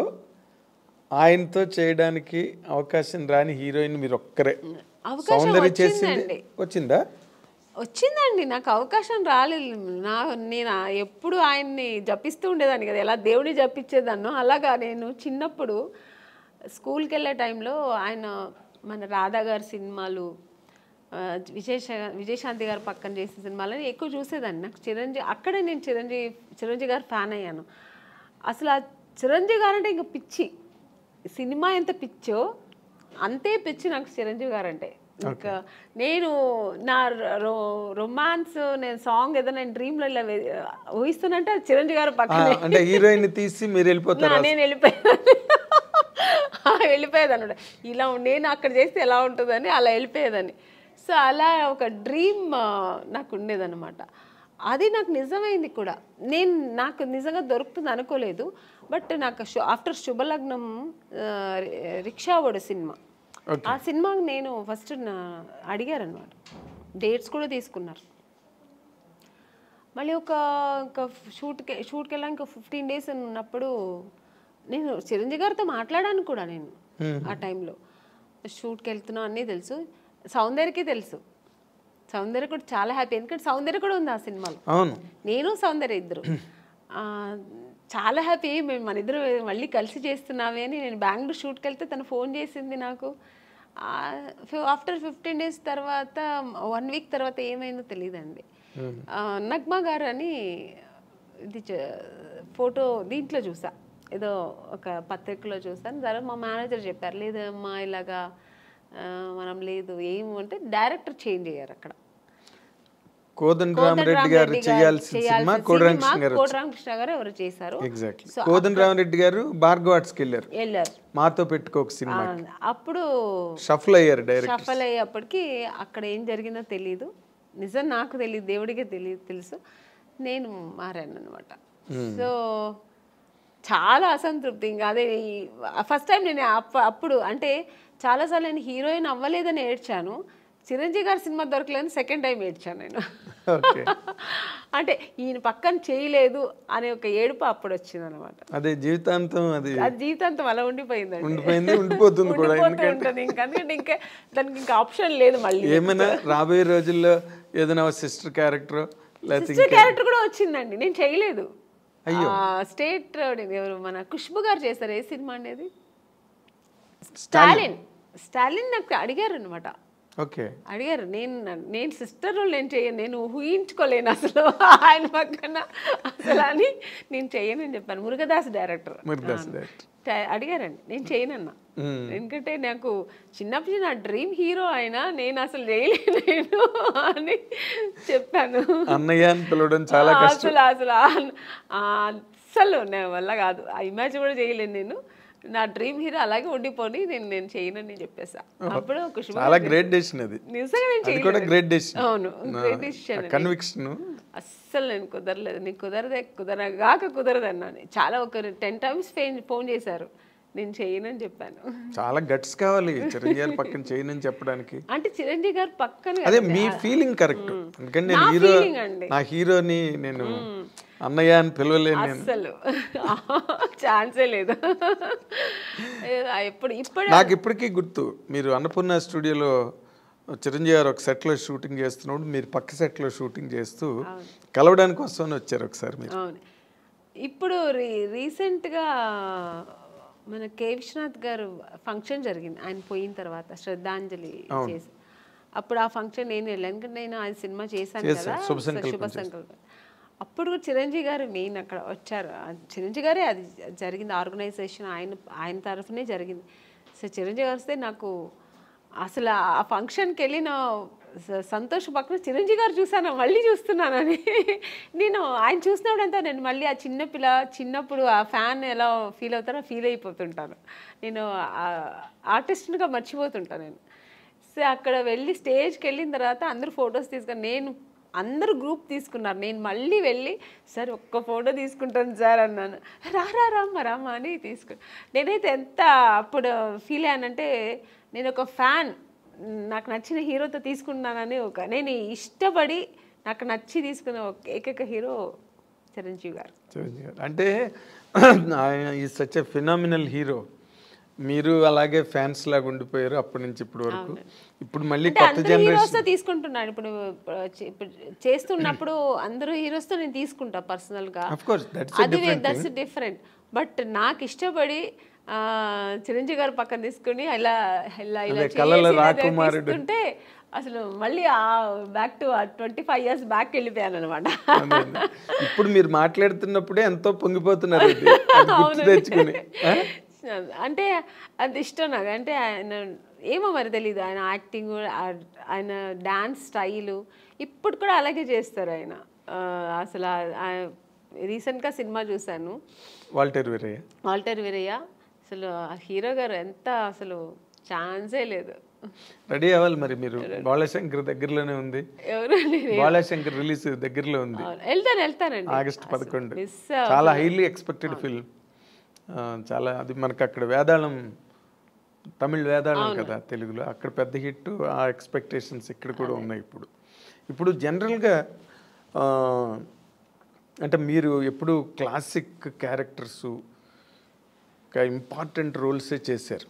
ఆయనతో చేయడానికి అవకాశం రాని హీరోయిన్ మీరు ఒక్కరే. సౌందర్య చేసింది వచ్చిందా? వచ్చిందండి, నాకు అవకాశం రాలేదు. నేను ఎప్పుడు ఆయన్ని జపిస్తూ ఉండేదాన్ని కదా, ఎలా దేవుడిని జపించేదాన్నో అలాగా. నేను చిన్నప్పుడు స్కూల్కి వెళ్ళే టైంలో ఆయన మన రాధా గారి సినిమాలు, విజయశాంతి గారు పక్కన చేసే సినిమాలని ఎక్కువ చూసేదాన్ని. నాకు అక్కడే నేను చిరంజీవి గారు ఫ్యాన్ అయ్యాను. అసలు ఆ చిరంజీవి గారు అంటే ఇంకా పిచ్చి. సినిమా ఎంత పిచ్చో అంతే పిచ్చి నాకు చిరంజీవి గారు అంటే. ఇంకా నేను నా రొమాన్స్, నేను సాంగ్ ఏదో నేను డ్రీమ్లో ఇలా ఊహిస్తున్నంటే అది చిరంజీవి గారు పక్కన హీరోయిన్ తీసి మీరు వెళ్ళిపోతారు. నేను వెళ్ళిపోయేదాన్ని అనమాట. ఇలా నేను అక్కడ చేస్తే ఎలా ఉంటుందని అలా వెళ్ళిపోయేదాన్ని. సో అలా ఒక డ్రీమ్ నాకు ఉండేదన్నమాట. అది నాకు నిజమైంది కూడా. నాకు నిజంగా దొరుకుతుంది అనుకోలేదు. బట్ నాకు ఆఫ్టర్ శుభలగ్నం రిక్షావాడు సినిమా, ఆ సినిమాకి నేను ఫస్ట్ అడిగారు అనమాట, డేట్స్ కూడా తీసుకున్నారు. మళ్ళీ ఒక షూట్కి వెళ్ళా ఇంకా 15 days ఉన్నప్పుడు నేను చిరంజీవి గారితో మాట్లాడాను కూడా. నేను ఆ టైంలో షూట్కి వెళ్తున్నా అన్నీ తెలుసు, సౌందర్యకి తెలుసు. సౌందర్య కూడా చాలా హ్యాపీ, ఎందుకంటే సౌందర్య కూడా ఉంది ఆ సినిమాలో. నేను సౌందర్య ఇద్దరు చాలా హ్యాపీ. మేము మన ఇద్దరు మళ్ళీ కలిసి చేస్తున్నామే అని. నేను బెంగళూరు షూట్కి వెళ్తే తను ఫోన్ చేసింది నాకు. ఆఫ్టర్ 15 days తర్వాత 1 week తర్వాత ఏమైందో తెలియదండి. నగ్మా గారు అని ఇది ఫోటో దీంట్లో చూసా, ఏదో ఒక పత్రికలో చూసాను. తర్వాత మా మేనేజర్ చెప్పారు, లేదమ్మా ఇలాగా మనం లేదు ఏమంటే డైరెక్టర్ చేంజ్ అయ్యారు అక్కడ. కోదండరామరెడ్డి గారు చేయాల్సిన సినిమా కోదండరామకృష్ణ గారు ఎవరు చేశారు. కోదండరామరెడ్డి గారు భార్గవ ఆర్ట్స్కి వెళ్ళారు, మాతో పెట్టుకోక సినిమా. అప్పుడు షఫల్ అయ్యారు. షఫల్ అయ్యేప్పటికి అక్కడ ఏం జరిగిందో తెలీదు, నిజం నాకు తెలియదు, దేవుడికే తెలుసు. నేను మారాను అనమాట. సో చాలా అసంతృప్తి. ఇంకా అదే ఫస్ట్ టైం నేను అప్పుడు అంటే చాలాసార్లు నేను హీరోయిన్ అవ్వలేదని ఏడ్చాను. చిరంజీవి గారి సినిమా దొరకలేదని సెకండ్ టైం ఏడ్చాను నేను. అంటే ఈయన పక్కన చేయలేదు అనే ఒక ఏడుపు అప్పుడు వచ్చింది అనమాట. అదే జీవితాంతం అది జీవితాంతం అలా ఉండిపోయిందండి, ఉండిపోతుంది కూడా. ఎందుకంటే ఇంకా దానికి ఇంకా ఆప్షన్ లేదు. మళ్ళీ ఏమైనా రాబోయే రోజుల్లో ఏదైనా సిస్టర్ క్యారెక్టర్ కూడా వచ్చిందండి, నేను చేయలేదు. స్టేట్ ఎవరు మన ఖుష్బు గారు చేశారు. ఏ సినిమా అనేది? స్టాలిన్ నాకు అడిగారు అనమాట. అడిగారు, నేను సిస్టర్ రోల్ నేను చేయను, నేను ఊహించుకోలేను అసలు ఆయన పక్కన అసలు అని. నేను చేయనని చెప్పాను. మురుగదాస్ డైరెక్టర్ అడిగారండి, నేను చేయనన్నా. ఎందుకంటే నాకు చిన్నప్పుడు నా డ్రీమ్ హీరో ఆయన, నేను అసలు చేయలేను అని చెప్పాను. అసలు నా వల్ల కాదు, ఆ ఇమాజిన్ కూడా చేయలేను. నేను నా డ్రీమ్ హీరో అలాగే ఉండిపోని నేను చేయనని చెప్పేసా. అప్పుడు చాలా గ్రేట్ డెసిషన్ అది. నిజంగా నేను చేయలేదు. Great decision. అవును, గ్రేట్ డెసిషన్. కన్విక్షన్. అస్సలు నేను కుదరలేదు, నీకు కుదరదు అన్నాను. చాలా ఒక 10 times ఫోన్ చేశారు, నేను చేయనని చెప్పాను. చాలా గట్స్ కావాలి చిరంజీవి పక్కన చేయనని చెప్పడానికి. అంటే చిరంజీవి గారు పక్కన అదే మీ ఫీలింగ్ కరెక్ట్. ఎందుకంటే నేను హీరో, నా హీరోని నేను అన్నయ్య అని పిలవలేను. అసలు ఛాన్సే లేదు. నాకు ఇప్పటికీ గుర్తు, మీరు అన్నపూర్ణ స్టూడియోలో చిరంజీవి గారు ఒక సెట్లో షూటింగ్ చేస్తున్నప్పుడు మీరు పక్క సెట్లో షూటింగ్ చేస్తూ కలవడానికి వస్తామని వచ్చారు ఒకసారి మీరు. అవును. ఇప్పుడు రీసెంట్గా మన కే విశ్వనాథ్ గారు ఫంక్షన్ జరిగింది, ఆయన పోయిన తర్వాత శ్రద్ధాంజలి చేసి. అప్పుడు ఆ ఫంక్షన్ నేను వెళ్ళాను, ఎందుకంటే నేను ఆయన సినిమా చేశాను కదా, శుభ సంకల్పం. అప్పుడు చిరంజీవి గారు మెయిన్ అక్కడ వచ్చారు. చిరంజీవి గారే అది జరిగింది, ఆర్గనైజేషన్ ఆయన తరఫునే జరిగింది. సో చిరంజీవి గారు వస్తే నాకు అసలు ఆ ఫంక్షన్కి వెళ్ళిన సంతోష్ పక్కన చిరంజీవి గారు చూసాను, మళ్ళీ చూస్తున్నానని. నేను ఆయన చూసినప్పుడంతా నేను మళ్ళీ ఆ చిన్నప్పుడు ఆ ఫ్యాన్ ఎలా ఫీల్ అవుతానో ఫీల్ అయిపోతుంటాను. నేను ఆర్టిస్ట్గా మర్చిపోతుంటాను నేను. సో అక్కడ వెళ్ళి స్టేజ్కి వెళ్ళిన తర్వాత అందరూ ఫొటోస్ తీసుకొని అందరూ గ్రూప్ తీసుకున్నారు. నేను మళ్ళీ వెళ్ళి సార్ ఒక్క ఫోటో తీసుకుంటాను సార్ అన్నాను. రామ్మ అని నేనైతే ఎంత అప్పుడు ఫీల్ అయ్యానంటే, నేను ఒక ఫ్యాన్, నాకు నచ్చిన హీరోతో తీసుకున్నానని నేను ఇష్టపడి నాకు నచ్చి తీసుకున్న ఏకైక హీరో చిరంజీవి గారు. అంటే ఆయన ఈ సచ్ ఎ ఫినామినల్ హీరో. మీరు అలాగే ఫ్యాన్స్ లాగా ఉండిపోయారు అప్పటి నుంచి ఇప్పటి వరకు. ఇప్పుడు మళ్ళీ కొత్త జనరేషన్ తీసుకుంటున్నాను. ఇప్పుడు చేస్తున్నప్పుడు అందరూ హీరోస్తో నేను తీసుకుంటా పర్సనల్గా, దట్స్ డిఫరెంట్. బట్ నాకు ఇష్టపడి చిరంజీవి గారు పక్కన తీసుకుని ఇలా తీసుకుంటే అసలు మళ్ళీ బ్యాక్ టు 25 years బ్యాక్ వెళ్ళిపోయాను అనమాట. ఇప్పుడు మీరు మాట్లాడుతున్నప్పుడే ఎంతో పొంగిపోతున్నారు తెచ్చుకుని. అంటే అది ఇష్టం నాకు. అంటే ఆయన ఏమో మరి తెలీదు, ఆయన యాక్టింగ్, ఆయన డాన్స్ స్టైలు ఇప్పుడు కూడా అలాగే చేస్తారు ఆయన. అసలు రీసెంట్గా సినిమా చూశాను, వాల్టర్ వీరయ్య. అసలు హీరో గారు ఎంత అసలు ఛాన్సే లేదు. రెడీ అవ్వాలి మరి మీరు. బాలశంకర్ దగ్గరలోనే ఉంది, బాలశంకర్ రిలీజ్ దగ్గరలో ఉంది. వెళ్తానండి ఆగస్ట్ 11. చాలా హైలీ ఎక్స్పెక్టెడ్ ఫిల్మ్. చాలా అది మనకు అక్కడ వేదాళం, తమిళ్ వేదాళం కదా తెలుగులో, అక్కడ పెద్ద హిట్. ఆ ఎక్స్పెక్టేషన్స్ ఇక్కడ కూడా ఉన్నాయి. ఇప్పుడు జనరల్గా అంటే మీరు ఎప్పుడు క్లాసిక్ క్యారెక్టర్స్, ఒక ఇంపార్టెంట్ రోల్సే చేశారు.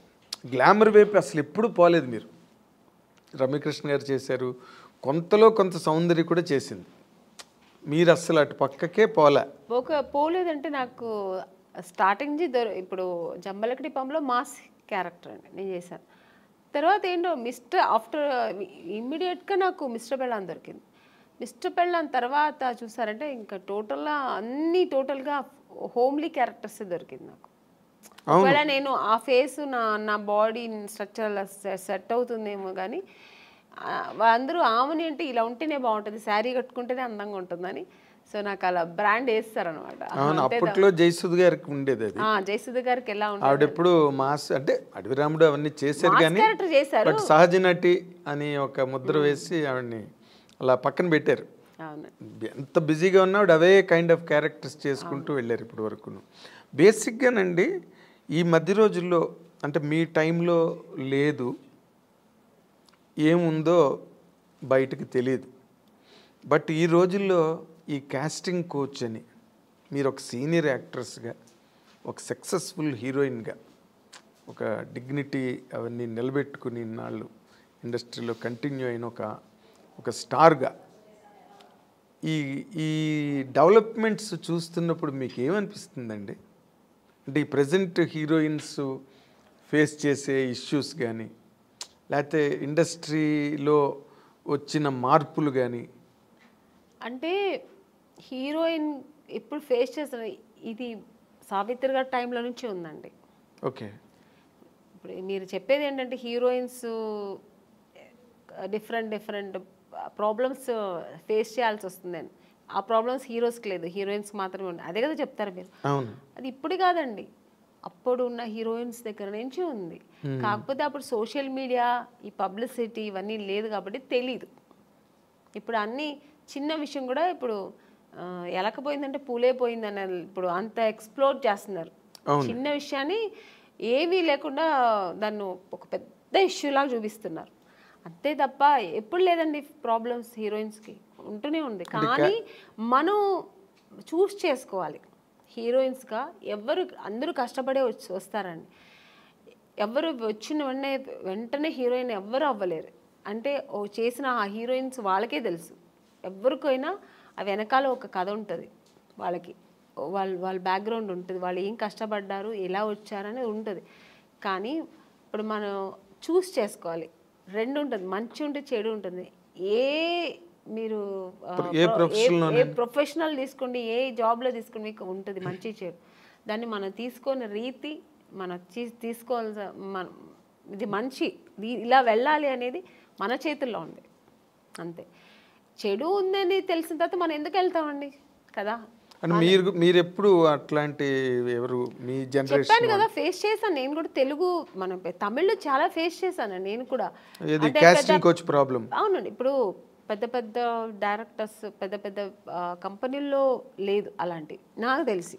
గ్లామర్ వైపు అసలు ఎప్పుడు పోలేదు మీరు. రమ్యకృష్ణ గారు చేశారు, కొంతలో కొంత సౌందర్య కూడా చేసింది. మీరు అసలు అటు పక్కకే పోలేదంటే నాకు స్టార్టింగ్ ఇప్పుడు జంబలకడి పంలో మాస్ క్యారెక్టర్ అండి నేను చేశాను. తర్వాత ఏంటో ఆఫ్టర్ ఇమ్మీడియట్గా నాకు మిస్టర్ పెళ్ళాన్ దొరికింది. మిస్టర్ పెళ్ళాన్ తర్వాత చూసారంటే ఇంకా టోటల్గా హోమ్లీ క్యారెక్టర్స్ దొరికింది నాకు. ఒకవేళ నేను ఆ ఫేస్ నా బాడీ స్ట్రక్చర్ సెట్ అవుతుందేమో కానీ అందరూ ఆమెని అంటే ఇలా ఉంటేనే బాగుంటుంది, శారీ కట్టుకుంటేనే అందంగా ఉంటుందని. సో నాకు అలా బ్రాండ్ వేస్తారనమాట. అప్పట్లో జయసుధ గారికి ఉండేది అది. జయసుధ గారికి ఎలా ఉంటుంది, ఆవిడ ఎప్పుడు మాస్ అంటే అడవి రాముడు అవన్నీ చేశారు కానీ సహజ నటి అని ఒక ముద్ర వేసి ఆవిడని అలా పక్కన పెట్టారు. ఎంత బిజీగా ఉన్నా ఆవిడ అవే కైండ్ ఆఫ్ క్యారెక్టర్స్ చేసుకుంటూ వెళ్ళారు ఇప్పటి వరకు. బేసిక్గానండి ఈ మధ్య రోజుల్లో అంటే మీ టైంలో లేదు, ఏముందో బయటకు తెలియదు. బట్ ఈ రోజుల్లో ఈ కాస్టింగ్ కోచ్ అని మీరు ఒక సీనియర్ యాక్ట్రెస్గా, ఒక సక్సెస్ఫుల్ హీరోయిన్గా, ఒక డిగ్నిటీ అవన్నీ నిలబెట్టుకుని ఇన్నాళ్ళు ఇండస్ట్రీలో కంటిన్యూ అయిన ఒక స్టార్గా ఈ డెవలప్మెంట్స్ చూస్తున్నప్పుడు మీకు ఏమనిపిస్తుందండి? అంటే ఈ ప్రజెంట్ హీరోయిన్స్ ఫేస్ చేసే ఇష్యూస్ కానీ, లేకపోతే ఇండస్ట్రీలో వచ్చిన మార్పులు కానీ. అంటే హీరోయిన్ ఇప్పుడు ఫేస్ చేస్తున్న ఇది సావిత్రి గారి టైంలో నుంచి ఉందండి. ఓకే, ఇప్పుడు మీరు చెప్పేది ఏంటంటే హీరోయిన్స్ డిఫరెంట్ ప్రాబ్లమ్స్ ఫేస్ చేయాల్సి వస్తుందని. ఆ ప్రాబ్లమ్స్ హీరోస్కి లేదు, హీరోయిన్స్కి మాత్రమే ఉంది. అదే కదా చెప్తారు మీరు. అది ఇప్పుడు కాదండి, అప్పుడు ఉన్న హీరోయిన్స్ దగ్గర నుంచి ఉంది. కాకపోతే అప్పుడు సోషల్ మీడియా, ఈ పబ్లిసిటీ ఇవన్నీ లేదు కాబట్టి తెలీదు. ఇప్పుడు అన్నీ చిన్న విషయం కూడా ఇప్పుడు ఎలకపోయిందంటే పూలే పోయిందని ఇప్పుడు అంత ఎక్స్ప్లోర్ చేస్తున్నారు. చిన్న విషయాన్ని ఏమీ లేకుండా దాన్ని ఒక పెద్ద ఇష్యూలాగా చూపిస్తున్నారు. అంతే తప్ప ఎప్పుడు లేదండి ప్రాబ్లమ్స్ హీరోయిన్స్కి, ఉంటూనే ఉంది. కానీ మనం చూస్ చేసుకోవాలి. హీరోయిన్స్గా అందరూ కష్టపడే వస్తారండి. ఎవరు వచ్చిన వెంటనే హీరోయిన్ ఎవ్వరు అవ్వలేరు. అంటే చేసిన ఆ హీరోయిన్స్ వాళ్ళకే తెలుసు. ఎవరికైనా ఆ వెనకాల ఒక కథ ఉంటుంది, వాళ్ళ బ్యాక్గ్రౌండ్ ఉంటుంది, వాళ్ళు ఏం కష్టపడ్డారు, ఎలా వచ్చారనేది ఉంటుంది. కానీ ఇప్పుడు మనం చూస్ చేసుకోవాలి. రెండు ఉంటుంది, మంచి ఉంటుంది, చెడు ఉంటుంది. మీరు ఏ ప్రొఫెషనల్ తీసుకోండి, ఏ జాబ్లో తీసుకోండి, మీకు ఉంటుంది మంచి చెడు. దాన్ని మనం తీసుకునే రీతి, మనం తీసుకోవాల్సిన ఇది మంచి ఇలా వెళ్ళాలి అనేది మన చేతుల్లో ఉంది. అంతే. చెడు ఉందని తెలిసిన తర్వాత మనం ఎందుకు వెళ్తామండి కదా. అని మీరు ఎప్పుడు అట్లాంటి ఎవరు మీ చెప్పాను జనరేషన్ కదా, ఫేస్ చేశాను నేను కూడా. తెలుగు మనం తమిళ్లో చాలా ఫేస్ చేశాను నేను కూడా. Casting coach problem? అవునండి. ఇప్పుడు పెద్ద పెద్ద డైరెక్టర్స్ పెద్ద పెద్ద కంపెనీల్లో లేదు అలాంటి నాకు తెలిసి.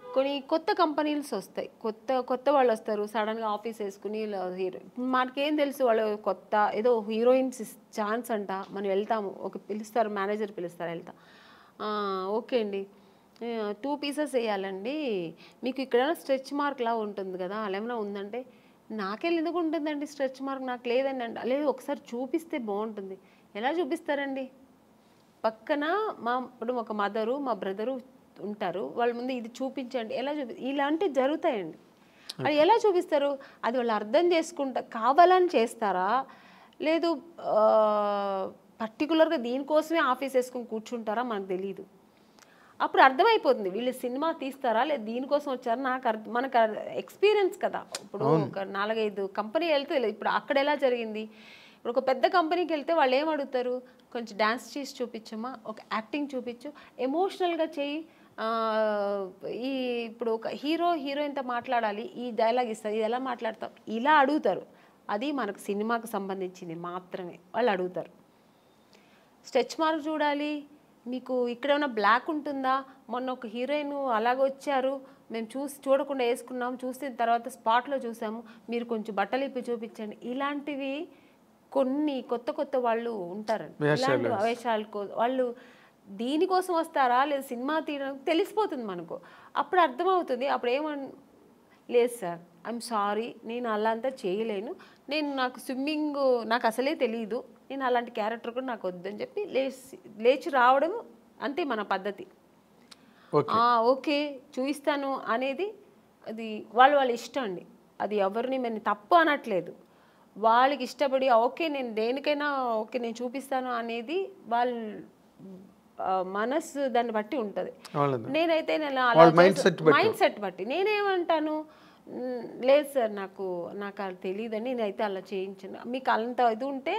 కొన్ని కొత్త కంపెనీస్ వస్తాయి, కొత్త వాళ్ళు వస్తారు, సడన్గా ఆఫీస్ వేసుకుని హీరో. మనకేం తెలుసు వాళ్ళు కొత్త ఏదో హీరోయిన్స్ ఛాన్స్ అంట, మనం వెళ్తాము, ఒక పిలుస్తారు, మేనేజర్ పిలుస్తారు, వెళ్తాం. ఓకే అండి 2 పీసెస్ వేయాలండి, మీకు ఇక్కడ స్ట్రెచ్ మార్క్ లా ఉంటుంది కదా అలా ఏమైనా ఉందంటే, నాకెళ్ళి ఎందుకు ఉంటుందండి స్ట్రెచ్ మార్క్, నాకు లేదండి అండి. లేదు ఒకసారి చూపిస్తే బాగుంటుంది. ఎలా చూపిస్తారండి? పక్కన ఇప్పుడు ఒక మదరు మా బ్రదరు ఉంటారు, వాళ్ళ ముందు ఇది చూపించండి, ఎలా ఇలాంటివి జరుగుతాయండి. అది ఎలా చూపిస్తారు? అది వాళ్ళు అర్థం చేసుకుంటా కావాలని చేస్తారా, లేదు పర్టికులర్గా దీనికోసమే ఆఫీస్ వేసుకుని కూర్చుంటారా మనకు తెలియదు. అప్పుడు అర్థమైపోతుంది వీళ్ళు సినిమా తీస్తారా లేదు దీనికోసం వచ్చారా. మనకు ఎక్స్పీరియన్స్ కదా. ఇప్పుడు ఒక 4-5 కంపెనీ వెళ్తే ఇప్పుడు అక్కడ ఎలా జరిగింది, ఇప్పుడు ఒక పెద్ద కంపెనీకి వెళ్తే వాళ్ళు ఏం అడుగుతారు, కొంచెం డ్యాన్స్ చేసి చూపించమ్మా, ఒక యాక్టింగ్ చూపించు, ఎమోషనల్గా చేయి, ఇప్పుడు ఒక హీరోయిన్తో మాట్లాడాలి, ఈ డైలాగ్ ఇస్తారు, ఇది ఎలా మాట్లాడతాం, ఇలా అడుగుతారు. అది మనకు సినిమాకు సంబంధించింది మాత్రమే వాళ్ళు అడుగుతారు. స్ట్రెచ్ మార్క్ చూడాలి, మీకు ఇక్కడ ఏమైనా బ్లాక్ ఉంటుందా, మొన్న ఒక హీరోయిన్ అలాగ వచ్చారు, మేము చూడకుండా వేసుకున్నాం, చూసిన తర్వాత స్పాట్లో చూసాము, మీరు కొంచెం బట్టలు ఇప్పి చూపించండి. ఇలాంటివి కొన్ని కొత్త వాళ్ళు ఉంటారండి. ఇలాంటి వేషాలు వాళ్ళు దీనికోసం వస్తారా లేదు సినిమా తీయడానికి తెలిసిపోతుంది మనకు. అప్పుడు అర్థమవుతుంది. అప్పుడు లేదు సార్ ఐఎమ్ సారీ, నేను అలా అంతా చేయలేను, నాకు స్విమ్మింగ్ నాకు అసలే తెలియదు, నేను అలాంటి క్యారెక్టర్ కూడా నాకు వద్దని చెప్పి లేచి రావడం అంతే మన పద్ధతి. ఓకే చూపిస్తాను అనేది అది వాళ్ళ ఇష్టం అండి. అది ఎవరిని మేము తప్పు అనట్లేదు, వాళ్ళకి ఇష్టపడి ఓకే నేను దేనికైనా ఓకే నేను చూపిస్తాను అనేది వాళ్ళ మనసు దాన్ని బట్టి ఉంటుంది. నేనైతే మైండ్ సెట్ బట్టి నేనేమంటాను, లేదు సార్ నాకు అది తెలియదని నేనైతే అలా చేయించాను, మీకు అంత ఇది ఉంటే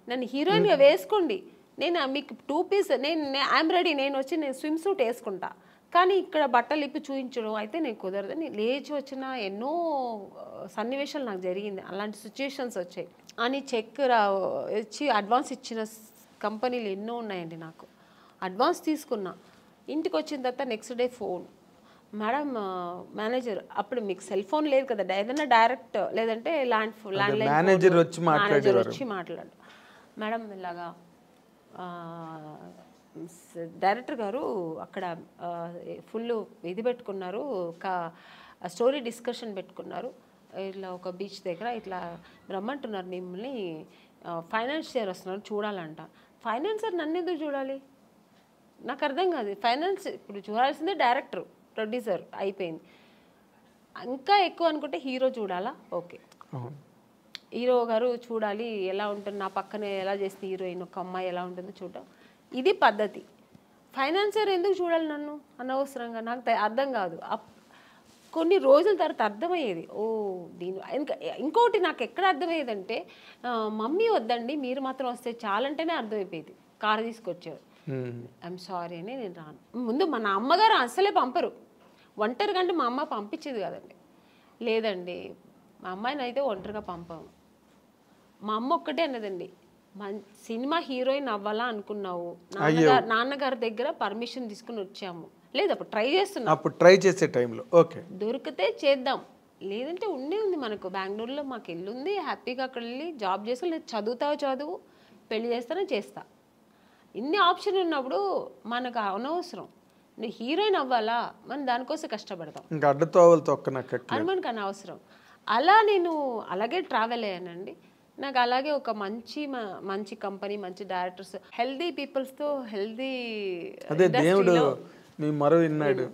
నన్ను హీరోయిన్గా వేసుకోండి, నేను మీకు 2 పీస్ ఐఎమ్ రెడీ, నేను స్విమ్ సూట్ వేసుకుంటా, కానీ ఇక్కడ బట్టలు ఇప్పి చూపించడం అయితే నేను కుదరదని లేచి వచ్చిన ఎన్నో సన్నివేశాలు నాకు జరిగింది. అలాంటి సిచ్యుయేషన్స్ వచ్చాయి అని చెక్ వచ్చి అడ్వాన్స్ ఇచ్చిన కంపెనీలు ఎన్నో ఉన్నాయండి. నాకు అడ్వాన్స్ తీసుకున్నా, ఇంటికి వచ్చిన తర్వాత next day phone, madam manager, అప్పుడు మీకు సెల్ ఫోన్ లేదు కదా, ఏదైనా డైరెక్ట్ లేదంటే ల్యాండ్లైన్ మేనేజర్ వచ్చి మాట్లాడు, మేడం ఇలాగా డైరెక్టర్ గారు అక్కడ ఫుల్ ఇది పెట్టుకున్నారు, స్టోరీ డిస్కషన్ పెట్టుకున్నారు, ఇట్లా ఒక బీచ్ దగ్గర ఇట్లా రమ్మంటున్నారు మిమ్మల్ని, ఫైనాన్షియర్ వస్తున్నారు చూడాలంట. ఫైనాన్సర్ నన్ను ఎందుకు చూడాలి, నాకు అర్థం కాదు. ఫైనాన్స్ ఇప్పుడు చూడాల్సిందే డైరెక్టర్ ప్రొడ్యూసర్ అయిపోయింది. ఇంకా ఎక్కువ అనుకుంటే హీరో చూడాలా, ఓకే హీరో గారు చూడాలి ఎలా ఉంటుంది, నా పక్కనే ఎలా చేస్తే హీరోయిన్ ఒక అమ్మాయి ఎలా ఉంటుందో చూడటం, ఇది పద్ధతి. ఫైనాన్సర్ ఎందుకు చూడాలి నన్ను అనవసరంగా, నాకు అర్థం కాదు. కొన్ని రోజుల తర్వాత అర్థమయ్యేది, ఇంకోటి నాకు ఎక్కడ అర్థమయ్యేదంటే, మమ్మీ వద్దండి మీరు మాత్రం వస్తే చాలంటేనే అర్థమైపోయేది. కారు తీసుకొచ్చారు, ఐఎమ్ సారీ అని నేను రాను. ముందు మన అమ్మగారు అసలే పంపరు, ఒంటరిగా అంటే మా అమ్మ పంపించేది కదండి. లేదండి మా అమ్మాయిని అయితే ఒంటరిగా పంపాము. మా అమ్మ ఒక్కటే అన్నదండి, సినిమా హీరోయిన్ అవ్వాలా అనుకున్నావు, నాన్నగారి దగ్గర పర్మిషన్ తీసుకుని వచ్చాము, లేదు అప్పుడు ట్రై చేస్తున్నాం, అప్పుడు ట్రై చేసే టైంలో ఓకే దొరికితే చేద్దాం, లేదంటే ఉంది మనకు బెంగళూరులో మాకు ఇల్లు ఉంది, హ్యాపీగా అక్కడ వెళ్ళి జాబ్ చేస్తా, లేదు చదువు పెళ్లి చేస్తానో చేస్తా. ఇన్ని ఆప్షన్ ఉన్నప్పుడు మనకు అనవసరం, నువ్వు హీరోయిన్ అవ్వాలా మనం దానికోసం కష్టపడతాం, అని మనకు అనవసరం. అలా నేను అలాగే ట్రావెల్ అయ్యానండి. నాకు అలాగే ఒక మంచి కంపెనీ, మంచి డైరెక్టర్స్, హెల్దీ పీపుల్స్తో హెల్దీ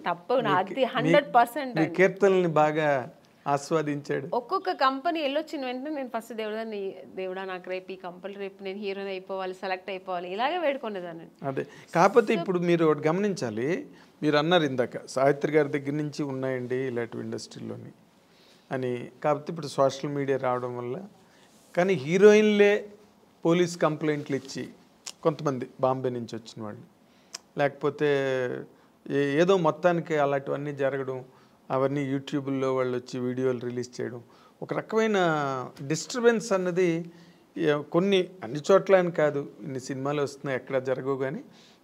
తప్పు 100% కీర్తనల్ని బాగా ఆస్వాదించాడు. ఒక్కొక్క కంపెనీ వెళ్ళొచ్చిన వెంటనే నేను ఫస్ట్ దేవుడా నాకు రేపు ఈ కంపెనీ రేపు నేను హీరోయిన్ అయిపోవాలి, సెలెక్ట్ అయిపోవాలి, ఇలాగే వేడుకునేదాన్ని. అదే కాకపోతే ఇప్పుడు మీరు ఒకటి గమనించాలి, మీరు అన్నారు ఇందాక సావిత్రి గారి దగ్గర నుంచి ఉన్నాయండి ఇలాంటి ఇండస్ట్రీలోని అని. కాకపోతే ఇప్పుడు సోషల్ మీడియా రావడం వల్ల, కానీ హీరోయిన్లే పోలీస్ కంప్లైంట్లు ఇచ్చి కొంతమంది బాంబే నుంచి వచ్చిన వాళ్ళు, లేకపోతే ఏదో మొత్తానికి అలాంటివన్నీ జరగడం, అవన్నీ యూట్యూబ్లో వాళ్ళు వచ్చి వీడియోలు రిలీజ్ చేయడం, ఒక రకమైన డిస్టర్బెన్స్ అన్నది కొన్ని అన్ని చోట్ల అని కాదు, ఇన్ని సినిమాలు వస్తున్నాయి ఎక్కడ జరగవు కానీ,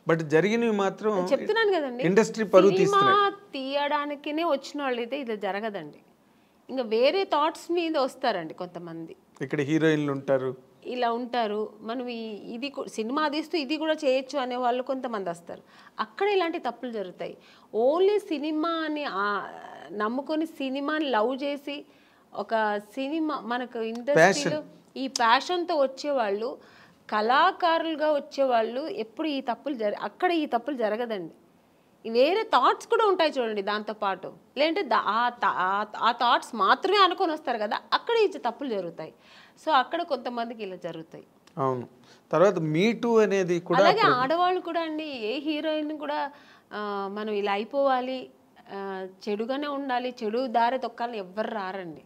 బట్ జరిగినవి మాత్రం చెప్తున్నాను కదండి, ఇండస్ట్రీ పరువు తీస్తున్నాయి. తీయడానికినే వచ్చిన వాళ్ళు అయితే ఇది జరగదండి. ఇంకా వేరే థాట్స్ మీద వస్తారండి కొంతమంది. ఇక్కడ హీరోయిన్లు ఉంటారు, ఇలా ఉంటారు, మనం ఇది సినిమా తీస్తూ ఇది కూడా చేయొచ్చు అనే వాళ్ళు కొంతమంది వస్తారు. అక్కడ ఇలాంటి తప్పులు జరుగుతాయి. ఓన్లీ సినిమాని నమ్ముకొని సినిమాని లవ్ చేసి ఒక సినిమా మనకు ఇండస్ట్రీలో ఈ ప్యాషన్తో వచ్చేవాళ్ళు, కళాకారులుగా వచ్చేవాళ్ళు ఎప్పుడు ఈ తప్పులు అక్కడ ఈ తప్పులు జరగదండి. వేరే థాట్స్ కూడా ఉంటాయి చూడండి దాంతోపాటు, లేదంటే ఆ థాట్స్ మాత్రమే అనుకొని వస్తారు కదా, అక్కడ ఈ తప్పులు జరుగుతాయి. సో అక్కడ కొంతమందికి ఇలా జరుగుతాయి. అవును. తర్వాత మీటూ అనేది కూడా, అలాగే ఆడవాళ్ళు కూడా అండి, ఏ హీరోయిన్ కూడా మనం ఇలా అయిపోవాలి, చెడుగానే ఉండాలి, చెడు దారి తొక్కాలని ఎవ్వరు రారండి.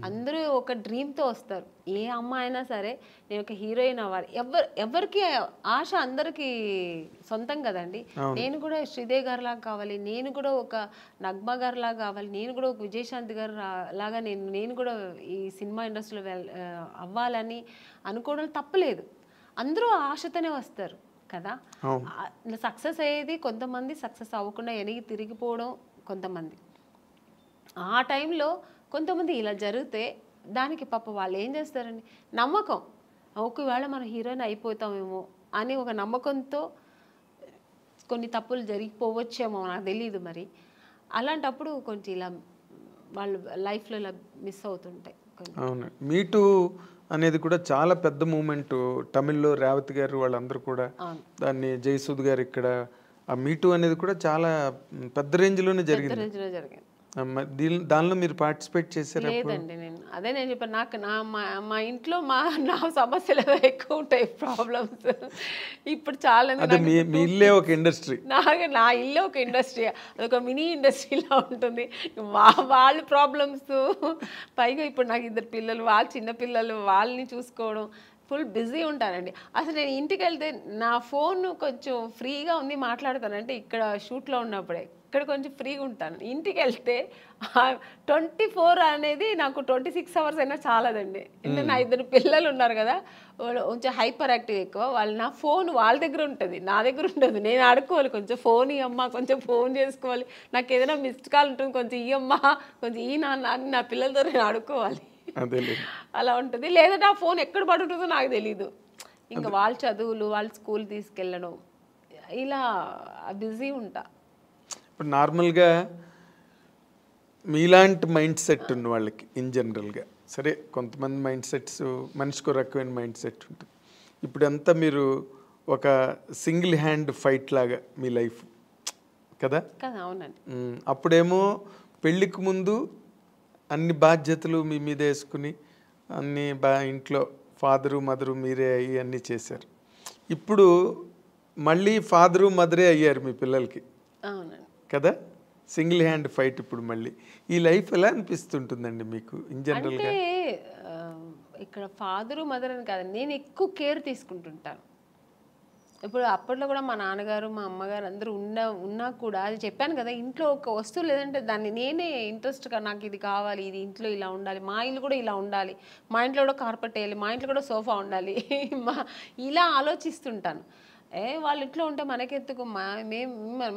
అందరూ ఒక డ్రీమ్తో వస్తారు. ఏ అమ్మాయి అయినా సరే నేను ఒక హీరోయిన్ అవ్వాలి, ఎవరికి ఆశ అందరికీ సొంతం కదండి. నేను కూడా శ్రీదేవి గారి లాగా కావాలి, నేను కూడా ఒక నగ్మా గారి లాగా కావాలి, నేను కూడా ఒక విజయశాంతి గారు లాగా నేను కూడా ఈ సినిమా ఇండస్ట్రీలో అవ్వాలని అనుకోవడం తప్పలేదు. అందరూ ఆశతోనే వస్తారు కదా. సక్సెస్ అయ్యేది కొంతమంది, సక్సెస్ అవ్వకుండా వెనక్కి తిరిగిపోవడం కొంతమంది. ఆ టైంలో కొంతమంది ఇలా జరిగితే దానికి పాప వాళ్ళు ఏం చేస్తారండి, నమ్మకం, ఒకవేళ మనం హీరోయిన్ అయిపోతామేమో అని ఒక నమ్మకంతో కొన్ని తప్పులు జరిగిపోవచ్చేమో, నాకు తెలియదు మరి. అలాంటప్పుడు కొంచెం ఇలా వాళ్ళు లైఫ్లో ఇలా మిస్ అవుతుంటాయి. అవును. మీటూ అనేది కూడా చాలా పెద్ద మూమెంట్. తమిళ్లో రేవతి గారు వాళ్ళందరూ కూడా దాన్ని, జయసూద్ గారు ఇక్కడ, ఆ మీటూ అనేది కూడా చాలా పెద్ద రేంజ్లోనే జరిగింది. దానిలో మీరు పార్టిసిపేట్ చేశారు? లేదండి, నేను చెప్పాను, నాకు మా ఇంట్లో నా సమస్యలు ఎక్కువ ఉంటాయి, ప్రాబ్లమ్స్. ఇప్పుడు చాలా మీ ఇల్లే ఒక ఇండస్ట్రీ, నా ఇల్లే ఒక ఇండస్ట్రీ, అదొక మినీ ఇండస్ట్రీలా ఉంటుంది. వాళ్ళ ప్రాబ్లమ్స్, పైగా ఇప్పుడు నాకు 2 పిల్లలు, వాళ్ళు చిన్న పిల్లలు, వాళ్ళని చూసుకోవడం, ఫుల్ బిజీ ఉంటానండి. అసలు నేను ఇంటికి వెళ్తే నా ఫోన్ కొంచెం ఫ్రీగా ఉంది మాట్లాడతానంటే ఇక్కడ షూట్లో ఉన్నప్పుడే, ఇక్కడ కొంచెం ఫ్రీగా ఉంటాను. ఇంటికి వెళ్తే 24 అనేది నాకు 26 అవర్స్ అయినా చాలదండి. అంటే నా 2 పిల్లలు ఉన్నారు కదా, వాళ్ళు కొంచెం హైపర్ యాక్టివ్ ఎక్కువ, వాళ్ళు నా ఫోన్ వాళ్ళ దగ్గర ఉంటుంది, నా దగ్గర ఉండదు. నేను ఆడుకోవాలి, కొంచెం ఫోన్ ఇవ్వమ్మా, కొంచెం ఫోన్ చేసుకోవాలి, నాకు ఏదైనా మిస్డ్ కాల్ ఉంటుంది, కొంచెం ఇవ్వమ్మా, కొంచెం ఈ నాన్న అని నా పిల్లలతో నేను ఆడుకోవాలి, అలా ఉంటుంది. లేదంటే ఆ ఫోన్ ఎక్కడ పడుతుందో నాకు తెలీదు. ఇంకా వాళ్ళ చదువులు, వాళ్ళ స్కూల్ తీసుకెళ్ళడం, ఇలా బిజీ ఉంటా. ఇప్పుడు నార్మల్గా మీలాంటి మైండ్ సెట్ ఉన్న వాళ్ళకి ఇన్ జనరల్గా, సరే కొంతమంది మైండ్ సెట్స్ మనిషికి రకమైన మైండ్ సెట్ ఉంటుంది. ఇప్పుడంతా మీరు ఒక సింగిల్ హ్యాండ్ ఫైట్ లాగా మీ లైఫ్ కదా. అవునండి. అప్పుడేమో పెళ్ళికి ముందు అన్ని బాధ్యతలు మీ మీద వేసుకుని అన్ని ఇంట్లో ఫాదరు మదరు మీరే అయ్యి అన్నీ చేశారు. ఇప్పుడు మళ్ళీ ఫాదరు మదరే అయ్యారు మీ పిల్లలకి కదా, సింగిల్ హ్యాండ్ ఫైట్. ఇప్పుడు మళ్ళీ ఈ లైఫ్ ఎలా అనిపిస్తుంటుందండి మీకు ఇన్ జనరల్గా? ఇక్కడ ఫాదరు మదర్ అని కాదు, నేను ఎక్కువ కేర్ తీసుకుంటుంటాను. ఇప్పుడు అప్పట్లో కూడా మా నాన్నగారు, మా అమ్మగారు అందరూ ఉన్నా కూడా, అది చెప్పాను కదా, ఇంట్లో ఒక వస్తువు లేదంటే దాన్ని నేనే ఇంట్రెస్ట్గా, నాకు ఇది కావాలి, ఇది ఇంట్లో ఇలా ఉండాలి, మా ఇల్లు కూడా ఇలా ఉండాలి, మా ఇంట్లో కూడా కార్పెట్ వేయాలి, మా ఇంట్లో కూడా సోఫా ఉండాలి, ఇలా ఆలోచిస్తుంటాను. వాళ్ళ ఇంట్లో ఉంటే మనకెందుకు,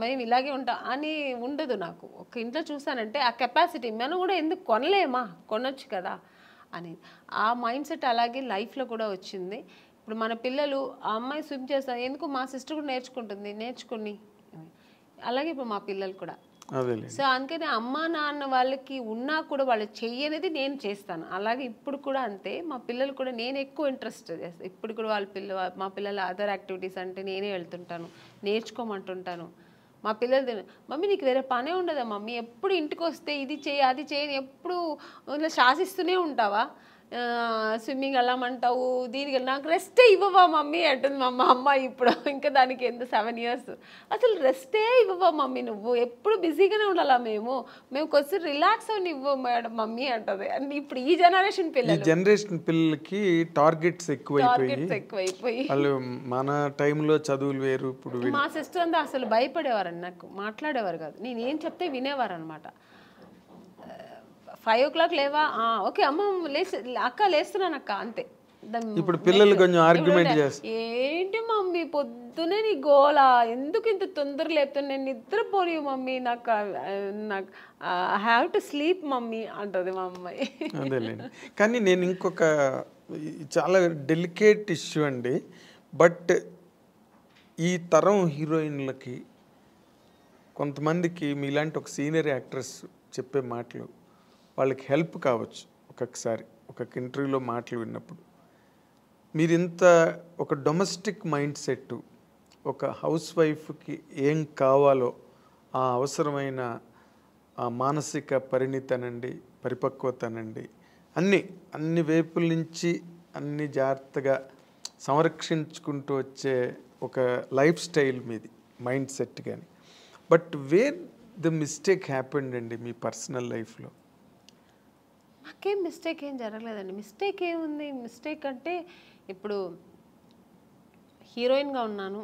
మేము ఇలాగే ఉంటాం అని ఉండదు నాకు. ఒక ఇంట్లో చూసానంటే ఆ కెపాసిటీ మనం కూడా ఎందుకు కొనలేమా, కొనొచ్చు కదా అనేది ఆ మైండ్ సెట్ అలాగే లైఫ్లో కూడా వచ్చింది. ఇప్పుడు మన పిల్లలు, ఆ అమ్మాయి స్విమ్ చేస్తారు, ఎందుకు మా సిస్టర్ కూడా నేర్చుకుని అలాగే ఇప్పుడు మా పిల్లలు కూడా. సో అందుకని అమ్మ నాన్న వాళ్ళకి ఉన్నా కూడా వాళ్ళు చెయ్యనేది నేను చేస్తాను. అలాగే ఇప్పుడు కూడా అంతే, మా పిల్లలు కూడా నేను ఎక్కువ ఇంట్రెస్ట్ చేస్తాను. ఇప్పుడు కూడా మా పిల్లల అదర్ యాక్టివిటీస్ అంటే నేనే వెళ్తుంటాను, నేర్చుకోమంటుంటాను. మా పిల్లలు, మమ్మీ నీకు వేరే పనే ఉండదా మమ్మీ, ఎప్పుడు ఇంటికి వస్తే ఇది చేయి అది చేయని ఎప్పుడు శాసిస్తూనే ఉంటావా, స్విమ్మింగ్ వెళ్ళమంటావు, దీనికి నాకు రెస్టే ఇవ్వవా మమ్మీ అంటుంది మా అమ్మ ఇప్పుడు. ఇంకా దానికి ఎంత 7 years. అసలు రెస్టే ఇవ్వవా మమ్మీ, నువ్వు ఎప్పుడు బిజీగానే ఉండాలా, మేము కొంచెం రిలాక్స్ అని ఇవ్వ మేడం మమ్మీ అంటది. అండ్ ఇప్పుడు ఈ జనరేషన్ పిల్లలకి టార్గెట్స్ ఎక్కువైపోయి వాళ్ళు మన టైంలో చదువులు వేరు. ఇప్పుడు మా సిస్టర్ అంతా అసలు భయపడేవారండి, నాకు మాట్లాడేవారు కాదు, నేను ఏం చెప్తే వినేవారు అనమాట. 5 o'clock లేవా, ఓకే అమ్మ అక్క లేస్తున్నాను అక్క అంతే. ఇప్పుడు పిల్లలు కొంచెం ఆర్గ్యుమెంట్ చేస్తారు, ఏంటి మమ్మీ పొద్దునే నీ గోలా, ఎందుకు ఇంత తొందర లేపుతాను, నేను నిద్రపోని మమ్మీ, నాకు I have to sleep mummy అంటది మా అమ్మాయి. అదేలేండి. కానీ నేను ఇంకొక చాలా డెలికేట్ ఇష్యూ అండి. బట్ ఈ తరం హీరోయిన్లకి కొంతమందికి మీలాంటి ఒక సీనియర్ యాక్ట్రెస్ చెప్పే మాటలు వాళ్ళకి హెల్ప్ కావచ్చు. ఒక్కొక్కసారి ఒక ఇంటర్వ్యూలో మాటలు విన్నప్పుడు మీరు ఇంత ఒక డొమెస్టిక్ మైండ్ సెట్, ఒక హౌస్ వైఫ్కి ఏం కావాలో ఆ అవసరమైన ఆ మానసిక పరిణితనండి, పరిపక్వతనండి, అన్ని వైపుల నుంచి అన్ని జాగ్రత్తగా సంరక్షించుకుంటూ వచ్చే ఒక లైఫ్ స్టైల్ మీది, మైండ్ సెట్. కానీ but where the mistake happened అండి మీ పర్సనల్ లైఫ్లో? నాకేం మిస్టేక్ ఏం జరగలేదండి. మిస్టేక్ ఏముంది, మిస్టేక్ అంటే ఇప్పుడు హీరోయిన్గా ఉన్నాను,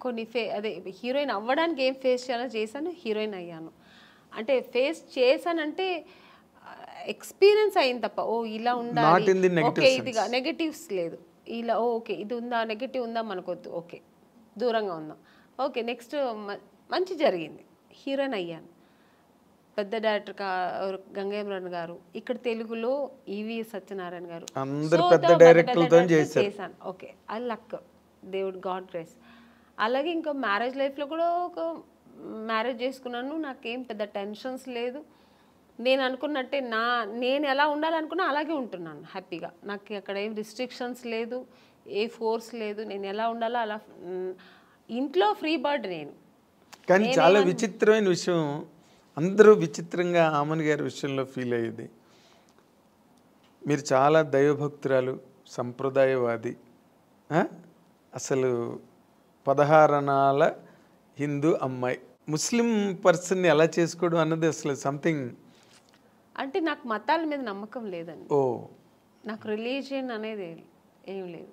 కొన్ని అదే హీరోయిన్ అవ్వడానికి ఏం ఫేస్ చేయాలో చేశాను, హీరోయిన్ అయ్యాను. అంటే ఫేస్ చేశానంటే ఎక్స్పీరియన్స్ అయింది తప్ప ఇలా ఉండాలి, ఓకే ఇదిగా నెగటివ్స్ లేదు, ఇలా ఓకే ఇది ఉందా, నెగటివ్ ఉందా మనకొద్దు, ఓకే దూరంగా ఉందాం, ఓకే నెక్స్ట్ మంచి జరిగింది, హీరోయిన్ అయ్యాను. పెద్ద డైరెక్టర్ గంగేమ్రన్ గారు, ఇక్కడ తెలుగులో ఈవి సత్యనారాయణ గారు, చేశాను. ఓకే ఐ లక్ దేవుడు, గాడ్ గ్రేస్. అలాగే ఇంకా మ్యారేజ్ లైఫ్లో కూడా ఒక మ్యారేజ్ చేసుకున్నాను, నాకేం పెద్ద టెన్షన్స్ లేదు. నేను అనుకున్నట్టే నేను ఎలా ఉండాలనుకున్నా అలాగే ఉంటున్నాను హ్యాపీగా. నాకు అక్కడ ఏం రిస్ట్రిక్షన్స్ లేదు, ఏ ఫోర్స్ లేదు, నేను ఎలా ఉండాలో అలా. ఇంట్లో ఫ్రీ బర్డ్ నేను. కానీ చాలా విచిత్రమైన విషయం, అందరూ విచిత్రంగా ఆమన్ గారి విషయంలో ఫీల్ అయ్యేది, మీరు చాలా దైవభక్తురాలు, సంప్రదాయవాది, అసలు 16 అణాల హిందూ అమ్మాయి, ముస్లిం పర్సన్ని ఎలా చేసుకోవడం అన్నది అసలు సంథింగ్. అంటే నాకు మతాల మీద నమ్మకం లేదండి. నాకు రిలీజియన్ అనేది ఏం లేదు,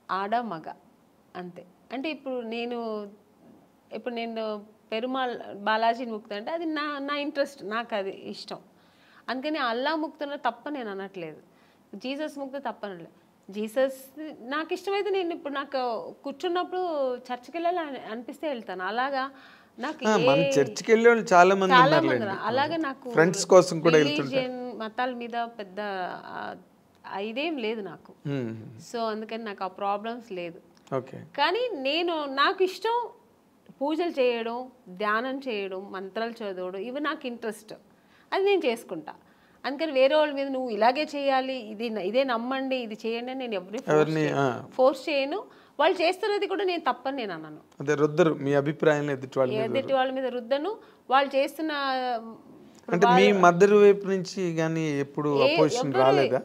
ఆడ మగ అంతే. అంటే ఇప్పుడు నేను పెరుమాళ్ బాలాజీని ముక్తా అంటే అది నా ఇంట్రెస్ట్, నాకు అది ఇష్టం. అందుకని అల్లా ముక్తున్న తప్ప నేను అనట్లేదు, జీసస్ ముక్త తప్ప అనట్లేదు. జీసస్ నాకు ఇష్టమైతే నేను ఇప్పుడు నాకు కూర్చున్నప్పుడు చర్చికి వెళ్ళాలి అనిపిస్తే వెళ్తాను. అలాగా నాకు చర్చికి వెళ్ళే వాళ్ళు చాలా మంది అలాగే నాకు ఫ్రెండ్స్ కోసం కూడా రిలీజియన్ మతాల మీద పెద్ద ఇదేం లేదు నాకు. సో అందుకని నాకు ఆ ప్రాబ్లమ్స్ లేదు. కానీ నాకు ఇష్టం పూజలు చేయడం, ధ్యానం చేయడం, మంత్రాలు చదవడం, ఇవి నాకు ఇంట్రెస్ట్, అది నేను చేసుకుంటా. అందుకని వేరే వాళ్ళ మీద నువ్వు ఇలాగే చేయాలి, ఇదే నమ్మండి, ఇది చేయండి అని నేను ఎవరిని ఫోర్స్ చేయను. వాళ్ళు చేస్తున్నది కూడా నేను తప్పని నేను అన్నాను. అదే రుద్దరు మీ అభిప్రాయం ఎదుటి వాళ్ళ మీద రుద్దను. వాళ్ళు చేస్తున్న అంటే మీ మదర్ వైపు నుంచి కానీ ఎప్పుడు అపోజిషన్ రాలేదా?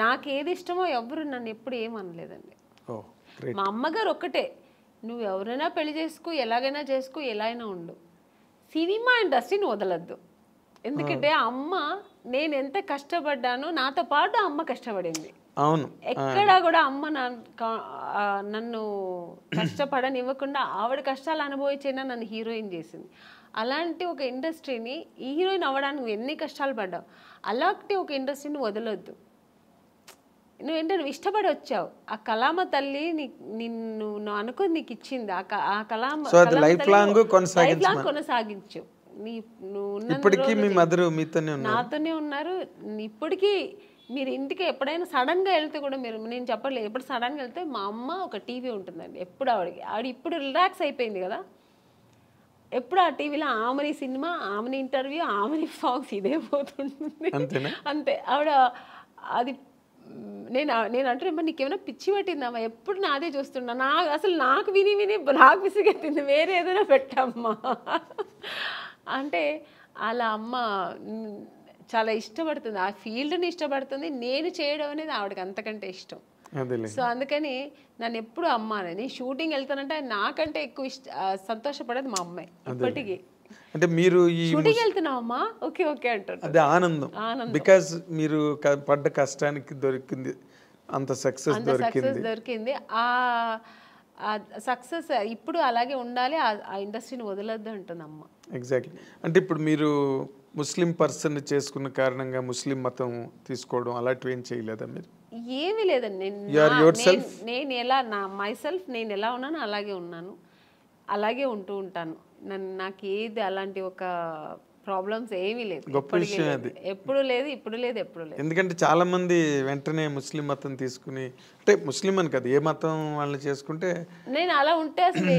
నాకు ఏది ఇష్టమో ఎవరు నన్ను ఎప్పుడు ఏమనలేదండి. మా అమ్మగారు ఒక్కటే, నువ్వు ఎవరైనా పెళ్లి చేసుకో, ఎలాగైనా చేసుకో, ఎలా అయినా ఉండు, సినిమా ఇండస్ట్రీని వదలద్దు. ఎందుకంటే అమ్మ నేను ఎంత కష్టపడ్డానో నాతో పాటు అమ్మ కష్టపడింది. అవును, ఎక్కడా కూడా అమ్మ నన్ను కష్టపడనివ్వకుండా ఆవిడ కష్టాలు అనుభవించేనా నన్ను హీరోయిన్ చేసింది. అలాంటి ఒక ఇండస్ట్రీని ఈ హీరోయిన్ అవ్వడానికి నువ్వు ఎన్ని కష్టాలు పడ్డావు, అలాంటి ఒక ఇండస్ట్రీని వదలొద్దు. నువ్వు ఇష్టపడి వచ్చావు, ఆ కళామ తల్లి నిన్ను అనుకుని నీకు ఇచ్చింది, ఆ కళామ లైఫ్ లాంగ్ కొనసాగించు. నాతోనే ఉన్నారు ఇప్పటికీ. మీరు ఇంటికి ఎప్పుడైనా సడన్గా వెళ్తే కూడా నేను చెప్పట్లేదు, ఎప్పుడు సడన్గా వెళ్తే మా అమ్మ ఒక టీవీ ఉంటుందండి ఎప్పుడు ఆవిడ ఇప్పుడు రిలాక్స్ అయిపోయింది కదా, ఎప్పుడు ఆ టీవీలో ఆమెని సినిమా, ఆమెని ఇంటర్వ్యూ, ఆమెని సాంగ్స్ ఇదే పోతుంటుంది అంతే. ఆవిడ అది నేను అంటే నీకేమైనా పిచ్చి పట్టిందమ్మా, ఎప్పుడు నాదే చూస్తున్నా, నాకు విని నాకు విసిగెత్తింది, వేరే ఏదైనా పెట్టమ్మా అంటే అలా అమ్మ చాలా ఇష్టపడుతుంది, ఆ ఫీల్డ్ని ఇష్టపడుతుంది. నేను చేయడం అనేది ఆవిడకి అంతకంటే ఇష్టం. సో అందుకని నన్ను ఎప్పుడు అమ్మ నేను షూటింగ్ వెళ్తానంటే నాకంటే ఎక్కువ సంతోషపడేది మా అమ్మాయి ఇప్పటికీ. అంటే మీరు ఈ షూటింగ్ వెళ్తున్నావమ్మా, ఓకే ఓకే అంటారు. అదే ఆనందం, బికాజ్ మీరు పడ్డ కష్టానికి దొరికింది అంత సక్సెస్ దొరికింది. ఆ సక్సెస్ ఇప్పుడు అలాగే ఉండాలి, ఆ ఇండస్ట్రీని వదలొద్దు అంటుంది అమ్మ. ఎగ్జాక్ట్లీ. అంటే ఇప్పుడు మీరు ముస్లిం పర్సన్ చేసుకున్న కారణంగా ముస్లిం మతం తీసుకోవడం అలాంటివి ఏం చేయలేదా మీరు? ఏమీ లేదండి. నేను ఎలా మైసెల్ఫ్ నేను ఎలా ఉన్నాను అలాగే ఉన్నాను, అలాగే ఉంటూ ఉంటాను. నాకు ఏది అలాంటి ఒక ప్రాబ్లమ్స్ ఏమీ లేదు, ఎప్పుడు లేదు, ఇప్పుడు లేదు, ఎప్పుడు లేదు. ఎందుకంటే చాలా మంది వెంటనే ముస్లిం మతం తీసుకుని, అంటే ముస్లిం అని కదా, ఏ మతం వాళ్ళని చేసుకుంటే నేను అలా ఉంటే అసలు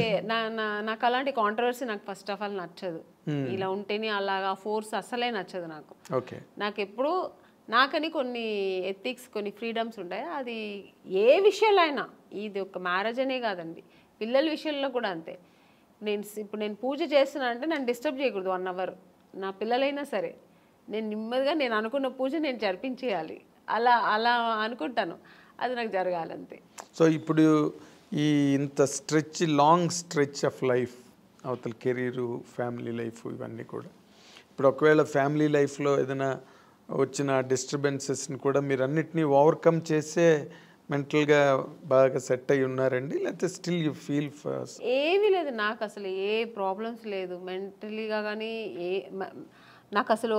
నాకు అలాంటి కాంట్రవర్సీ నాకు ఫస్ట్ ఆఫ్ ఆల్ నచ్చదు. ఇలా ఉంటేనే అలాగా ఫోర్స్ అసలే నచ్చదు నాకు. నాకు ఎప్పుడు నాకని కొన్ని ఎథిక్స్, కొన్ని ఫ్రీడమ్స్ ఉంటాయి. అది ఏ విషయంలో అయినా, ఇది ఒక మ్యారేజ్ అనే కాదండి, పిల్లల విషయంలో కూడా అంతే. ఇప్పుడు నేను పూజ చేస్తున్నా అంటే నన్ను డిస్టర్బ్ చేయకూడదు 1 hour. నా పిల్లలైనా సరే నేను నెమ్మదిగా నేను అనుకున్న పూజ నేను జరిపించేయాలి, అలా అలా అనుకుంటాను. అది నాకు జరగాలంతే. సో ఇప్పుడు ఈ ఇంత లాంగ్ స్ట్రెచ్ ఆఫ్ లైఫ్, అవతల కెరీరు, ఫ్యామిలీ లైఫ్, ఇవన్నీ కూడా ఇప్పుడు ఒకవేళ ఫ్యామిలీ లైఫ్లో ఏదైనా వచ్చిన డిస్టర్బెన్సెస్ని కూడా మీరు అన్నిటినీ ఓవర్కమ్ చేసే మెంటల్గా బాగా సెట్ అయి ఉన్నారండి, లేకపోతే స్టిల్ యూ ఫీల్ ఫస్ట్? ఏమీ లేదు, నాకు అసలు ఏ ప్రాబ్లమ్స్ లేదు మెంటలీగా కానీ, నాకు అసలు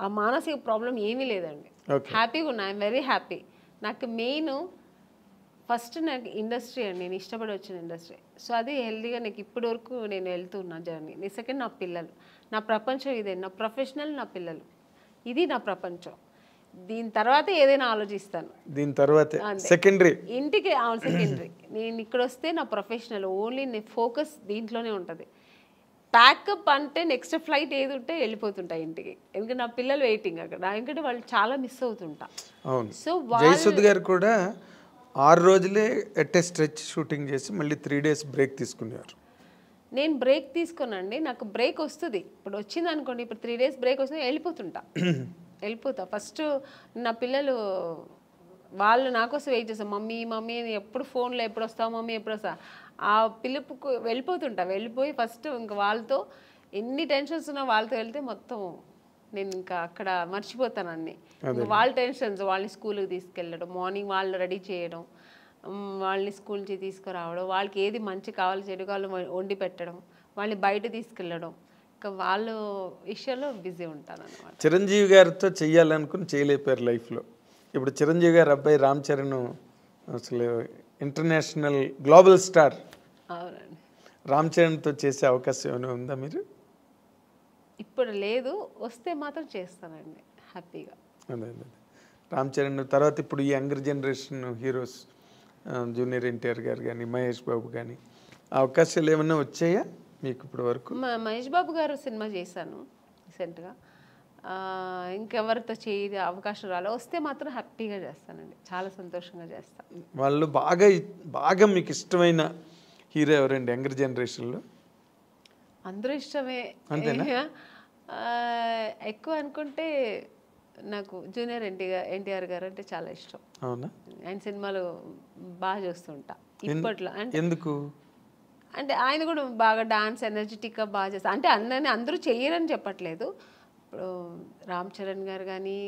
ఆ మానసిక ప్రాబ్లం ఏమీ లేదండి. హ్యాపీగా ఉన్నా, ఐఎమ్ వెరీ హ్యాపీ. నాకు మెయిన్ ఫస్ట్ నాకు ఇండస్ట్రీ అండి, నేను ఇష్టపడి వచ్చిన ఇండస్ట్రీ. సో అది హెల్తీగా నాకు ఇప్పటి వరకు నేను వెళ్తున్నా జర్నీ. సెకండ్ నా పిల్లలు, నా ప్రపంచం ఇదే, నా ప్రొఫెషనల్, నా పిల్లలు, ఇది నా ప్రపంచం. దీని తర్వాత ఏదైనా ఆలోచిస్తాను, దీని తర్వాత సెకండరీ, ఇంటికి సెకండరీ. నేను ఇక్కడ వస్తే నా ప్రొఫెషనల్ ఓన్లీ, నేను ఫోకస్ దీంట్లోనే ఉంటుంది. ప్యాకప్ అంటే నెక్స్ట్ ఫ్లైట్ ఏది ఉంటే వెళ్ళిపోతుంటా ఇంటికి, ఎందుకంటే నా పిల్లలు వెయిటింగ్ అక్కడ, ఎందుకంటే వాళ్ళు చాలా మిస్ అవుతుంటా. సో జయసుద్ గారు కూడా 6 రోజులే ఎట్ ఏ స్ట్రెచ్ షూటింగ్ చేసి మళ్ళీ 3 days బ్రేక్ తీసుకున్నారు. నేను బ్రేక్ తీసుకోనండి, నాకు బ్రేక్ వస్తుంది. ఇప్పుడు వచ్చింది అనుకోండి, ఇప్పుడు 3 days బ్రేక్ వస్తుంది, వెళ్ళిపోతా. ఫస్ట్ నా పిల్లలు వాళ్ళు నా కోసం వెయిట్ చేస్తాం, మమ్మీ మమ్మీ ఎప్పుడు ఫోన్లో ఎప్పుడు వస్తావు మమ్మీ ఎప్పుడు వస్తా, ఆ పిలుపుకు వెళ్ళిపోయి ఫస్ట్ ఇంకా వాళ్ళతో ఎన్ని టెన్షన్స్ ఉన్నా వాళ్ళతో వెళ్తే మొత్తం నేను ఇంకా అక్కడ మర్చిపోతాను అన్నీ. వాళ్ళ టెన్షన్స్, వాళ్ళని స్కూల్కి తీసుకెళ్ళడం, మార్నింగ్ వాళ్ళు రెడీ చేయడం, వాళ్ళని స్కూల్ నుంచి తీసుకురావడం, వాళ్ళకి ఏది మంచి కావాలి చెడు కావాలి వండి పెట్టడం, వాళ్ళని బయట తీసుకెళ్ళడం, ఇంకా వాళ్ళ విషయంలో బిజీ ఉంటాను అన్నమాట. చిరంజీవి గారితో చెయ్యాలనుకుని చేయలేపారు లైఫ్లో. ఇప్పుడు చిరంజీవి గారు అబ్బాయి రామ్ చరణ్ అసలు ఇంటర్నేషనల్ గ్లోబల్ స్టార్. అవునండి. రామ్ చరణ్తో చేసే అవకాశం ఏమైనా ఉందా మీరు? ఇప్పుడు లేదు, వస్తే మాత్రం చేస్తానండి హ్యాపీగా. అదే రామ్ చరణ్ తర్వాత ఇప్పుడు ఈ younger generation heroes junior NTR గారు కానీ, మహేష్ బాబు కానీ, అవకాశాలు ఏమైనా వచ్చాయా మీకు ఇప్పటి వరకు? మహేష్ బాబు గారు సినిమా చేశాను రీసెంట్గా, ఇంకెవరితో చేయ అవకాశం రాలే, వస్తే మాత్రం హ్యాపీగా చేస్తానండి, చాలా సంతోషంగా చేస్తాను. వాళ్ళు బాగా మీకు ఇష్టమైన హీరో ఎవరండి యంగర్ జనరేషన్లో? అందరూ ఇష్టమే, ఎక్కువ అనుకుంటే నాకు జూనియర్ ఎన్టీఆర్ గారు అంటే చాలా ఇష్టం. అవునా? ఆయన సినిమాలు బాగా చూస్తుంటా ఇప్పట్లో. అంటే ఎందుకు అంటే ఆయన కూడా బాగా డాన్స్ ఎనర్జెటిక్గా బాగా చేస్తారు. అంటే అందరూ చెయ్యరని చెప్పట్లేదు. ఇప్పుడు రామ్ చరణ్ గారు కానీ,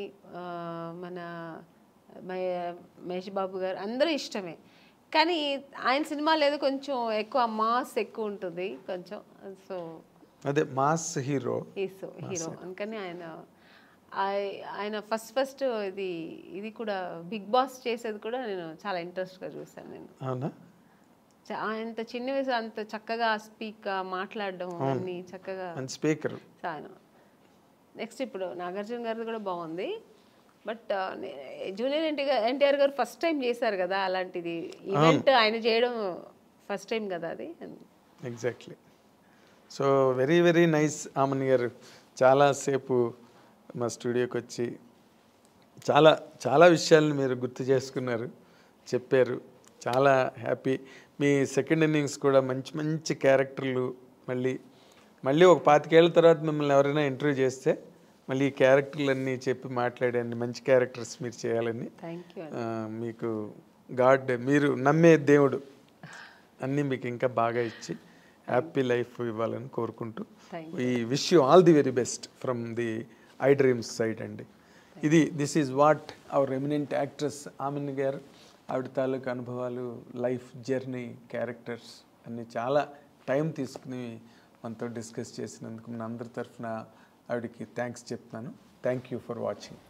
మన మహేష్ బాబు గారు అందరూ ఇష్టమే, కానీ ఆయన సినిమాలు ఏదో కొంచెం ఎక్కువ మాస్ ఎక్కువ ఉంటుంది కొంచెం. సో అదే మాస్ హీరో అందుకని ఆయన ఫస్ట్ ఇది కూడా బిగ్ బాస్ చేసేది కూడా నేను చాలా ఇంట్రెస్ట్గా చూసాను. నేను అంత చిన్న వయసు అంత చక్కగా మాట్లాడడం అన్ని చక్కగా స్పీకర్. నెక్స్ట్ ఇప్పుడు నాగార్జున గారిది కూడా బాగుంది, బట్ జూనియర్ ఎన్టీఆర్ గారు ఫస్ట్ టైం చేశారు కదా అలాంటిది ఈవెంట్, ఆయన చేయడం ఫస్ట్ టైం కదా అది. Exactly. So very very nice Amani గారు, చాలాసేపు మా స్టూడియోకి వచ్చి చాలా చాలా విషయాలను మీరు గుర్తు చేసుకున్నారు, చెప్పారు. చాలా హ్యాపీ. మీ సెకండ్ ఇన్నింగ్స్ కూడా మంచి మంచి క్యారెక్టర్లు, మళ్ళీ ఒక 25 ఏళ్ల తర్వాత మిమ్మల్ని ఎవరైనా ఇంటర్వ్యూ చేస్తే మళ్ళీ ఈ క్యారెక్టర్లన్నీ చెప్పి మాట్లాడండి, మంచి క్యారెక్టర్స్ మీరు చేయాలని. మీకు గాడ్, మీరు నమ్మే దేవుడు అన్నీ మీకు ఇంకా బాగా ఇచ్చి హ్యాపీ లైఫ్ ఇవ్వాలని కోరుకుంటూ ఈ wish you all the very best from the I dreams side అండి. This is what our eminent actress Aamani గారు, ఆవిడ తాలూకు అనుభవాలు, లైఫ్ జర్నీ, క్యారెక్టర్స్ అన్నీ చాలా టైం తీసుకుని మనతో డిస్కస్ చేసినందుకు మన అందరి తరఫున ఆవిడకి థ్యాంక్స్ చెప్తున్నాను. Thank you for watching.